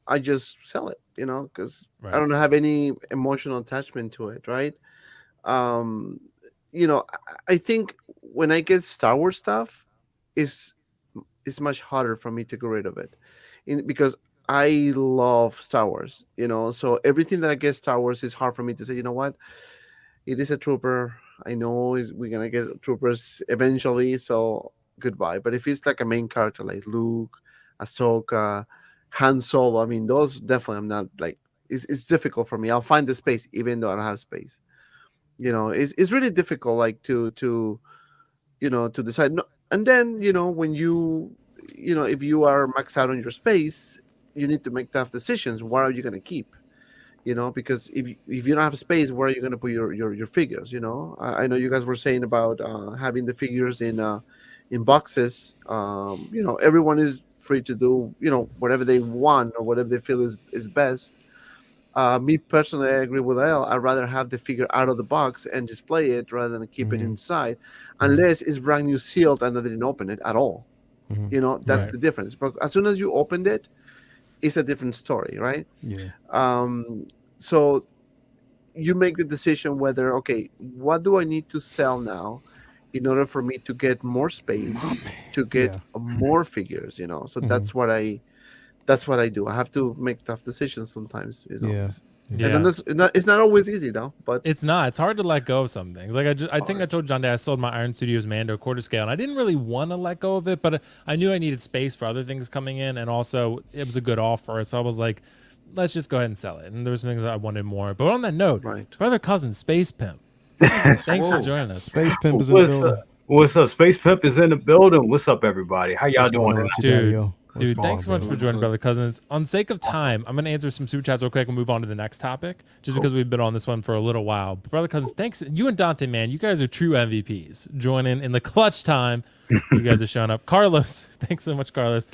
I just sell it, because Right. I don't have any emotional attachment to it, right? I think when I get Star Wars stuff, it's much harder for me to get rid of it, because I love Star Wars, so everything that I get Star Wars is hard for me to say, you know what, it is a trooper. I know we're gonna get troopers eventually, so goodbye. But if it's like a main character like Luke, Ahsoka, Han Solo, those definitely I'm not like. It's difficult for me. I'll find the space even though I don't have space. It's really difficult, like to decide. No, and then when if you are maxed out on your space, you need to make tough decisions. What are you gonna keep? Because if you don't have space, where are you going to put your figures? I know you guys were saying about having the figures in boxes. Everyone is free to do whatever they want or whatever they feel is best. Me personally, I agree with Elle. I'd rather have the figure out of the box and display it rather than keep it inside, unless it's brand new sealed and I didn't open it at all. That's Right. the difference. But as soon as you opened it, it's a different story, right? Yeah. So you make the decision whether, okay, what do I need to sell now in order for me to get more space, to get more figures, So that's what I do. I have to make tough decisions sometimes. Yeah. And it's not always easy though, but It's not. It's hard to let go of some things. Like I think I told John Day I sold my Iron Studios Mando quarter scale, and I didn't really want to let go of it, but I knew I needed space for other things coming in, and also it was a good offer, so I was like, let's just go ahead and sell it. And there was some things that I wanted more. But on that note, Right. brother cousin Space Pimp, thanks for joining us. Space Pimp is in the building. What's up? Space Pimp is in the building. What's up, everybody? How y'all What's going doing? on with you, Dude, Daddy-O? What's Dude, going thanks so on, much for brother? joining, brother cousins. On sake of time, I'm going to answer some super chats real quick and move on to the next topic, just because we've been on this one for a little while. But brother cousins, thanks. You and Dante, man, you guys are true MVPs. Joining in the clutch time. You guys are showing up. Carlos, thanks so much, Carlos.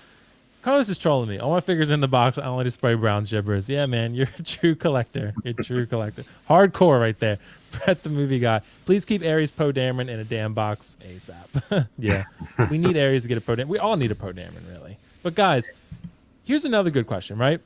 Carlos is trolling me. All my figures in the box. I only display brown shippers. Yeah, man, you're a true collector. You're a true collector. Hardcore right there. Brett, the movie guy. Please keep Ares Poe Dameron in a damn box ASAP. Yeah, we need Ares to get a Poe Dameron. We all need a Poe Dameron, really. But guys, here's another good question, right?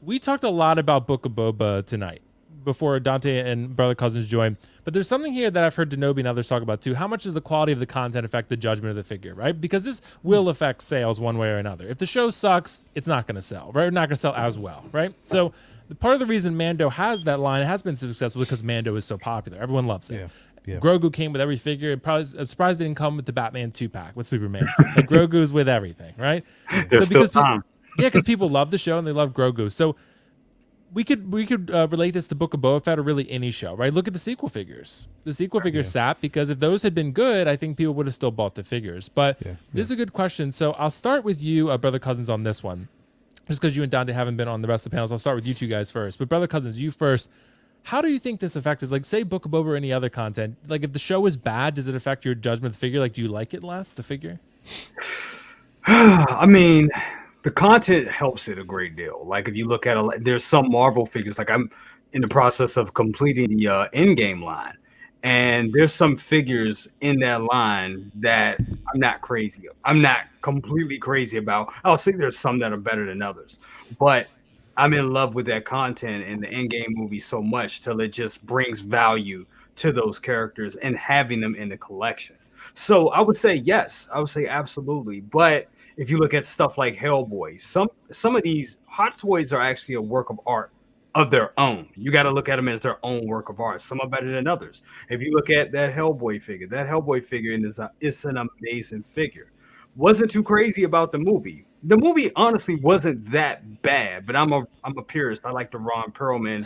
We talked a lot about Book of Boba tonight before Dante and brother cousins joined. But there's something here that I've heard Denobi and others talk about too. How much does the quality of the content affect the judgment of the figure, right? Because this will affect sales one way or another. If the show sucks, it's not going to sell, right? Not going to sell as well, right? So part of the reason Mando has that line, it has been so successful because Mando is so popular. Everyone loves it. Yeah. Grogu came with every figure. I'm surprised it didn't come with the Batman 2-pack with Superman. Like Grogu's with everything, right? There's still because time. because people love the show and they love Grogu. So we could relate this to Book of Boba Fett or really any show, right? Look at the sequel figures. The sequel figures sat because if those had been good, I think people would have still bought the figures. But this is a good question. So I'll start with you, brother cousins, on this one, just because you and Dante haven't been on the rest of the panels. I'll start with you two guys first. But brother cousins, you first. How do you think this affects us? Like, say Book of Boba or any other content. Like, if the show is bad, does it affect your judgment of the figure? Like, do you like it less, the figure? I mean, the content helps it a great deal. Like if you look at there's some Marvel figures. Like I'm in the process of completing the Endgame line, And there's some figures in that line that I'm not crazy. I'm not completely crazy about. I'll say there's some that are better than others, but I'm in love with that content in the in-game movie so much till it just brings value to those characters and having them in the collection. So I would say yes. I would say absolutely. But if you look at stuff like Hellboy, some of these Hot Toys are actually a work of art of their own. You got to look at them as their own work of art. Some are better than others. If you look at that Hellboy figure is an amazing figure. Wasn't too crazy about the movie. The movie honestly wasn't that bad, but I'm a purist. I like the Ron Perlman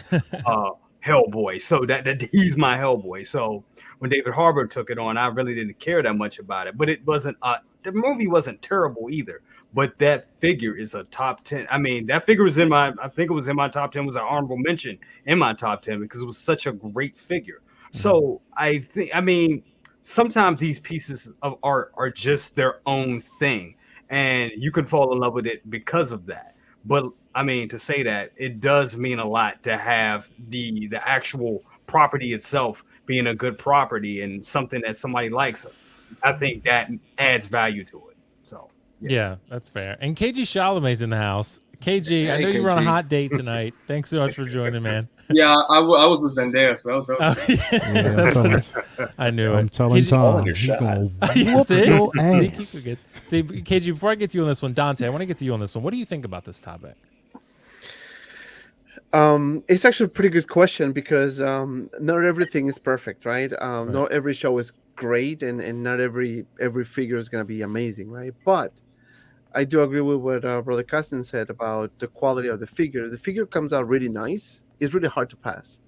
Hellboy, so that he's my Hellboy. So when David Harbour took it on, I really didn't care that much about it. But it wasn't the movie wasn't terrible either. But that figure is a top 10. I mean, that figure was I think it was in my top 10, was an honorable mention in my top 10 because it was such a great figure. So I mean, sometimes these pieces of art are just their own thing and you can fall in love with it because of that. But I mean, to say that, it does mean a lot to have the actual property itself being a good property and something that somebody likes. I think that adds value to it. So yeah, that's fair. And KG Chalamet's in the house. KG, I know you were on a hot date tonight. Thanks so much for joining, man. Yeah, I was with Zendaya, so that was I knew it. I'm telling Tom, he's going to whoop your ass. See, KG, before I get to you on this one, Dante, I want to get to you on this one. What do you think about this topic? It's actually a pretty good question because not everything is perfect, right? Not every show is great, and not every figure is going to be amazing, right? But I do agree with what Brother Cousin said about the quality of the figure. The figure comes out really nice. It's really hard to pass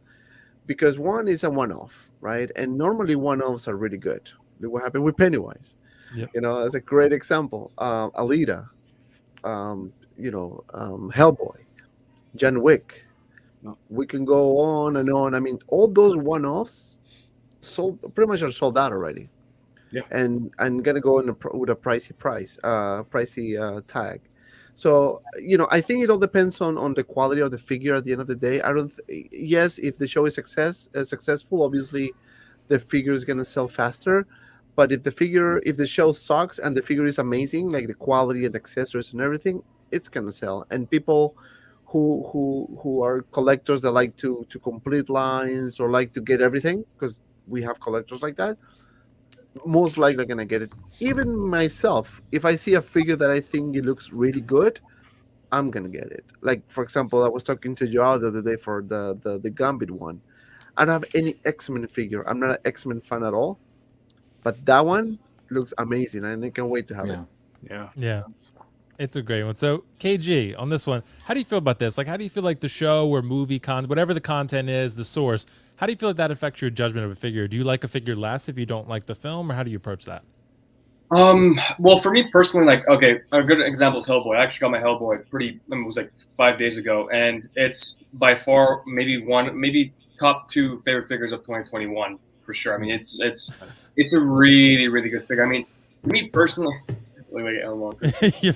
because one is a one-off, right? And normally one-offs are really good. Look what happened with Pennywise. Yep. You know, that's a great example. Alita, Hellboy, John Wick. We can go on and on. I mean, all those one-offs pretty much are sold out already. Yeah. And I'm gonna go with a pricey tag. So I think it all depends on the quality of the figure at the end of the day. Yes, if the show is successful, obviously the figure is gonna sell faster. But if the show sucks and the figure is amazing, like the quality and the accessories and everything, it's gonna sell. And people who are collectors that like to complete lines or like to get everything, because we have collectors like that, most likely gonna get it. Even myself, if I see a figure that I think it looks really good, I'm gonna get it. Like, for example, I was talking to Joao the other day for the Gambit one. I don't have any X-Men figure. I'm not an X-Men fan at all, but that one looks amazing and I can't wait to have it. Yeah, it's a great one. So KG, on this one, how do you feel about this? Like, how do you feel like the show or movie whatever the content is, the source, how do you feel like that affects your judgment of a figure? Do you like a figure less if you don't like the film, or how do you approach that? Well, for me personally, like, okay, a good example is Hellboy. I actually got my Hellboy it was like 5 days ago, and it's by far maybe top 2 favorite figures of 2021 for sure. I mean, it's a really, really good figure. I mean, for me personally,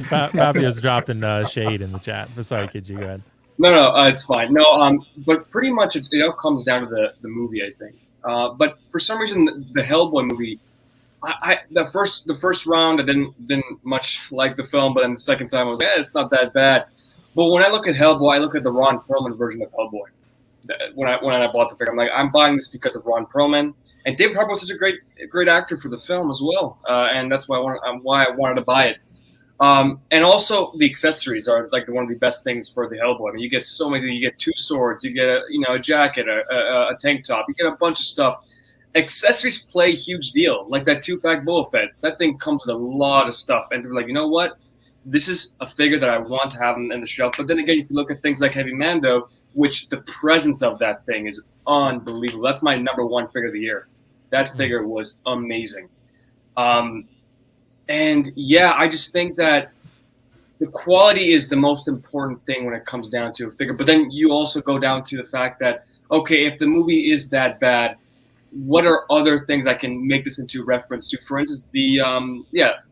Fabio's dropping shade in the chat. Sorry, KG, go ahead. No, it's fine. No, but pretty much it all comes down to the movie, I think. But for some reason, the Hellboy movie, the first round I didn't much like the film, but then the second time I was like, it's not that bad. But when I look at Hellboy, I look at the Ron Perlman version of Hellboy. When I bought the figure, I'm like, I'm buying this because of Ron Perlman, and David Harbour was such a great actor for the film as well, and that's why I wanted to buy it. And also the accessories are like one of the best things for the Hellboy. I mean, you get so many. You get 2 swords. You get a jacket, a tank top. You get a bunch of stuff. Accessories play a huge deal. Like that 2-pack Boba Fett. That thing comes with a lot of stuff. And they're like, you know what? This is a figure that I want to have in the shelf. But then again, if you look at things like Heavy Mando, which the presence of that thing is unbelievable. That's my number 1 figure of the year. That figure was amazing. And yeah, I just think that the quality is the most important thing when it comes down to a figure. But then you also go down to the fact that, okay, if the movie is that bad, what are other things I can make this into reference to? For instance,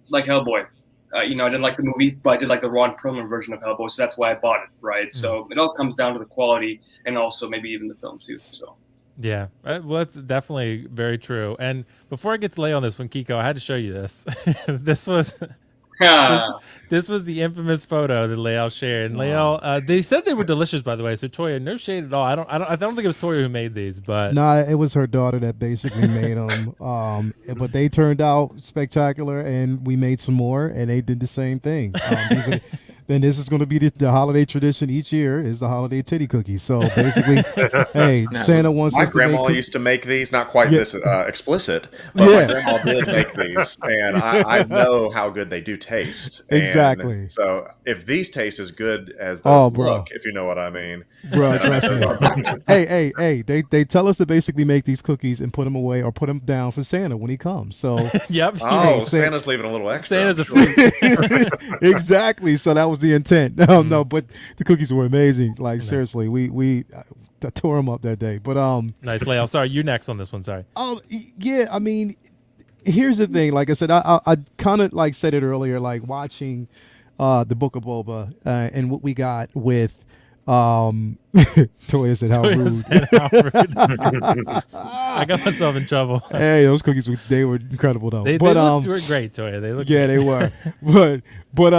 like Hellboy. I didn't like the movie, but I did like the Ron Perlman version of Hellboy, so that's why I bought it, right? So it all comes down to the quality and also maybe even the film too. So Yeah, well, that's definitely very true. And before I get to lay on this one, Kiko, I had to show you this. this was this was the infamous photo that Lael shared. And Lael, they said they were delicious, by the way. So Toya, no shade at all. I don't think it was Toya who made these, but nah, it was her daughter that basically made them. But they turned out spectacular, and we made some more, and they did the same thing. Then this is going to be the holiday tradition each year is the holiday titty cookies. So basically, hey, Santa wants my us to grandma used to make these, not quite this explicit, but my grandma did make these, and I know how good they do taste. Exactly. And so if these taste as good as those look, if you know what I mean. Bro, trust me. Hey, they tell us to basically make these cookies and put them away or put them down for Santa when he comes. So yep. Oh, Santa's leaving a little extra. Santa's a freak. Exactly. So that was the intent. No, but the cookies were amazing. Like seriously, we tore them up that day. But nice, Lael. Sorry, you next on this one. Sorry. Yeah. I mean, here's the thing. Like I said, I kind of like said it earlier. Like watching the Book of Boba and what we got with. Toya said, "How rude!" I got myself in trouble. Hey, those cookies they were incredible though. They were great, Toya. They looked they were. But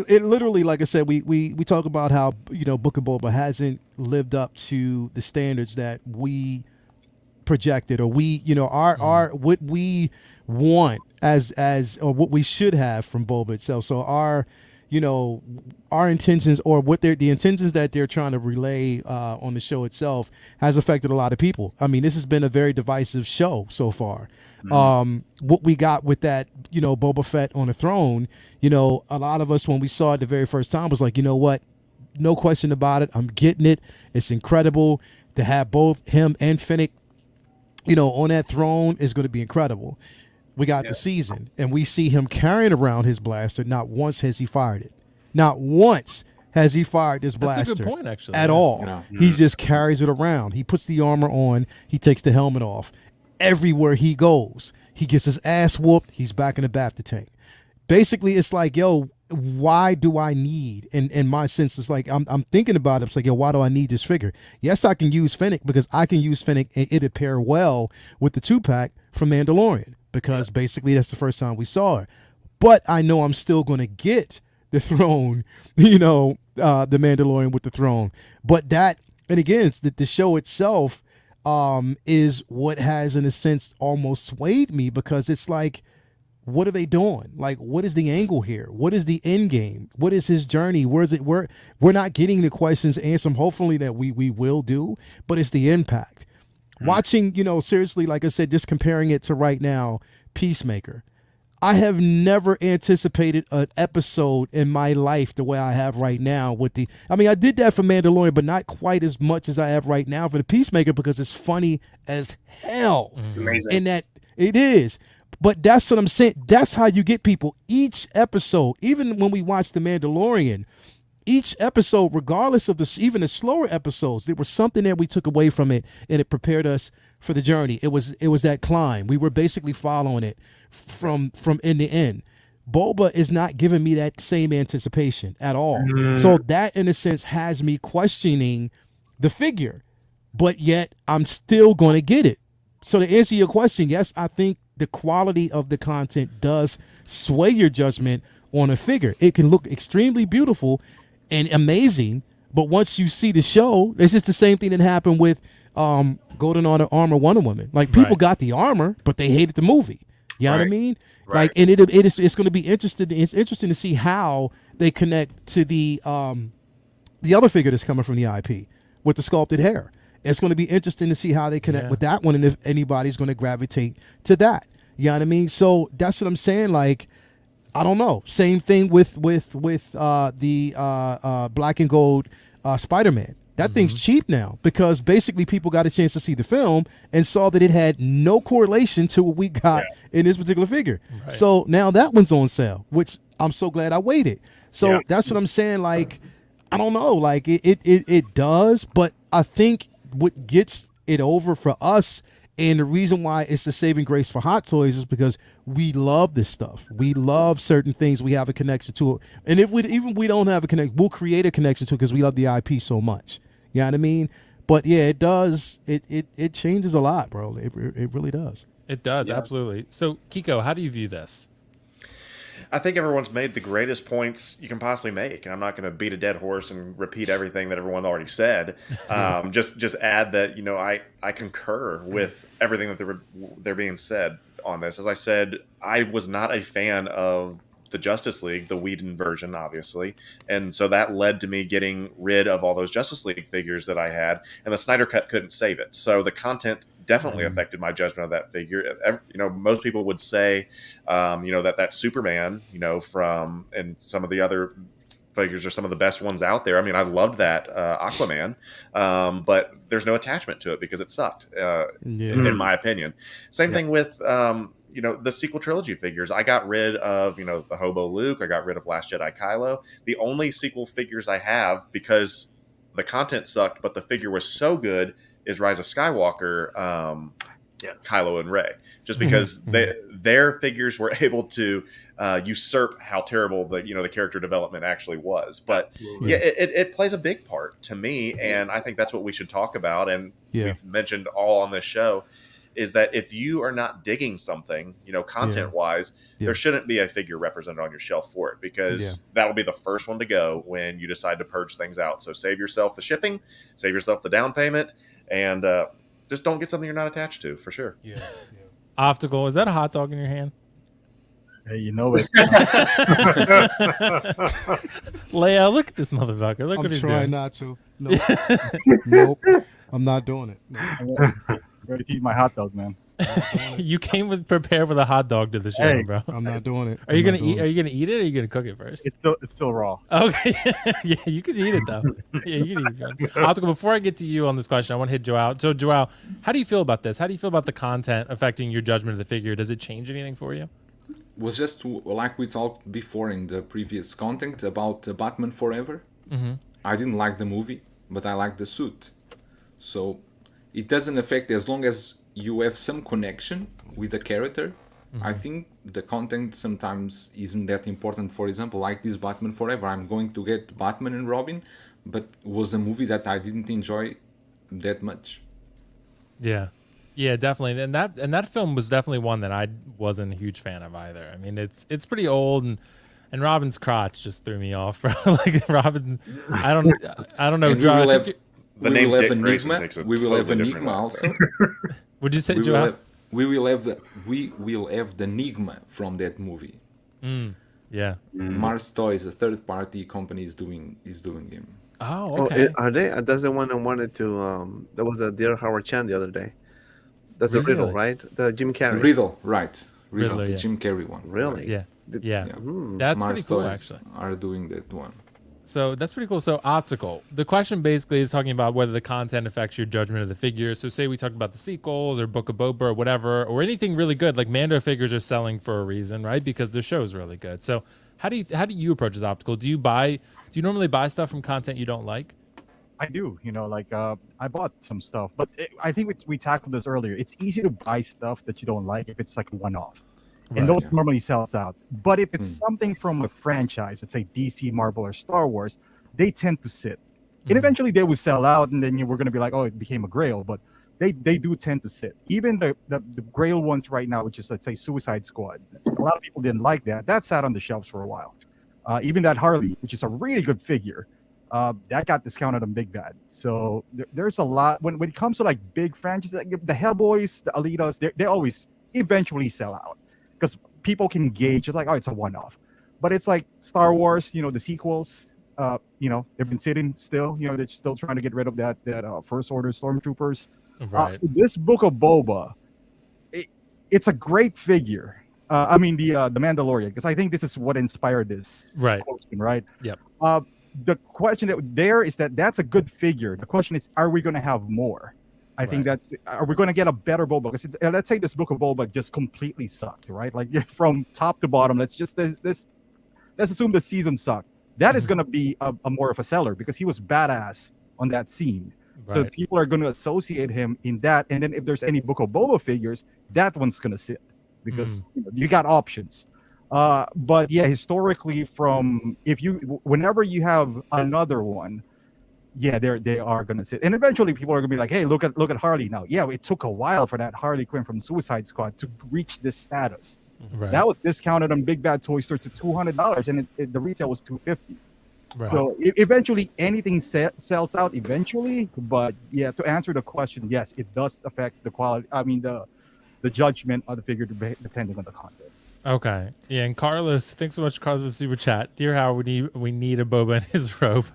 it literally, like I said, we talk about how Book of Boba hasn't lived up to the standards that we projected, or we our what we want as or what we should have from Boba itself. So our intentions, or the intentions that they're trying to relay on the show itself, has affected a lot of people. I mean, this has been a very divisive show so far. What we got with that, Boba Fett on the throne, a lot of us, when we saw it the very first time, was like, you know what? No question about it. I'm getting it. It's incredible to have both him and Fennec, on that throne is going to be incredible. We got the season, and we see him carrying around his blaster. Not once has he fired it. Not once has he fired this blaster. That's a good point, actually. At all. He just carries it around. He puts the armor on. He takes the helmet off. Everywhere he goes, he gets his ass whooped. He's back in the bacta tank. Basically, it's like, yo, why do I need? In my sense, it's like I'm thinking about it. It's like, yo, why do I need this figure? Yes, I can use Fennec because I can use Fennec, and it'd pair well with the 2-pack from Mandalorian. Because basically that's the first time we saw her. But I know I'm still going to get the throne, the Mandalorian with the throne. But that, and again, it's the show itself is what has, in a sense, almost swayed me, because it's like, what are they doing? Like, what is the angle here? What is the end game? What is his journey? Where is it? We're not getting the questions answered, hopefully, that we will do, but it's the impact. Watching, seriously, like I said, just comparing it to right now, Peacemaker. I have never anticipated an episode in my life the way I have right now I did that for Mandalorian, but not quite as much as I have right now for the Peacemaker, because it's funny as hell. Amazing. And that it is. But that's what I'm saying. That's how you get people. Each episode, even when we watch The Mandalorian, each episode, regardless of even the slower episodes, there was something that we took away from it, and it prepared us for the journey. It was that climb. We were basically following it from end to end. Boba is not giving me that same anticipation at all. So that, in a sense, has me questioning the figure, but yet I'm still going to get it. So to answer your question, yes, I think the quality of the content does sway your judgment on a figure. It can look extremely beautiful and amazing, but once you see the show, it's just the same thing that happened with Golden Armor Wonder Woman. Like, people got the armor, but they hated the movie. You know what I mean? Right. Like, and it's going to be interesting. It's interesting to see how they connect to the other figure that's coming from the IP with the sculpted hair. It's going to be interesting to see how they connect with that one, and if anybody's going to gravitate to that. You know what I mean? So that's what I'm saying. Like, I don't know. Same thing with the black and gold Spider-Man. That thing's cheap now, because basically people got a chance to see the film and saw that it had no correlation to what we got in this particular figure. Right. So now that one's on sale, which I'm so glad I waited. So that's what I'm saying. Like, I don't know. Like, it does, but I think what gets it over for us, and the reason why it's the saving grace for Hot Toys, is because we love this stuff. We love certain things. We have a connection to it. And if we don't have a connection, we'll create a connection to it because we love the IP so much. You know what I mean? But yeah, it does. It changes a lot, bro. It really does. It does, absolutely. So, Kiko, how do you view this? I think everyone's made the greatest points you can possibly make, and I'm not going to beat a dead horse and repeat everything that everyone already said. Just add that I concur with everything that they're being said on this. As I said, I was not a fan of the Justice League, the Whedon version, obviously, and so that led to me getting rid of all those Justice League figures that I had, and the Snyder Cut couldn't save it. So the content definitely affected my judgment of that figure. Most people would say, that Superman, from and some of the other figures are some of the best ones out there. I mean, I loved that Aquaman, but there's no attachment to it because it sucked, in my opinion. Same thing with the sequel trilogy figures. I got rid of, the Hobo Luke. I got rid of Last Jedi Kylo. The only sequel figures I have, because the content sucked, but the figure was so good, is Rise of Skywalker, Kylo and Rey. Just because their figures were able to usurp how terrible the character development actually was. But it plays a big part to me, and I think that's what we should talk about. And we've mentioned all on this show, is that if you are not digging something, content-wise, there shouldn't be a figure represented on your shelf for it, because that will be the first one to go when you decide to purge things out. So save yourself the shipping, save yourself the down payment, and just don't get something you're not attached to, for sure. Optical, is that a hot dog in your hand? Hey, you know it. Leia, look at this motherfucker. Look I'm trying not to. Nope. I'm not doing it. Nope. Ready to eat my hot dog, man. You came prepared with a hot dog to the show, bro. I'm not doing it. Are you gonna eat? Are you gonna eat it? Or are you gonna cook it first? It's still raw. Okay, yeah, you can eat it though. Yeah, you can eat it. Optical. Before I get to you on this question, I want to hit Joao. So, Joao, how do you feel about this? How do you feel about the content affecting your judgment of the figure? Does it change anything for you? Was just like we talked before in the previous content about Batman Forever. I didn't like the movie, but I like the suit. So it doesn't affect, as long as you have some connection with the character. I think the content sometimes isn't that important. For example, like this Batman Forever, I'm going to get Batman and Robin, but it was a movie that I didn't enjoy that much. Yeah, definitely. And that film was definitely one that I wasn't a huge fan of either. I mean, it's pretty old, and Robin's crotch just threw me off. Like Robin, I don't know. We will have Enigma. We will have Enigma also. Would you say, Joao? We will have the Enigma from that movie. Mars Toys, a third-party company, is doing him. Oh, okay. Are they? That's the one I wanted to. That was a Dear Howard Chan the other day. That's the Riddle, right? The Jim Carrey. Riddle, right? Riddle, the Jim Carrey one. Really? Yeah. That's Mars pretty cool, Toys actually. Are doing that one. So that's pretty cool. So Optical, the question basically is talking about whether the content affects your judgment of the figure. So say we talked about the sequels or Book of Boba or whatever, or anything really good, like Mando figures are selling for a reason, right? Because the show is really good. So how do you approach this, Optical? Do you normally buy stuff from content you don't like? I do, I bought some stuff, but I think we tackled this earlier. It's easy to buy stuff that you don't like if it's like a one-off. And those normally sells out. But if it's something from a franchise, let's say DC, Marvel, or Star Wars, they tend to sit. And eventually they will sell out, and then we're going to be like, oh, it became a grail. But they do tend to sit. Even the grail ones right now, which is, let's say, Suicide Squad. A lot of people didn't like that. That sat on the shelves for a while. Even that Harley, which is a really good figure, that got discounted on Big Bad. So there's a lot. When it comes to like big franchises, like the Hellboys, the Alitas, they always eventually sell out. Because people can gauge, it's like, oh, it's a one-off. But it's like Star Wars, the sequels, they've been sitting still. They're still trying to get rid of that First Order Stormtroopers. Right. So this Book of Boba, it's a great figure. The Mandalorian, because I think this is what inspired this. Right. Question, right? Yep. The question is that's a good figure. The question is, are we going to have more? I think are we going to get a better Boba? Because let's say this Book of Boba just completely sucked, right? Like from top to bottom, let's assume the season sucked. That is going to be a more of a seller because he was badass on that scene. Right. So people are going to associate him in that. And then if there's any Book of Boba figures, that one's going to sit because you got options. But yeah, historically whenever you have another one, yeah, they are gonna sit, and eventually people are gonna be like, hey, look at Harley now. Yeah, it took a while for that Harley Quinn from Suicide Squad to reach this status. Right. That was discounted on Big Bad Toy Store to $200, and the retail was $250. Right. So eventually, anything sells out eventually. But yeah, to answer the question, yes, it does affect the quality. I mean, the judgment of the figure depending on the content. Okay. Yeah, and Carlos, thanks so much, Carlos, for the super chat. Dear Howard, we need a Boba in his robe.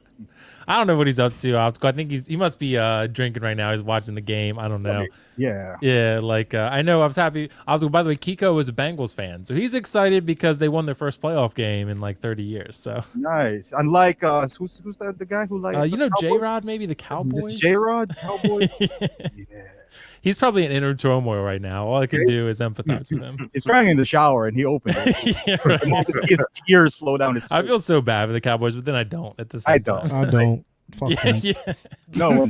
I don't know what he's up to. I think he must be drinking right now. He's watching the game. I don't know. Yeah. Yeah, like I know. I was happy. By the way, Kiko is a Bengals fan, so he's excited because they won their first playoff game in like 30 years. So nice. Unlike who's the guy who likes J-Rod, maybe the Cowboys. J-Rod, Cowboys. Yeah. He's probably in inner turmoil right now. All I can do is empathize with him. He's crying in the shower and he opened it. Yeah, right. His tears flow down his face. I feel so bad for the Cowboys, but then I don't at the same time. I don't. Fuck them. Yeah. No.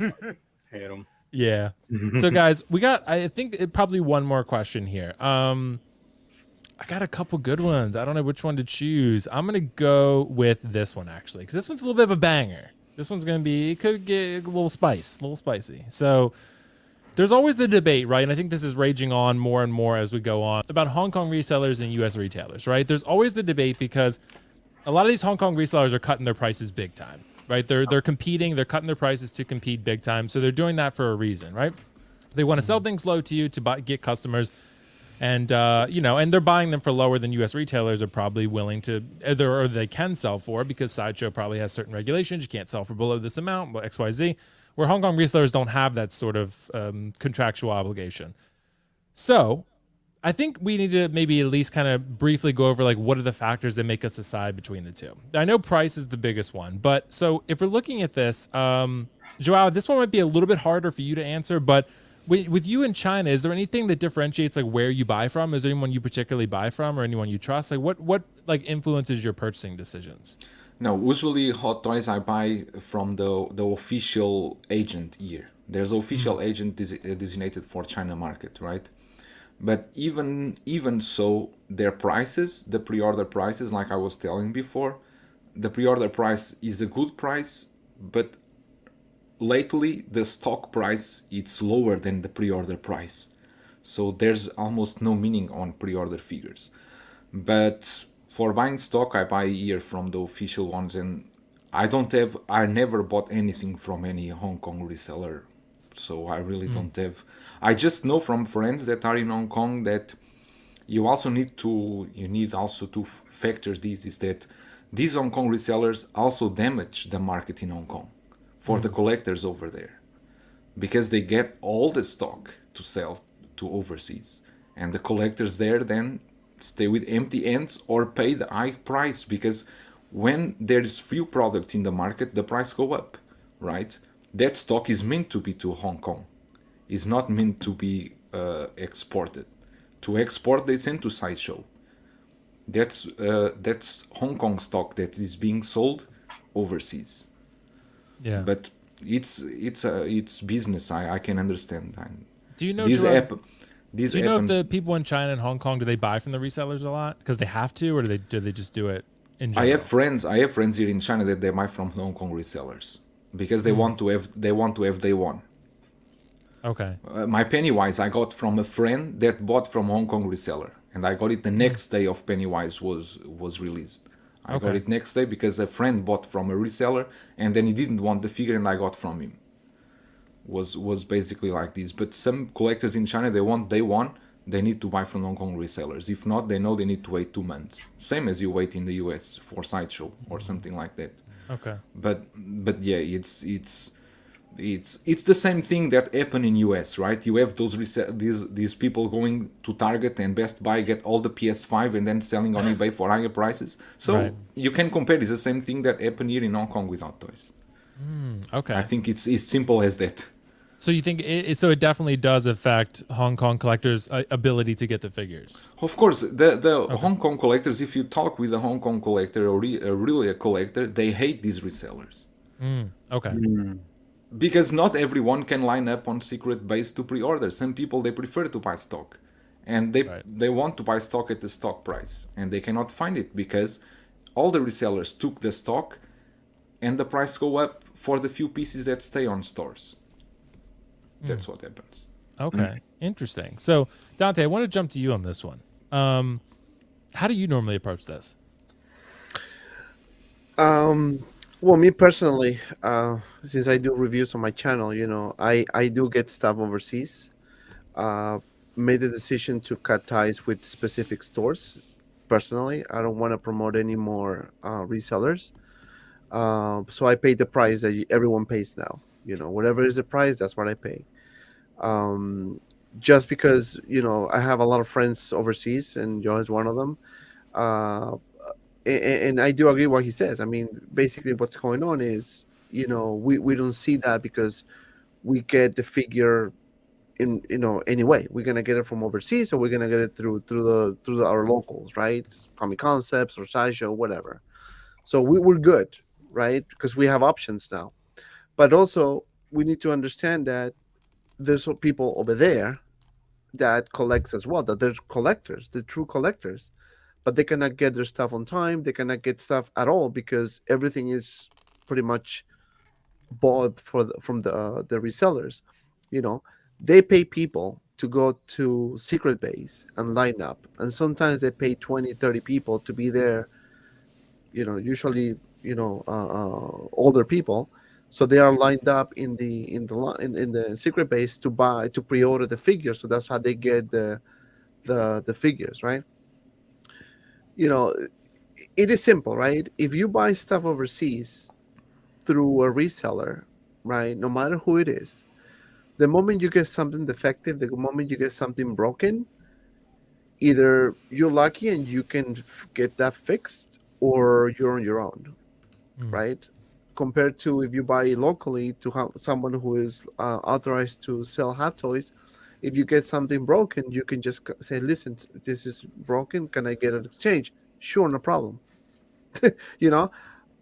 Hate him. Yeah. So guys, we got I think probably one more question here. I got a couple good ones. I don't know which one to choose. I'm gonna go with this one actually, because this one's a little bit of a banger. This one's gonna be, it could get a little spicy. So there's always the debate, right? And I think this is raging on more and more as we go on about Hong Kong resellers and US retailers, right? There's always the debate because a lot of these Hong Kong resellers are cutting their prices big time, right? They're competing, they're cutting their prices to compete big time. So they're doing that for a reason, right? They want to sell things low to you to get customers. And, and they're buying them for lower than US retailers are probably willing to, or they can sell for, because Sideshow probably has certain regulations. You can't sell for below this amount, XYZ, where Hong Kong resellers don't have that sort of contractual obligation. So I think we need to maybe at least kind of briefly go over like what are the factors that make us decide between the two. I know price is the biggest one, but so if we're looking at this, Joao, this one might be a little bit harder for you to answer, but with you in China, is there anything that differentiates like where you buy from? Is there anyone you particularly buy from or anyone you trust? Like what like influences your purchasing decisions? No, usually Hot Toys I buy from the official agent here. There's an official agent designated for China market, right? But even so, their prices, the pre-order prices, like I was telling before, the pre-order price is a good price, but lately the stock price it's lower than the pre-order price. So there's almost no meaning on pre-order figures. But for buying stock, I buy here from the official ones, and I never bought anything from any Hong Kong reseller. So I really don't have. I just know from friends that are in Hong Kong that you need also to factor this, is that these Hong Kong resellers also damage the market in Hong Kong for the collectors over there, because they get all the stock to sell to overseas, and the collectors there then stay with empty hands or pay the high price, because when there's few product in the market, the price go up, right? That stock is meant to be to Hong Kong. It's not meant to be exported. To export, they send to Sideshow. That's Hong Kong stock that is being sold overseas. Yeah, but it's business. I can understand. Do you know this Gerard, app? Do you know if the people in China and Hong Kong, do they buy from the resellers a lot because they have to, or do they just do it in general? I have friends here in China that they buy from Hong Kong resellers because they want to have day one. Okay. My Pennywise I got from a friend that bought from Hong Kong reseller, and I got it the next day of Pennywise was released. I got it next day because a friend bought from a reseller, and then he didn't want the figure, and I got from him. Was basically like this. But some collectors in China, they want day one, they need to buy from Hong Kong resellers. If not, they know they need to wait 2 months. Same as you wait in the US for Sideshow or something like that. Okay. But yeah, it's the same thing that happened in US, right? You have these people going to Target and Best Buy, get all the PS5 and then selling on eBay for higher prices. So you can compare. It's the same thing that happened here in Hong Kong with Hot Toys. Okay. I think it's simple as that. So you think it definitely does affect Hong Kong collectors' ability to get the figures? Of course, the Hong Kong collectors, if you talk with a Hong Kong collector or really a collector, they hate these resellers. Okay. Because not everyone can line up on secret base to pre-order. Some people, they prefer to buy stock, and they want to buy stock at the stock price, and they cannot find it because all the resellers took the stock and the price go up for the few pieces that stay on stores. That's what happens. Okay, interesting. So Dante, I want to jump to you on this one. How do you normally approach this? Well, me personally, since I do reviews on my channel, I do get stuff overseas. Made the decision to cut ties with specific stores. Personally, I don't want to promote any more resellers. So I pay the price that everyone pays now. Whatever is the price, that's what I pay. Just because I have a lot of friends overseas, and Joe is one of them. And I do agree what he says. I mean, basically, what's going on is we don't see that because we get the figure in anyway. We're gonna get it from overseas, or we're gonna get it through our locals, right? Comic Concepts or Sideshow, whatever. So we're good, right? Because we have options now. But also, we need to understand that there's people over there that collects as well. That they're collectors, the true collectors, but they cannot get their stuff on time. They cannot get stuff at all because everything is pretty much bought from the resellers. They pay people to go to Secret Base and line up, and sometimes they pay 20-30 people to be there. Usually older people, so they are lined up in the Secret Base to pre-order the figures. So that's how they get the figures, right? It is simple, right? If you buy stuff overseas through a reseller, right, no matter who it is, the moment you get something defective, the moment you get something broken, either you're lucky and you can get that fixed, or you're on your own, right? Compared to if you buy locally to someone who is authorized to sell hot toys, if you get something broken, you can just say, listen, this is broken. Can I get an exchange? Sure, no problem.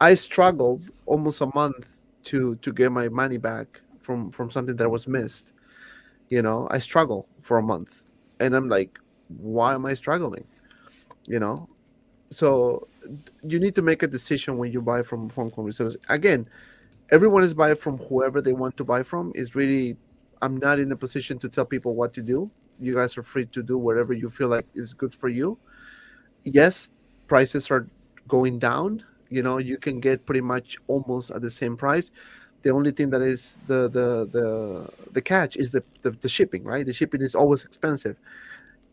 I struggled almost a month to get my money back from something that was missed. I struggled for a month, and I'm like, why am I struggling? So you need to make a decision when you buy from Hong Kong resellers. Again, everyone is buying from whoever they want to buy from. Is really, I'm not in a position to tell people what to do. You guys are free to do whatever you feel like is good for you. Yes, prices are going down. You can get pretty much almost at the same price. The only thing that is the catch is the shipping, right? The shipping is always expensive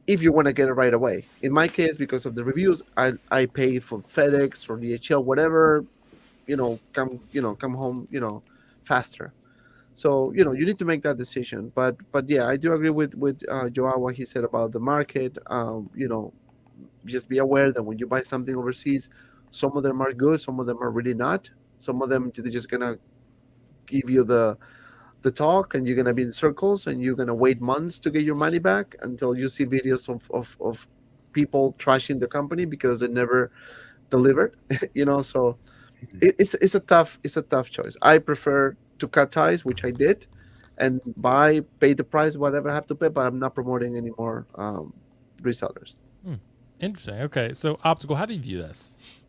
if you want to get it right away. In my case, because of the reviews, I pay for FedEx or DHL, whatever, come home, faster. So, you need to make that decision. But yeah, I do agree with Joao, what he said about the market. Just be aware that when you buy something overseas, some of them are good, some of them are really not. Some of them, they're just going to give you the talk, and you're going to be in circles, and you're going to wait months to get your money back until you see videos of people trashing the company because they never delivered. So it's a tough choice. I prefer to cut ties, which I did, and pay the price, whatever I have to pay, but I'm not promoting any more resellers. Interesting. Okay, so Optical, how do you view this?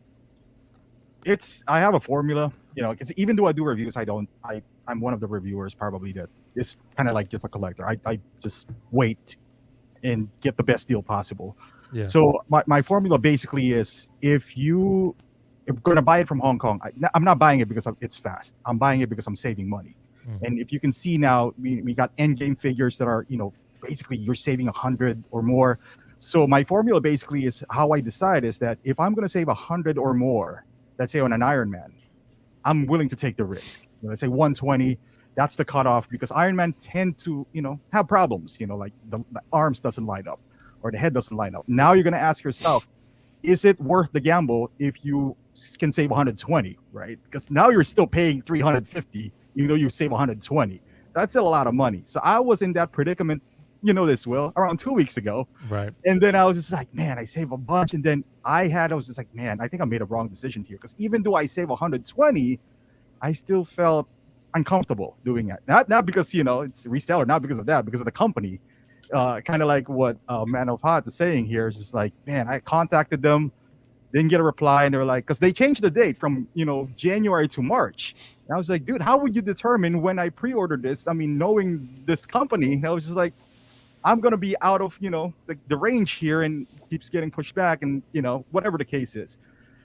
I have a formula, because even though I do reviews, I'm one of the reviewers probably that is kind of like just a collector. I just wait and get the best deal possible. Yeah. So my formula basically is, if you're going to buy it from Hong Kong, I'm not buying it because it's fast. I'm buying it because I'm saving money. And if you can see now, we got endgame figures that are, basically you're saving 100 or more. So my formula basically is, how I decide is that if I'm going to save 100 or more, let's say on an Iron Man, I'm willing to take the risk. Let's say 120, that's the cutoff, because Iron Man tend to, have problems, like the arms doesn't line up or the head doesn't line up. Now you're going to ask yourself, is it worth the gamble if you can save 120, right? Because now you're still paying 350, even though you save 120. That's still a lot of money. So I was in that predicament, this, Will, around 2 weeks ago. Right. And then I was just like, man, I save a bunch. And then I was just like, man, I think I made a wrong decision here. Because even though I save 120, I still felt uncomfortable doing it. Not because, it's reseller, not because of that, because of the company. Kind of like what Man of Hot is saying here is just like, man, I contacted them. Didn't get a reply, and they were like, because they changed the date from January to March. And I was like, dude, how would you determine when I pre-ordered this? I mean, knowing this company, I was just like, I'm gonna be out of the range here, and keeps getting pushed back, and whatever the case is.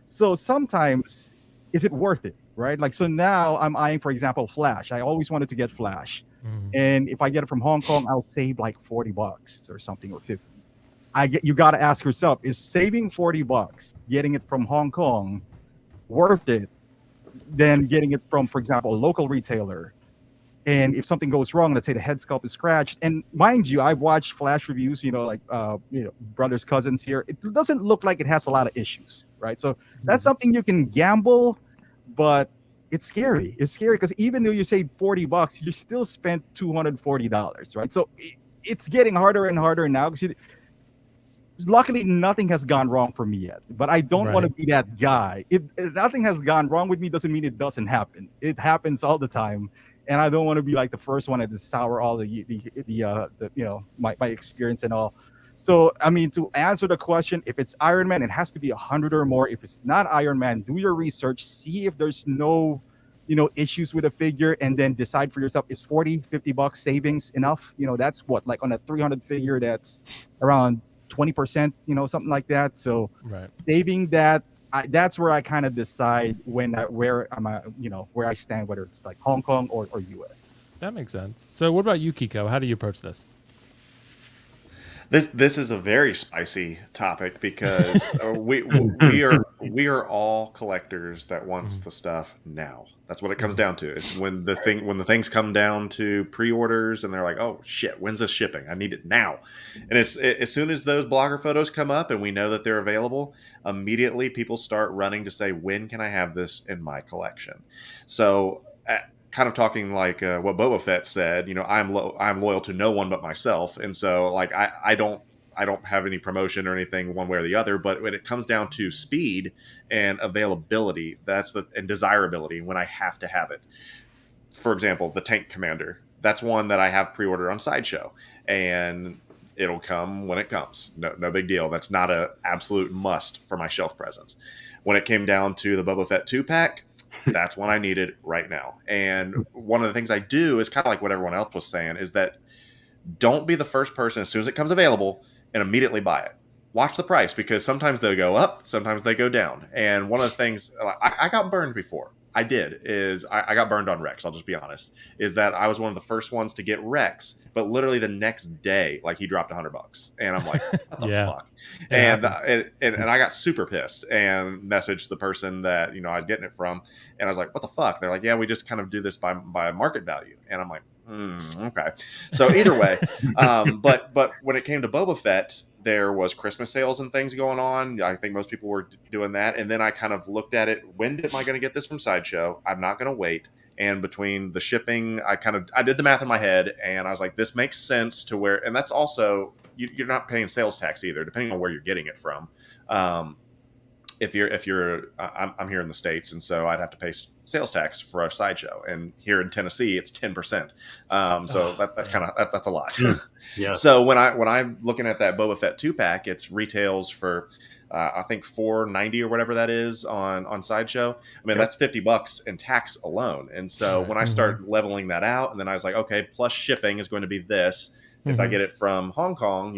So sometimes, is it worth it, right? Like, so now I'm eyeing, for example, Flash. I always wanted to get Flash, and if I get it from Hong Kong, I'll save like $40 or something, or 50. You got to ask yourself, is saving $40, getting it from Hong Kong, worth it than getting it from, for example, a local retailer? And if something goes wrong, let's say the head sculpt is scratched, and mind you, I've watched Flash reviews, brothers, cousins here. It doesn't look like it has a lot of issues, right? So that's something you can gamble, but it's scary. It's scary because even though you save $40, you still spent $240, right? So it's getting harder and harder now because luckily nothing has gone wrong for me yet, but I don't want to be that guy. If nothing has gone wrong with me, doesn't mean it doesn't happen. It happens all the time, and I don't want to be like the first one to sour all my experience and all. So I mean, to answer the question, if it's Iron Man, it has to be 100 or more. If it's not Iron Man, do your research, see if there's no issues with a figure, and then decide for yourself, is $40-$50 savings enough? That's what, like on a 300 figure, that's around 20%, something like that. So saving that, that's where I kind of decide where I stand, whether it's like Hong Kong or US. That makes sense. So what about you, Kiko? How do you approach this? This is a very spicy topic because we are all collectors that wants the stuff now. That's what it comes down to. It's when the things come down to pre-orders and they're like, oh shit, when's this shipping? I need it now. And it's as soon as those blogger photos come up and we know that they're available, immediately people start running to say, when can I have this in my collection? So kind of talking like what Boba Fett said, I'm loyal to no one but myself, and so like I don't have any promotion or anything one way or the other. But when it comes down to speed and availability, and desirability, when I have to have it. For example, the Tank Commander, that's one that I have pre-ordered on Sideshow, and it'll come when it comes. No big deal. That's not an absolute must for my shelf presence. When it came down to the Boba Fett 2-pack, that's what I needed right now. And one of the things I do is kind of like what everyone else was saying, is that don't be the first person as soon as it comes available and immediately buy it. Watch the price, because sometimes they go up, sometimes they go down. And one of the things I got burned before. I got burned on Rex. I'll just be honest. Is that I was one of the first ones to get Rex, but literally the next day, like, he dropped $100, and I'm like, what the fuck? And I got super pissed and messaged the person that I was getting it from, and I was like, what the fuck? They're like, yeah, we just kind of do this by market value, and I'm like, okay. So either way, but when it came to Boba Fett, there was Christmas sales and things going on. I think most people were doing that. And then I kind of looked at it. When am I going to get this from Sideshow? I'm not going to wait. And between the shipping, I did the math in my head, and I was like, this makes sense to where, and that's also, you're not paying sales tax either, depending on where you're getting it from. I'm here in the States, and so I'd have to pay sales tax for a Sideshow, and here in Tennessee it's 10%. So that's a lot. Yeah. So when I'm looking at that Boba Fett 2-pack, it's retails for I think $4.90 or whatever that is on Sideshow. I mean, that's $50 in tax alone. And so when I start leveling that out, and then I was like, okay, plus shipping is going to be this. If I get it from Hong Kong,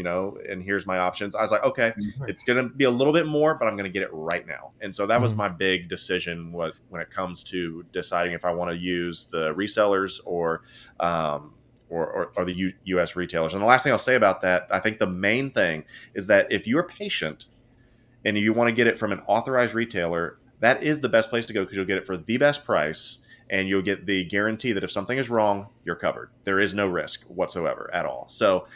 and here's my options, I was like, okay, it's going to be a little bit more, but I'm going to get it right now. And so that was my big decision when it comes to deciding if I want to use the resellers or the U.S. retailers. And the last thing I'll say about that, I think the main thing is that if you're patient and you want to get it from an authorized retailer, that is the best place to go, because you'll get it for the best price. And you'll get the guarantee that if something is wrong, you're covered. There is no risk whatsoever at all. So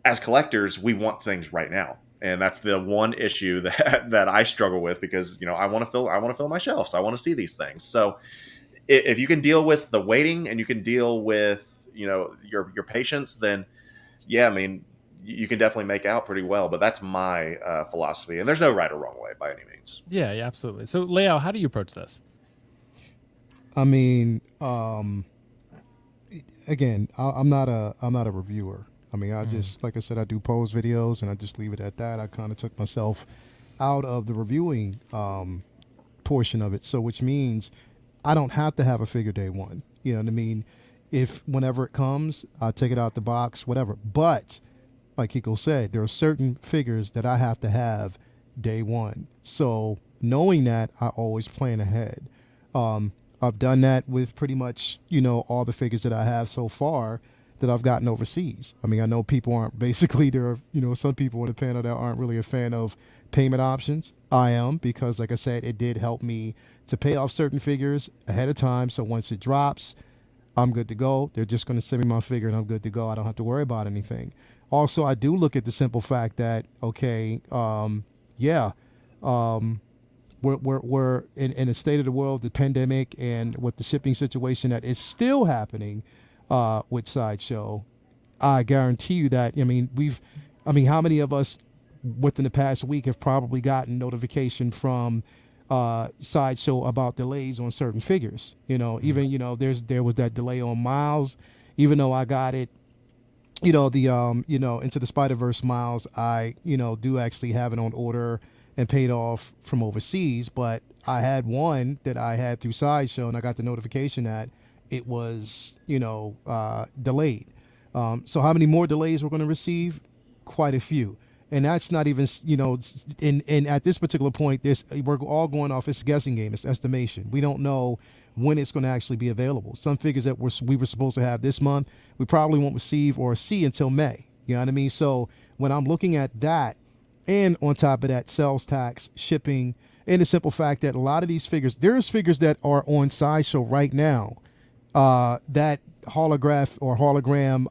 as collectors, we want things right now. And that's the one issue that I struggle with, because, I want to fill my shelves. I want to see these things. So if you can deal with the waiting and you can deal with, your patience, then yeah, I mean, you can definitely make out pretty well. But that's my philosophy. And there's no right or wrong way by any means. Yeah, absolutely. So Leo, how do you approach this? I mean, again, I'm not a reviewer. I mean, I just, like I said, I do pose videos, and I just leave it at that. I kind of took myself out of the reviewing portion of it. So which means I don't have to have a figure day one. You know what I mean? If whenever it comes, I take it out the box, whatever. But like Kiko said, there are certain figures that I have to have day one. So knowing that, I always plan ahead. I've done that with pretty much, all the figures that I have so far that I've gotten overseas. I mean, I know people aren't basically, there are, some people on the panel that aren't really a fan of payment options. I am, because like I said, it did help me to pay off certain figures ahead of time. So once it drops, I'm good to go. They're just going to send me my figure and I'm good to go. I don't have to worry about anything. Also, I do look at the simple fact that, okay, we're in a state of the world, the pandemic, and with the shipping situation that is still happening with Sideshow. I guarantee you that, how many of us within the past week have probably gotten notification from Sideshow about delays on certain figures? There was that delay on Miles, even though I got it. Into the Spider-Verse Miles, I do actually have it on order and paid off from overseas, but I had one that I had through Sideshow, and I got the notification that it was, delayed. So how many more delays we're going to receive? Quite a few. And that's not even, and at this particular point, we're all going off, it's a guessing game, it's estimation. We don't know when it's going to actually be available. Some figures that we were supposed to have this month, we probably won't receive or see until May. You know what I mean? So when I'm looking at that, and on top of that, sales tax, shipping, and the simple fact that a lot of these figures, there's figures that are on Sideshow right now, that holograph or hologram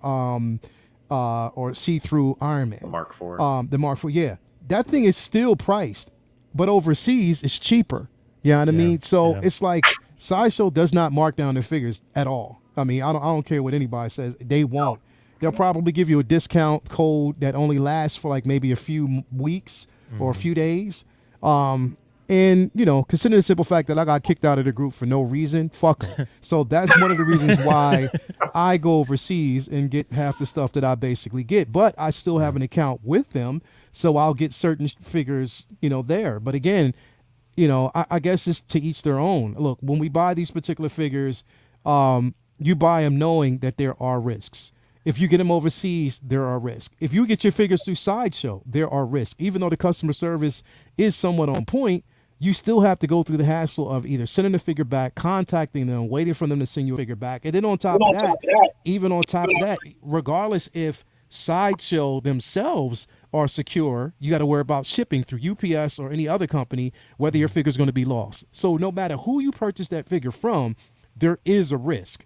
or see-through Iron Man. The Mark IV. The Mark IV, yeah. That thing is still priced, but overseas it's cheaper. You know what I mean? So it's like Sideshow does not mark down their figures at all. I mean, I don't care what anybody says. They won't. They'll probably give you a discount code that only lasts for like maybe a few weeks or a few days. And, considering the simple fact that I got kicked out of the group for no reason, fuck them. So that's one of the reasons why I go overseas and get half the stuff that I basically get. But I still have an account with them, so I'll get certain figures, there. But again, I guess it's to each their own. Look, when we buy these particular figures, you buy them knowing that there are risks. If you get them overseas, there are risks. If you get your figures through Sideshow, there are risks. Even though the customer service is somewhat on point, you still have to go through the hassle of either sending the figure back, contacting them, waiting for them to send you a figure back. And then on top of that, regardless if Sideshow themselves are secure, you got to worry about shipping through UPS or any other company, whether your figure is going to be lost. So no matter who you purchase that figure from, there is a risk.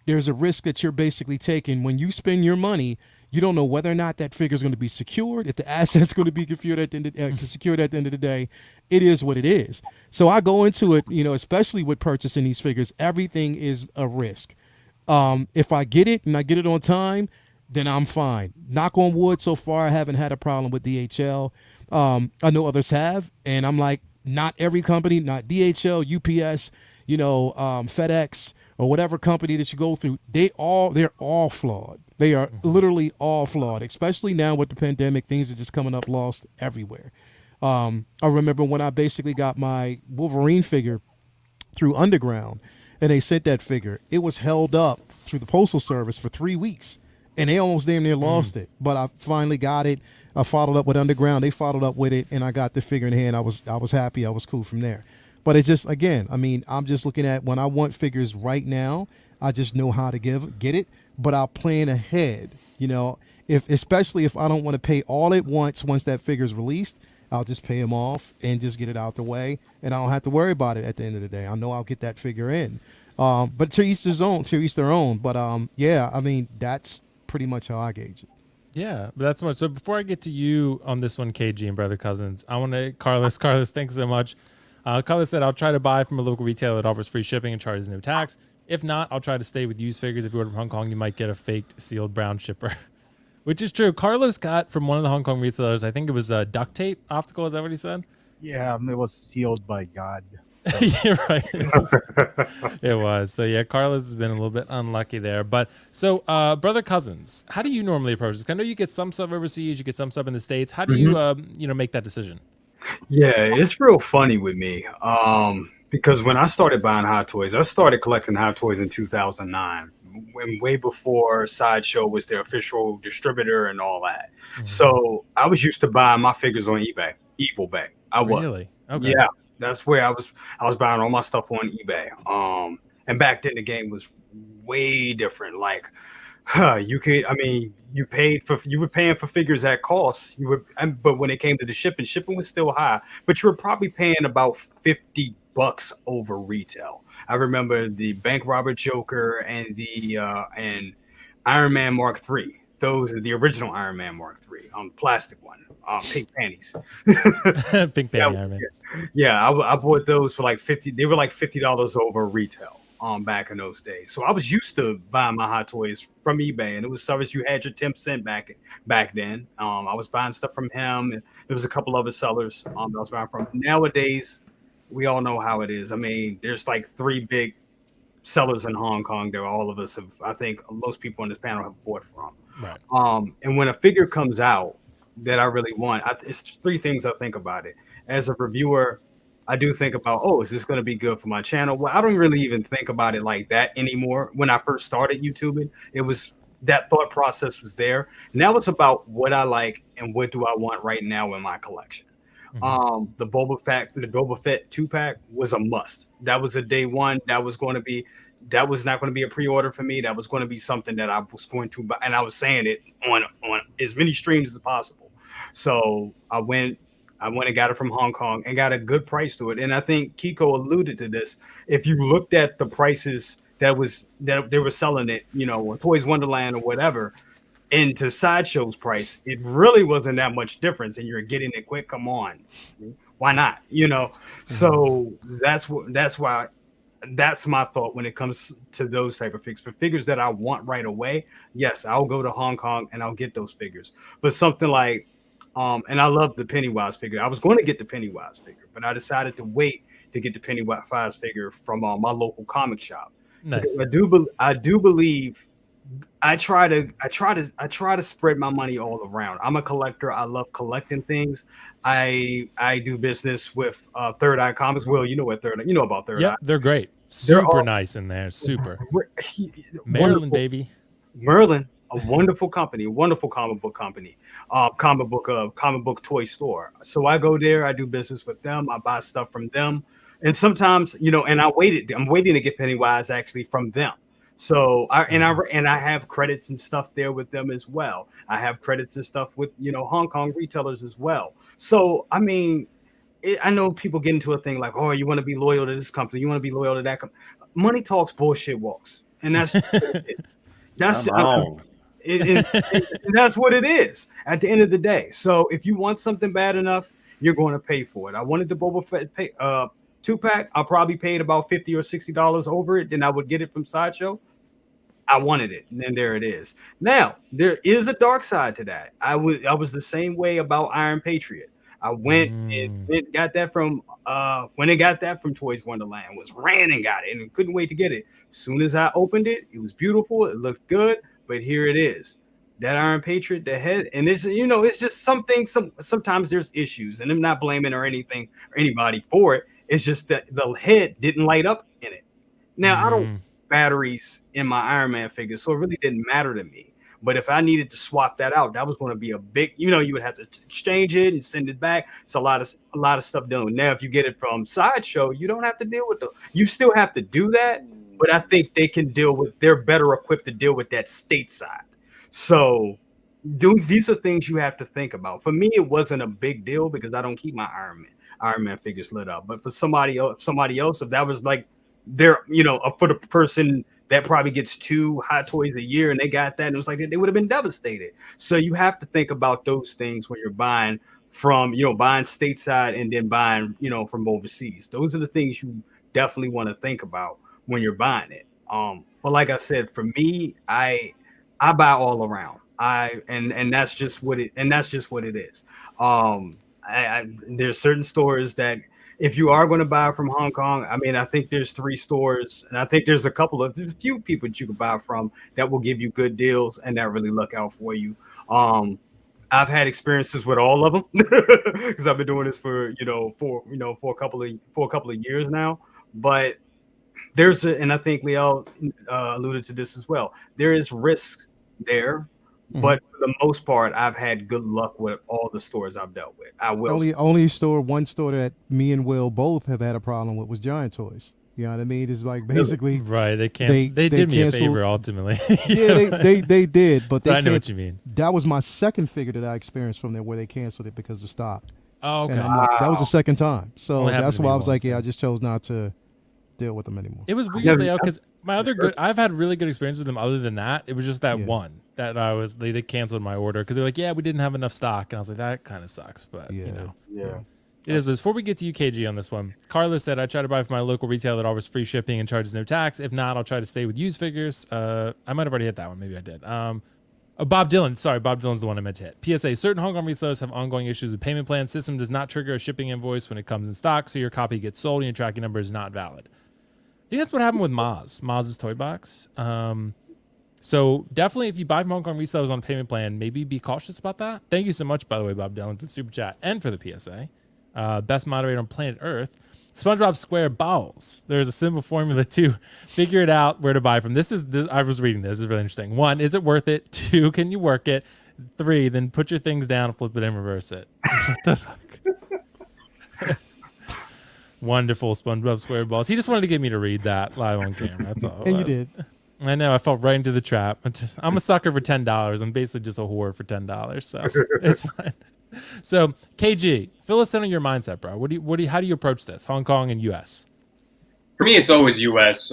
There's a risk that you're basically taking when you spend your money. You don't know whether or not that figure is going to be secured, if the asset's going to be secured at the end of the day. It is what it is. So I go into it, especially with purchasing these figures, everything is a risk. If I get it and I get it on time, then I'm fine. Knock on wood, so far I haven't had a problem with DHL. I know others have, and I'm like, not every company, not DHL, UPS, FedEx, or whatever company that you go through, they're all flawed. They are literally all flawed, especially now with the pandemic. Things are just coming up lost everywhere. I remember when I basically got my Wolverine figure through Underground, and they sent that figure. It was held up through the Postal Service for 3 weeks, and they almost damn near lost it. But I finally got it. I followed up with Underground. They followed up with it, and I got the figure in hand. I was happy. I was cool from there. But it's just, again, I'm just looking at when I want figures right now, I just know how to get it, but I'll plan ahead, especially if I don't want to pay all at once that figure is released, I'll just pay them off and just get it out the way, and I don't have to worry about it at the end of the day. I know I'll get that figure in. But to each their own. But that's pretty much how I gauge it. Yeah, but that's much. So before I get to you on this one, KG and Brother Cousins, I want to, Carlos, thanks so much. Carlos said, I'll try to buy from a local retailer that offers free shipping and charges no tax. If not, I'll try to stay with used figures. If you order from Hong Kong, you might get a faked sealed brown shipper, which is true. Carlos got from one of the Hong Kong retailers, I think it was duct tape optical. Is that what he said? Yeah, it was sealed by God. So. Yeah, right. It was. So yeah, Carlos has been a little bit unlucky there. But so, Brother Cousins, how do you normally approach this? I know you get some stuff overseas, you get some stuff in the States. How do you, make that decision? Yeah, it's real funny with me. Because when I started buying Hot Toys, I started collecting Hot Toys in 2009, way before Sideshow was their official distributor and all that. Mm-hmm. So I was used to buying my figures on eBay, Evil Bay. I was. Really? Okay. Yeah, that's where I was. I was buying all my stuff on eBay. And back then the game was way different. Like, you could, I mean, you were paying for figures at cost. But when it came to the shipping was still high. But you were probably paying about $50 over retail. I remember the Bank Robber Joker and the and Iron Man Mark III. Those are the original Iron Man Mark III, plastic one, pink panties. Pink panty Iron Man. Yeah, I bought those for like 50. They were like $50 over retail. Back in those days. So I was used to buying my Hot Toys from eBay, and it was service you had your 10% back then. I was buying stuff from him, and there was a couple other sellers that I was buying from. Nowadays, we all know how it is. I mean, there's like 3 big sellers in Hong Kong that all of us have, I think most people on this panel have bought from. Right. And when a figure comes out that I really want, it's 3 things I think about it. As a reviewer, I do think about, is this going to be good for my channel? Well, I don't really even think about it like that anymore. When I first started YouTubing, it was that thought process was there. Now it's about what I like and what do I want right now in my collection. Mm-hmm. The Boba Fett 2-pack was a must. That was a day one. That was not going to be a pre-order for me. That was going to be something that I was going to buy, and I was saying it on as many streams as possible. So I went and got it from Hong Kong and got a good price to it. And I think Kiko alluded to this. If you looked at the prices that they were selling it, on Toys Wonderland or whatever, into Sideshow's price, it really wasn't that much difference. And you're getting it quick. Come on, why not? Mm-hmm. So that's my thought when it comes to those type of figures. For figures that I want right away, yes, I'll go to Hong Kong and I'll get those figures. But something like and I love the Pennywise figure. I was going to get the Pennywise figure, but I decided to wait to get the Pennywise figure from my local comic shop. Nice. Because I do believe I try to spread my money all around. I'm a collector. I love collecting things. I do business with Third Eye Comics. Will, you know what you know about Third Eye? They're great. Super nice in there. Super. Maryland, baby. Merlin. A wonderful company, a wonderful comic book company, comic book toy store. So I go there, I do business with them, I buy stuff from them, and sometimes and I'm waiting to get Pennywise actually from them. So I have credits and stuff there with them as well. I have credits and stuff with Hong Kong retailers as well. So I mean, I know people get into a thing like, you want to be loyal to this company, you want to be loyal to that company. Money talks, bullshit walks, and that's and that's what it is at the end of the day. So if you want something bad enough, you're going to pay for it. I wanted the Boba Fett 2-pack. I probably paid about $50 or $60 over it. Then I would get it from Sideshow. I wanted it, and then there it is. Now there is a dark side to that. I was the same way about Iron Patriot. I went and got that from when I got that from Toys Wonderland. Ran and got it and couldn't wait to get it. As soon as I opened it, it was beautiful. It looked good. But here it is, that Iron Patriot, the head, and it's just something. Sometimes there's issues, and I'm not blaming or anything or anybody for it. It's just that the head didn't light up in it. Now I don't batteries in my Iron Man figure, so it really didn't matter to me. But if I needed to swap that out, that was going to be a big, you would have to exchange it and send it back. It's a lot of stuff done. Now, if you get it from Sideshow, you don't have to deal with you still have to do that. But I think they're better equipped to deal with that stateside. So these are things you have to think about. For me, it wasn't a big deal because I don't keep my Iron Man figures lit up. But for somebody else, if that was like for the person that probably gets 2 Hot Toys a year and they got that, and it was like they would have been devastated. So you have to think about those things when you're buying from, buying stateside and then buying, from overseas. Those are the things you definitely want to think about when you're buying it. But like I said, for me, I buy all around. And that's just what it is. There's certain stores that if you are going to buy from Hong Kong, I mean, I think there's 3 stores, and I think there's a few people that you can buy from that will give you good deals and that really look out for you. I've had experiences with all of them because I've been doing this for a couple of years now. But and I think Leo alluded to this as well. There is risk there, but for the most part, I've had good luck with all the stores I've dealt with. I will one store that me and Will both have had a problem with was Giant Toys. You know what I mean? It's like basically right. They can't. They did me a favor ultimately. Yeah, they did, but I know what you mean. That was my second figure that I experienced from there where they canceled it because of stock. Oh, okay. And I'm like, that was the second time. So that's why I was like, I just chose not to deal with them anymore. It was weird, Leo, because I've had really good experience with them. Other than that, it was just that one that they canceled my order because they're like, we didn't have enough stock, and I was like, that kind of sucks, but It is. Before we get to UKG on this one, Carlos said, I try to buy from my local retailer that offers free shipping and charges no tax. If not, I'll try to stay with used figures. I might have already hit that one. Maybe I did. Bob Dylan. Sorry, Bob Dylan's the one I meant to hit. PSA, certain Hong Kong resellers have ongoing issues with payment plans. System does not trigger a shipping invoice when it comes in stock, so your copy gets sold and your tracking number is not valid. I think that's what happened with Maz's Toy Box. So definitely if you buy from Hong Kong resellers on a payment plan, maybe be cautious about that. Thank you so much, by the way, Bob Dylan, for the super chat and for the PSA. Best moderator on planet Earth. SpongeBob Square Bowls. There's a simple formula to figure it out where to buy from. This I was reading this. This is really interesting. 1, is it worth it? 2, can you work it? 3, then put your things down, flip it, and reverse it. What the fuck? Wonderful SpongeBob Square Balls. He just wanted to get me to read that live on camera. That's all. And you did. I know. I fell right into the trap. I'm a sucker for $10. I'm basically just a whore for $10. So it's fine. So KG, fill us in on your mindset, bro. How do you approach this? Hong Kong and US? For me, it's always US.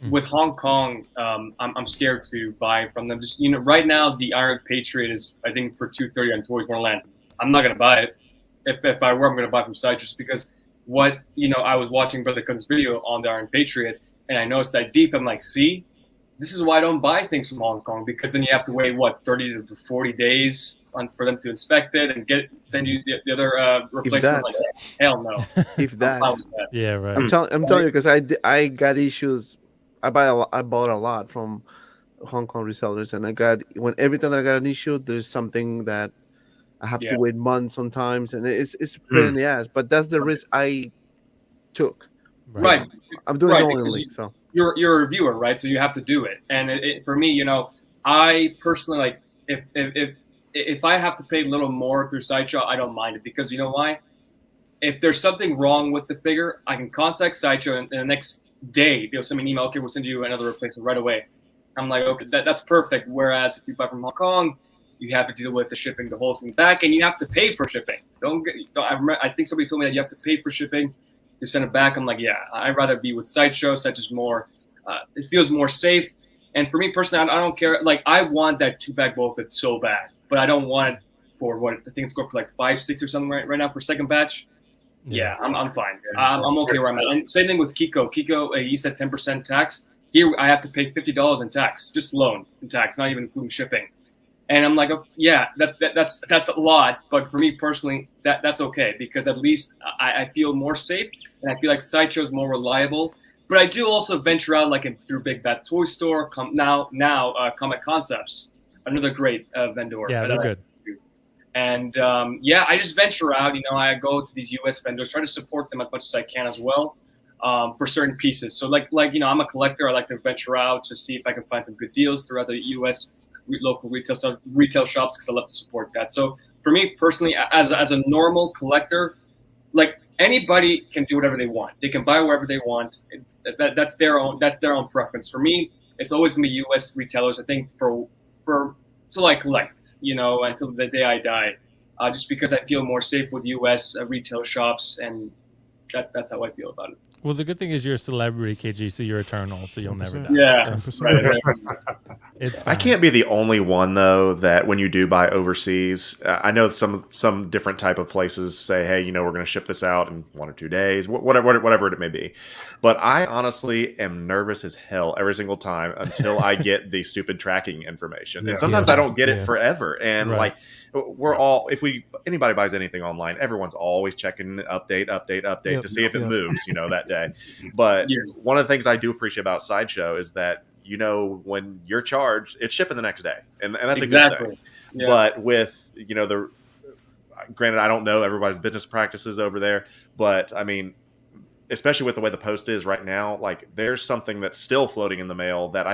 With Hong Kong, I'm scared to buy from them. Just right now, the Iron Patriot is I think for $230 on Toys Wonderland. I'm not gonna buy it. If I were, I'm gonna buy from Side just because I was watching Brother Kun's video on the Iron Patriot, and I noticed that deep. I'm like, see, this is why I don't buy things from Hong Kong, because then you have to wait 30 to 40 days for them to inspect it and send you the other replacement. Like, hell no. If that. Yeah, right. I'm telling you, because I got issues. I bought a lot from Hong Kong resellers, and every time that I got an issue, there's something that I have to wait months sometimes, and it's pain in the ass. But that's the risk I took. Right. I'm doing it only, so. You're a reviewer, right? So you have to do it. And for me, I personally, like, if I have to pay a little more through Sideshow, I don't mind it, because you know why? If there's something wrong with the figure, I can contact Sideshow, and the next day they'll send me an email. Okay, we'll send you another replacement right away. I'm like, okay, that's perfect. Whereas if you buy from Hong Kong, you have to deal with the shipping, the whole thing back, and you have to pay for shipping. I think somebody told me that you have to pay for shipping to send it back. I'm like, yeah, I'd rather be with Sideshow. Sideshow's more, it feels more safe. And for me personally, I don't care. Like, I want that 2-pack Boba Fett so bad, but I don't want it for what I think it's going for, like 5, 6 or something right now for second batch. Yeah, I'm fine. I'm okay where I'm at. And same thing with Kiko. Kiko, he said 10% tax. Here, I have to pay $50 in tax, just alone in tax, not even including shipping. And I'm like, oh, yeah, that's a lot. But for me personally, that's okay, because at least I feel more safe, and I feel like Sideshow is more reliable. But I do also venture out, like through Big Bad Toy Store, Comic Concepts, another great vendor. Yeah, they're good. And I just venture out. I go to these U.S. vendors, try to support them as much as I can as well, for certain pieces. So like I'm a collector. I like to venture out to see if I can find some good deals throughout the U.S. local retail shops, because I love to support that. So for me personally, as a normal collector, like, anybody can do whatever they want. They can buy wherever they want. That's their own preference. For me, it's always gonna be U.S. retailers. I think till I collect, until the day I die, just because I feel more safe with U.S. Retail shops, and that's how I feel about it. Well, the good thing is you're a celebrity, KG, so you're eternal, so you'll never die. Yeah. Right. It's fine. I can't be the only one, though, that when you do buy overseas, I know some different type of places say, hey, we're going to ship this out in 1 or 2 days, whatever it may be. But I honestly am nervous as hell every single time until I get the stupid tracking information. Yeah. And sometimes I don't get it forever. And like, we're all, if anybody buys anything online, everyone's always checking update to see if it moves, that day. But one of the things I do appreciate about Sideshow is that, when you're charged, it's shipping the next day. And that's a good thing. But with granted, I don't know everybody's business practices over there, but I mean, especially with the way the post is right now, like there's something that's still floating in the mail that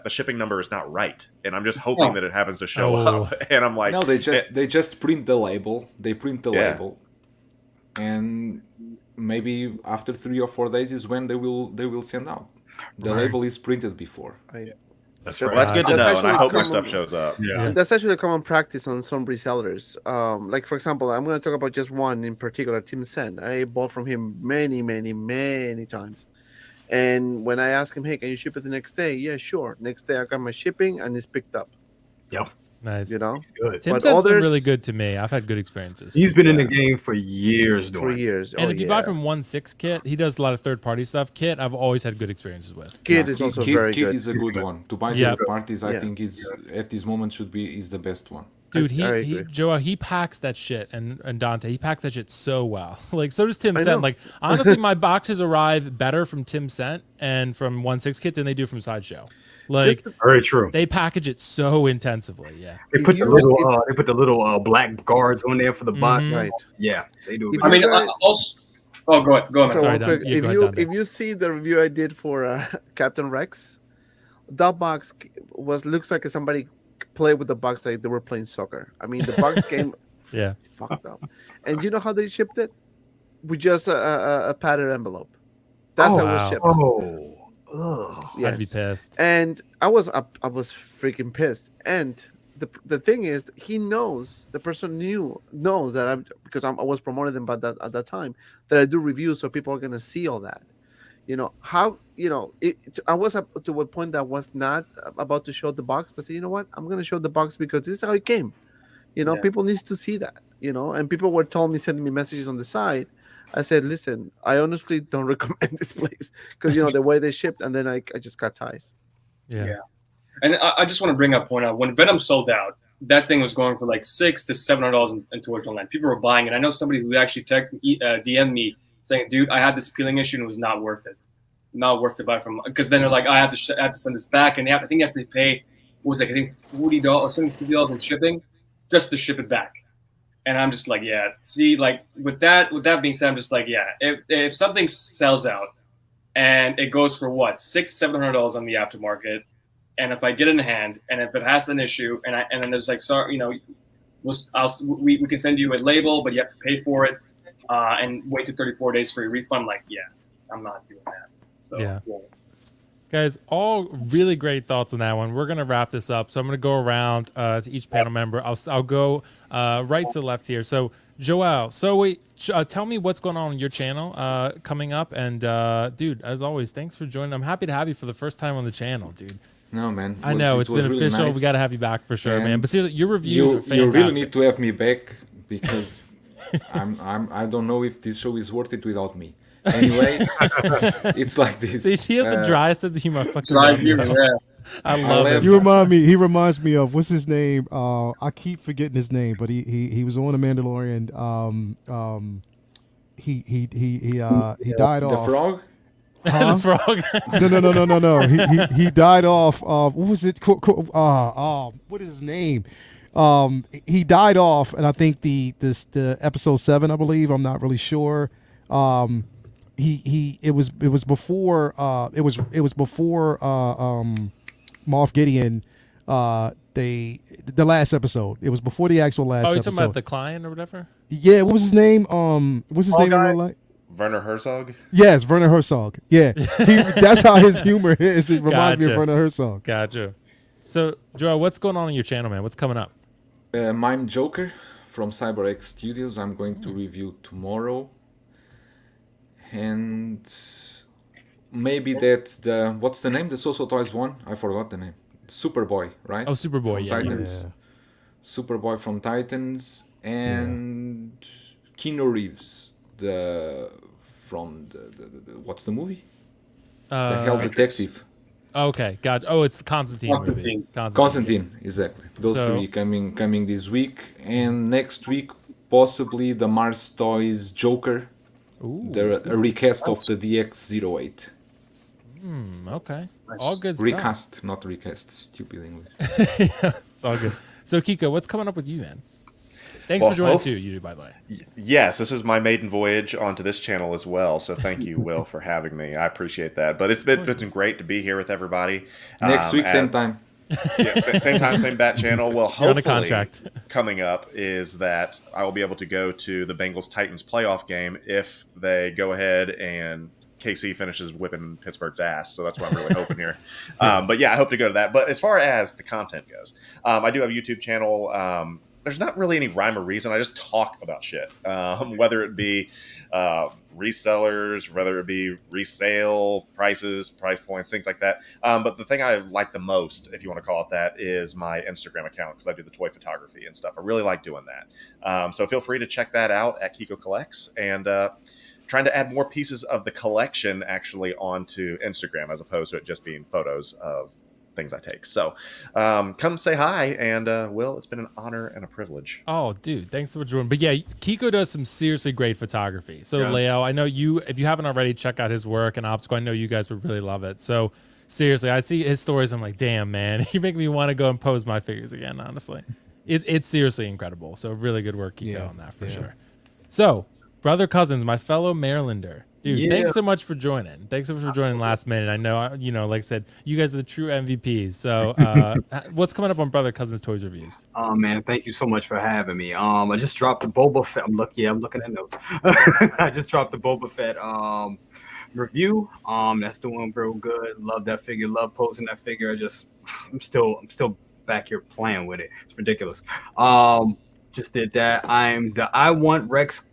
the shipping number is not right, and I'm just hoping that it happens to show up. And I'm like, no, they just print the label. They print the label, and maybe after 3 or 4 days is when they will send out. The label is printed before. That's right. Well, that's good to know, and I hope this stuff shows up. Yeah. That's actually a common practice on some resellers. Like, for example, I'm going to talk about just one in particular, Tim Sen. I bought from him many, many, many times. And when I asked him, hey, can you ship it the next day? Yeah, sure. Next day, I got my shipping, and it's picked up. Yep. Nice. You know? Good. Tim Sen's been really good to me. I've had good experiences. He's been in the game for years. For years. And if you buy from 1.6 Kit, he does a lot of third-party stuff. Kit, I've always had good experiences with. Kit is also very good. Kit is a good one. To buy third parties, I think is at this moment is the best one. Dude, Joel, he packs that shit, and Dante, he packs that shit so well. Like, so does Tim Cent. Like, honestly, my boxes arrive better from Tim Cent and from 1.6 Kit than they do from Sideshow. Like, very true. They package it so intensively. Yeah, they put the little black guards on there for the box. Right. Yeah, they do. I mean, also. Oh, go ahead. So sorry, quick, if you see the review I did for Captain Rex, that box looks like somebody played with the box like they were playing soccer. I mean, the box came fucked up. And you know how they shipped it? With just a padded envelope. That's how it was shipped. I'd be pissed. And I was freaking pissed. And the thing is, the person knows that because I was promoting them at that time, that I do reviews, so people are gonna see all that. I was up to a point that I was not about to show the box, but say, you know what, I'm gonna show the box because this is how it came. People needs to see that. And people were sending me messages on the side. I said, listen, I honestly don't recommend this place because the way they shipped, and then I just got ties. Yeah. And I just want to point out, when Venom sold out, that thing was going for like $600 to $700 in Toys Online. People were buying it. I know somebody who actually DM'd me saying, dude, I had this peeling issue and it was not worth it. Not worth to buy from, because then they're like, I have to send this back, and I think you have to pay, $40 or $50 in shipping just to ship it back. And I'm just like, yeah. See, like with that being said, I'm just like, yeah. If something sells out and it goes for $600-$700 on the aftermarket, and if I get it in hand, and if it has an issue, and then there's like, sorry, we can send you a label, but you have to pay for it, and wait to 34 days for your refund. I'm like, yeah, I'm not doing that. So yeah. Guys, all really great thoughts on that one. We're gonna wrap this up, so I'm gonna go around to each panel member. I'll go right to left here. So Joel, tell me what's going on your channel coming up, and dude, as always, thanks for joining. I'm happy to have you for the first time on the channel, dude. No, man. I know it's been really official. Nice. We got to have you back for sure, man. But seriously, your reviews are fantastic. You really need to have me back because I don't know if this show is worth it without me. Anyway, it's like this. See, he has the driest sense of humor. Dry humor, yeah. I love it. You remind me. He reminds me of what's his name? I keep forgetting his name, but he was on The Mandalorian. He died off. The frog. Huh? The frog. No. He died off. What was it? What is his name? He died off, and I think the episode 7, I believe. I'm not really sure. It was before Moff Gideon. The last episode. It was before the actual last. Oh, you're episode. talking about the client or whatever? Yeah. What was his name? What's his name in real life? Werner Herzog? Yes, Werner Herzog. Yeah. That's how his humor is. It reminds me of Werner Herzog. Gotcha. So, Joel, what's going on your channel, man? What's coming up? Mime Joker from CyberX Studios. I'm going to review tomorrow. And maybe that's what's the name? The So Toys one? I forgot the name. Superboy, right? Oh, Superboy, yeah. Yeah. Superboy from Titans and Keanu Reeves. From the what's the movie? The Hell Detective. Okay, God. Oh, it's the Constantine movie. Constantine, exactly. Those three coming this week, and next week possibly the Mars Toys Joker. Ooh. A recast of the DX-08. Okay. All good stuff. Recast, not recast. Stupid English. It's all good. So Kiko, what's coming up with you, man? Thanks for joining too, you by the way. Yes, this is my maiden voyage onto this channel as well. So thank you, Will, for having me. I appreciate that. But it's been great to be here with everybody. Next week, same time. Yeah, same time, same bat channel. Well, hopefully, on a contract. Coming up is that I will be able to go to the Bengals-Titans playoff game if they go ahead and KC finishes whipping Pittsburgh's ass. So that's what I'm really hoping here. But yeah, I hope to go to that. But as far as the content goes, I do have a YouTube channel. There's not really any rhyme or reason. I just talk about shit, whether it be resellers, whether it be resale prices, price points, things like that. But the thing I like the most, if you want to call it that, is my Instagram account, because I do the toy photography and stuff. I really like doing that. So feel free to check that out at Kiko Collects, and trying to add more pieces of the collection actually onto Instagram, as opposed to it just being photos of things I take. So come say hi, and Will, it's been an honor and a privilege. Oh dude, thanks for joining. But yeah, Kiko does some seriously great photography. So Leo, I know you, if you haven't already, check out his work and Optical. I know you guys would really love it. So seriously, I see his stories, I'm like, damn man, you make me want to go and pose my figures again, honestly. It's seriously incredible. So really good work, Kiko, on that for sure. So Brother Cousins, my fellow Marylander, dude, thanks so much for joining. Thanks so much for joining last minute. I know, like I said, you guys are the true MVPs. So what's coming up on Brother Cousins Toys Reviews? Oh, man, thank you so much for having me. I just dropped the Boba Fett. I'm looking at notes. I just dropped the Boba Fett review. That's doing real good. Love that figure. Love posing that figure. I'm still back here playing with it. It's ridiculous. Just did that. The I Want Rex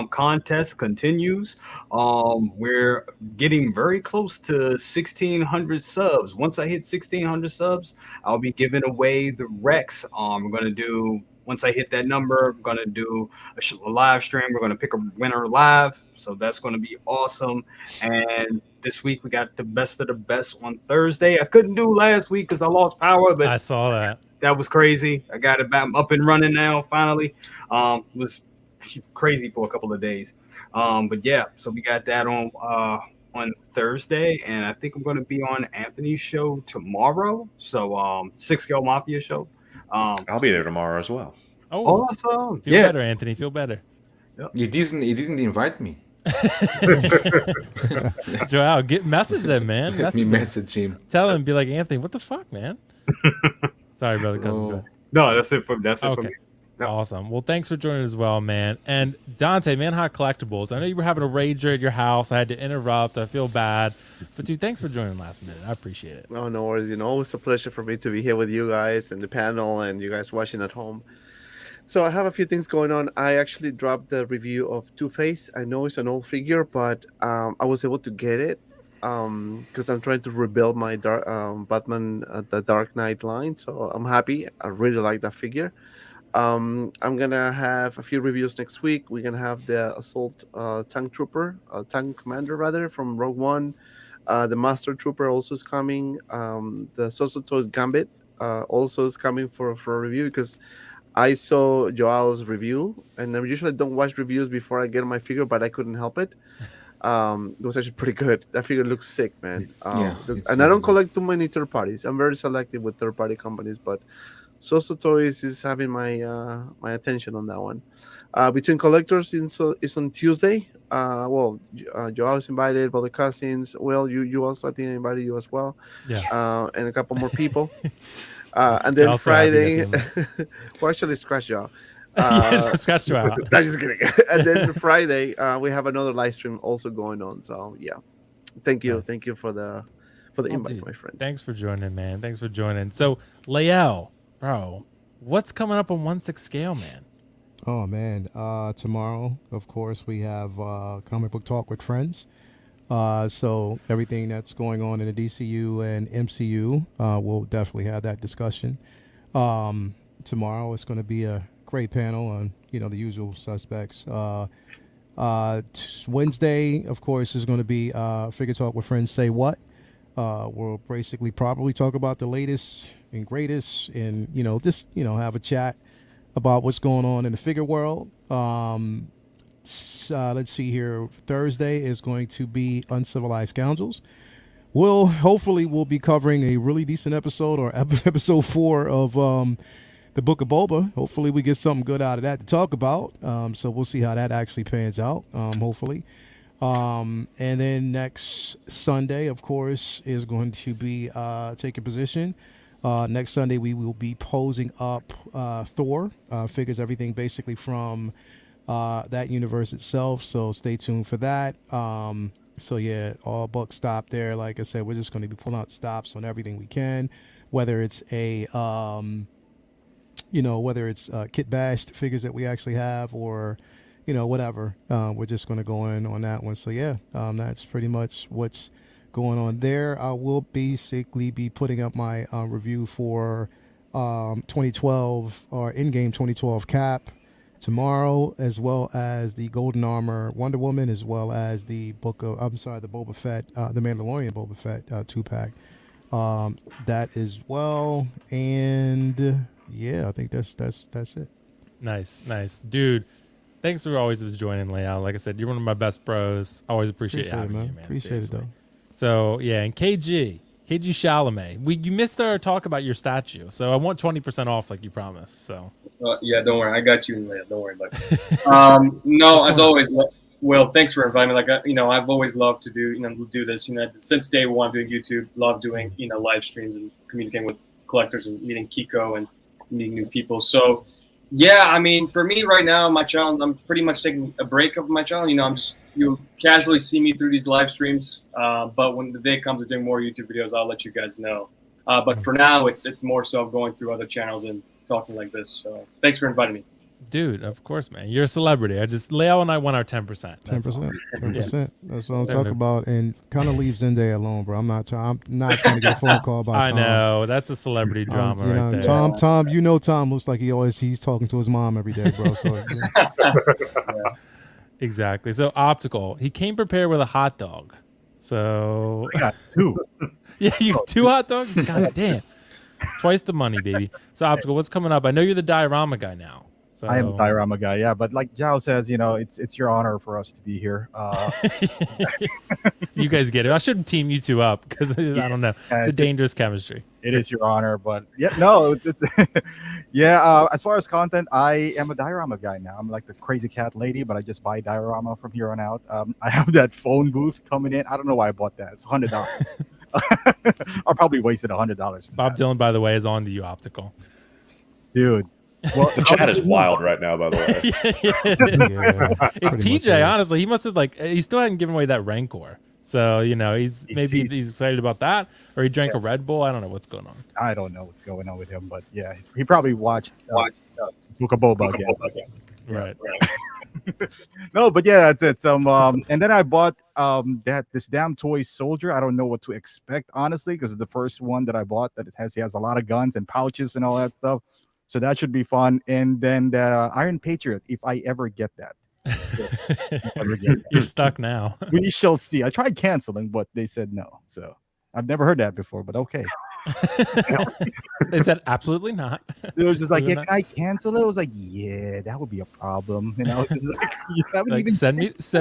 contest continues. We're getting very close to 1,600 subs. Once I hit 1,600 subs, I'll be giving away the Rex. We're gonna do, once I hit that number, I'm gonna do a live stream. We're gonna pick a winner live, so that's gonna be awesome. And this week we got the best of the best on Thursday. I couldn't do last week because I lost power, but I saw that. That was crazy. I got it back up and running now, finally. It was crazy for a couple of days. But yeah, so we got that on Thursday, and I think I'm going to be on Anthony's show tomorrow. So 6 Scale Mafia show. I'll be there tomorrow as well. Oh, awesome. Feel better, Anthony. Feel better. Yep. You didn't invite me. Joel, message them, man. Message him. Tell him, be like, Anthony, what the fuck, man? Sorry, Brother Cousins. No, that's it for me. No. Awesome. Well, thanks for joining as well, man. And Dante, Manhot Collectibles. I know you were having a rager at your house. I had to interrupt. I feel bad. But, dude, thanks for joining last minute. I appreciate it. No, no worries. Always a pleasure for me to be here with you guys and the panel and you guys watching at home. So I have a few things going on. I actually dropped the review of Two-Face. I know it's an old figure, but I was able to get it because I'm trying to rebuild my Batman the Dark Knight line. So I'm happy. I really like that figure. I'm gonna have a few reviews next week. We're gonna have the Assault Tank Commander rather, from Rogue One. The Master Trooper also is coming. The Sosa Toys Gambit also is coming for a review, because I saw Joao's review, and I usually don't watch reviews before I get my figure, but I couldn't help it. It was actually pretty good. That figure looks sick, man. And I don't collect too many third parties. I'm very selective with third party companies, but Sosa Toys is having my my attention on that one. Between Collectors is on Tuesday. Joao is invited, Brother Cousins. Well, you also, I think, I invited you as well. Yeah. And a couple more people. And then Friday, well, actually, scratch Joao. Scratch Joao. I'm just kidding. And then Friday, we have another live stream also going on. So yeah, thank you for the invite, dude, my friend. Thanks for joining, man. Thanks for joining. So, Lael, bro, what's coming up on 1/6 Scale, man? Oh man, tomorrow, of course, we have comic book talk with friends. So everything that's going on in the DCU and MCU, we'll definitely have that discussion. Tomorrow it's going to be a great panel on, the usual suspects. Wednesday, of course, is going to be Figure Talk with Friends Say What. We'll basically probably talk about the latest and greatest and, just, have a chat about what's going on in the figure world. Let's see here. Thursday is going to be Uncivilized Scoundrels. We'll be covering a really decent episode, or episode 4 of the Book of Boba. Hopefully we get something good out of that to talk about. So we'll see how that actually pans out, hopefully. And then next Sunday, of course, is going to be taking position. Next Sunday, we will be posing up Thor, figures everything basically from that universe itself. So stay tuned for that. So yeah, all buck stop there. Like I said, we're just going to be pulling out stops on everything we can, whether it's whether it's kit bashed figures that we actually have or, whatever. We're just going to go in on that one. So yeah, that's pretty much what's going on there. I will basically be putting up my review for 2012 or in-game 2012 Cap tomorrow, as well as the Golden Armor Wonder Woman, as well as the the Boba Fett, the Mandalorian Boba Fett 2-pack. That as well. And yeah, I think that's it. Nice. Dude, thanks for always joining, Leal. Like I said, you're one of my best bros. Always appreciate having you, man. Appreciate it, though. So, yeah, and KG Chalamet, you missed our talk about your statue. So I want 20% off like you promised. So yeah, don't worry. I got you, Leia. Don't worry about it. No, as always, Will, thanks for inviting me. Like, I've always loved to do this. Since day one doing YouTube, love doing, live streams and communicating with collectors and meeting Kiko and meeting new people. So, yeah, I mean, for me right now, my channel, I'm pretty much taking a break of my channel. You'll casually see me through these live streams. But when the day comes to doing more YouTube videos, I'll let you guys know. But for now, it's more so going through other channels and talking like this. So thanks for inviting me. Dude, of course, man. You're a celebrity. Leo and I want our 10%. 10%. Yeah. That's what I'm talking about. And kind of leave Zendaya alone, bro. I'm not trying to get a phone call about Tom. I know. That's a celebrity drama right there. Tom, Tom looks like he's talking to his mom every day, bro. So, yeah. Exactly. So Optical, he came prepared with a hot dog. So I got two. Yeah, you got 2 hot dogs? God damn. Twice the money, baby. So Optical, what's coming up? I know you're the diorama guy now. So. I am a diorama guy, yeah. But like Zhao says, it's your honor for us to be here. You guys get it. I shouldn't team you two up because I don't know. It's a dangerous chemistry. It is your honor, but yeah, no, it's yeah. As far as content, I am a diorama guy now. I'm like the crazy cat lady, but I just buy diorama from here on out. I have that phone booth coming in. I don't know why I bought that. It's $100. I probably wasted $100. Bob Dylan, by the way, is on to you, Optical. Dude. Well, the chat is wild right now, by the way. It's PJ, honestly. He must have he still hadn't given away that Rancor. So, he's excited about that, or he drank a Red Bull. I don't know what's going on. I don't know what's going on with him, but yeah, he probably watched Book of Boba again. Right. No, but yeah, that's it. And then I bought this damn toy soldier. I don't know what to expect, honestly, because it's the first one that I bought that he has a lot of guns and pouches and all that stuff. So that should be fun. And then the Iron Patriot, if I ever get that. You're stuck now. We shall see. I tried canceling, but they said no. So I've never heard that before, but okay. They said absolutely not. It was just like, yeah, can I cancel it? I was like, yeah, that would be a problem. Send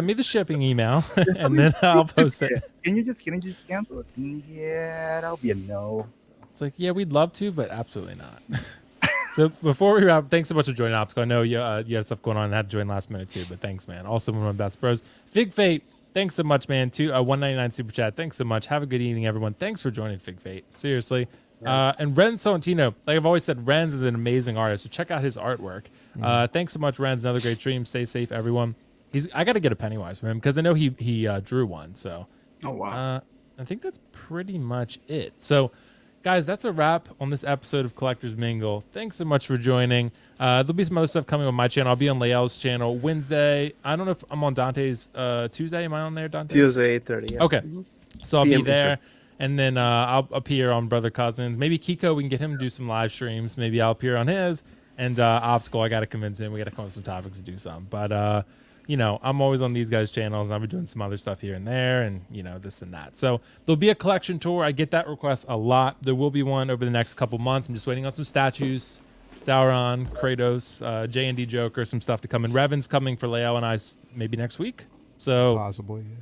me the shipping email and then I'll post it. Can you just cancel it? Yeah, that'll be a no. It's like, yeah, we'd love to, but absolutely not. So before we wrap, thanks so much for joining Optical. I know you had stuff going on and had to join last minute too, but thanks, man. Also one of my best bros. Fig Fate, thanks so much, man. $1.99 super chat. Thanks so much. Have a good evening, everyone. Thanks for joining Fig Fate. Seriously. And Renz Sorrentino, like I've always said, Renz is an amazing artist. So check out his artwork. Thanks so much, Renz. Another great stream. Stay safe, everyone. I got to get a Pennywise from him because I know he drew one. So. Oh wow. I think that's pretty much it. So. Guys, that's a wrap on this episode of Collectors Mingle. Thanks so much for joining. There'll be some other stuff coming on my channel. I'll be on Lael's channel Wednesday. I don't know if I'm on Dante's Tuesday. Am I on there, Dante? Tuesday, 8:30. Yeah. Okay. So I'll be there. And then I'll appear on Brother Cousins. Maybe Kiko, we can get him to do some live streams. Maybe I'll appear on his. And Obstacle, I got to convince him. We got to come up with some topics to do something. But, I'm always on these guys' channels. And I'll be doing some other stuff here and there and, this and that. So there'll be a collection tour. I get that request a lot. There will be one over the next couple months. I'm just waiting on some statues. Sauron, Kratos, J&D Joker, some stuff to come. And Revan's coming for Leo and I maybe next week. So possibly, yeah.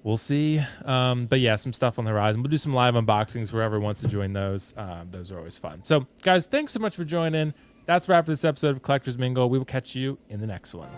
We'll see. But yeah, some stuff on the horizon. We'll do some live unboxings for whoever wants to join those. Those are always fun. So guys, thanks so much for joining. That's a wrap for this episode of Collectors Mingle. We will catch you in the next one.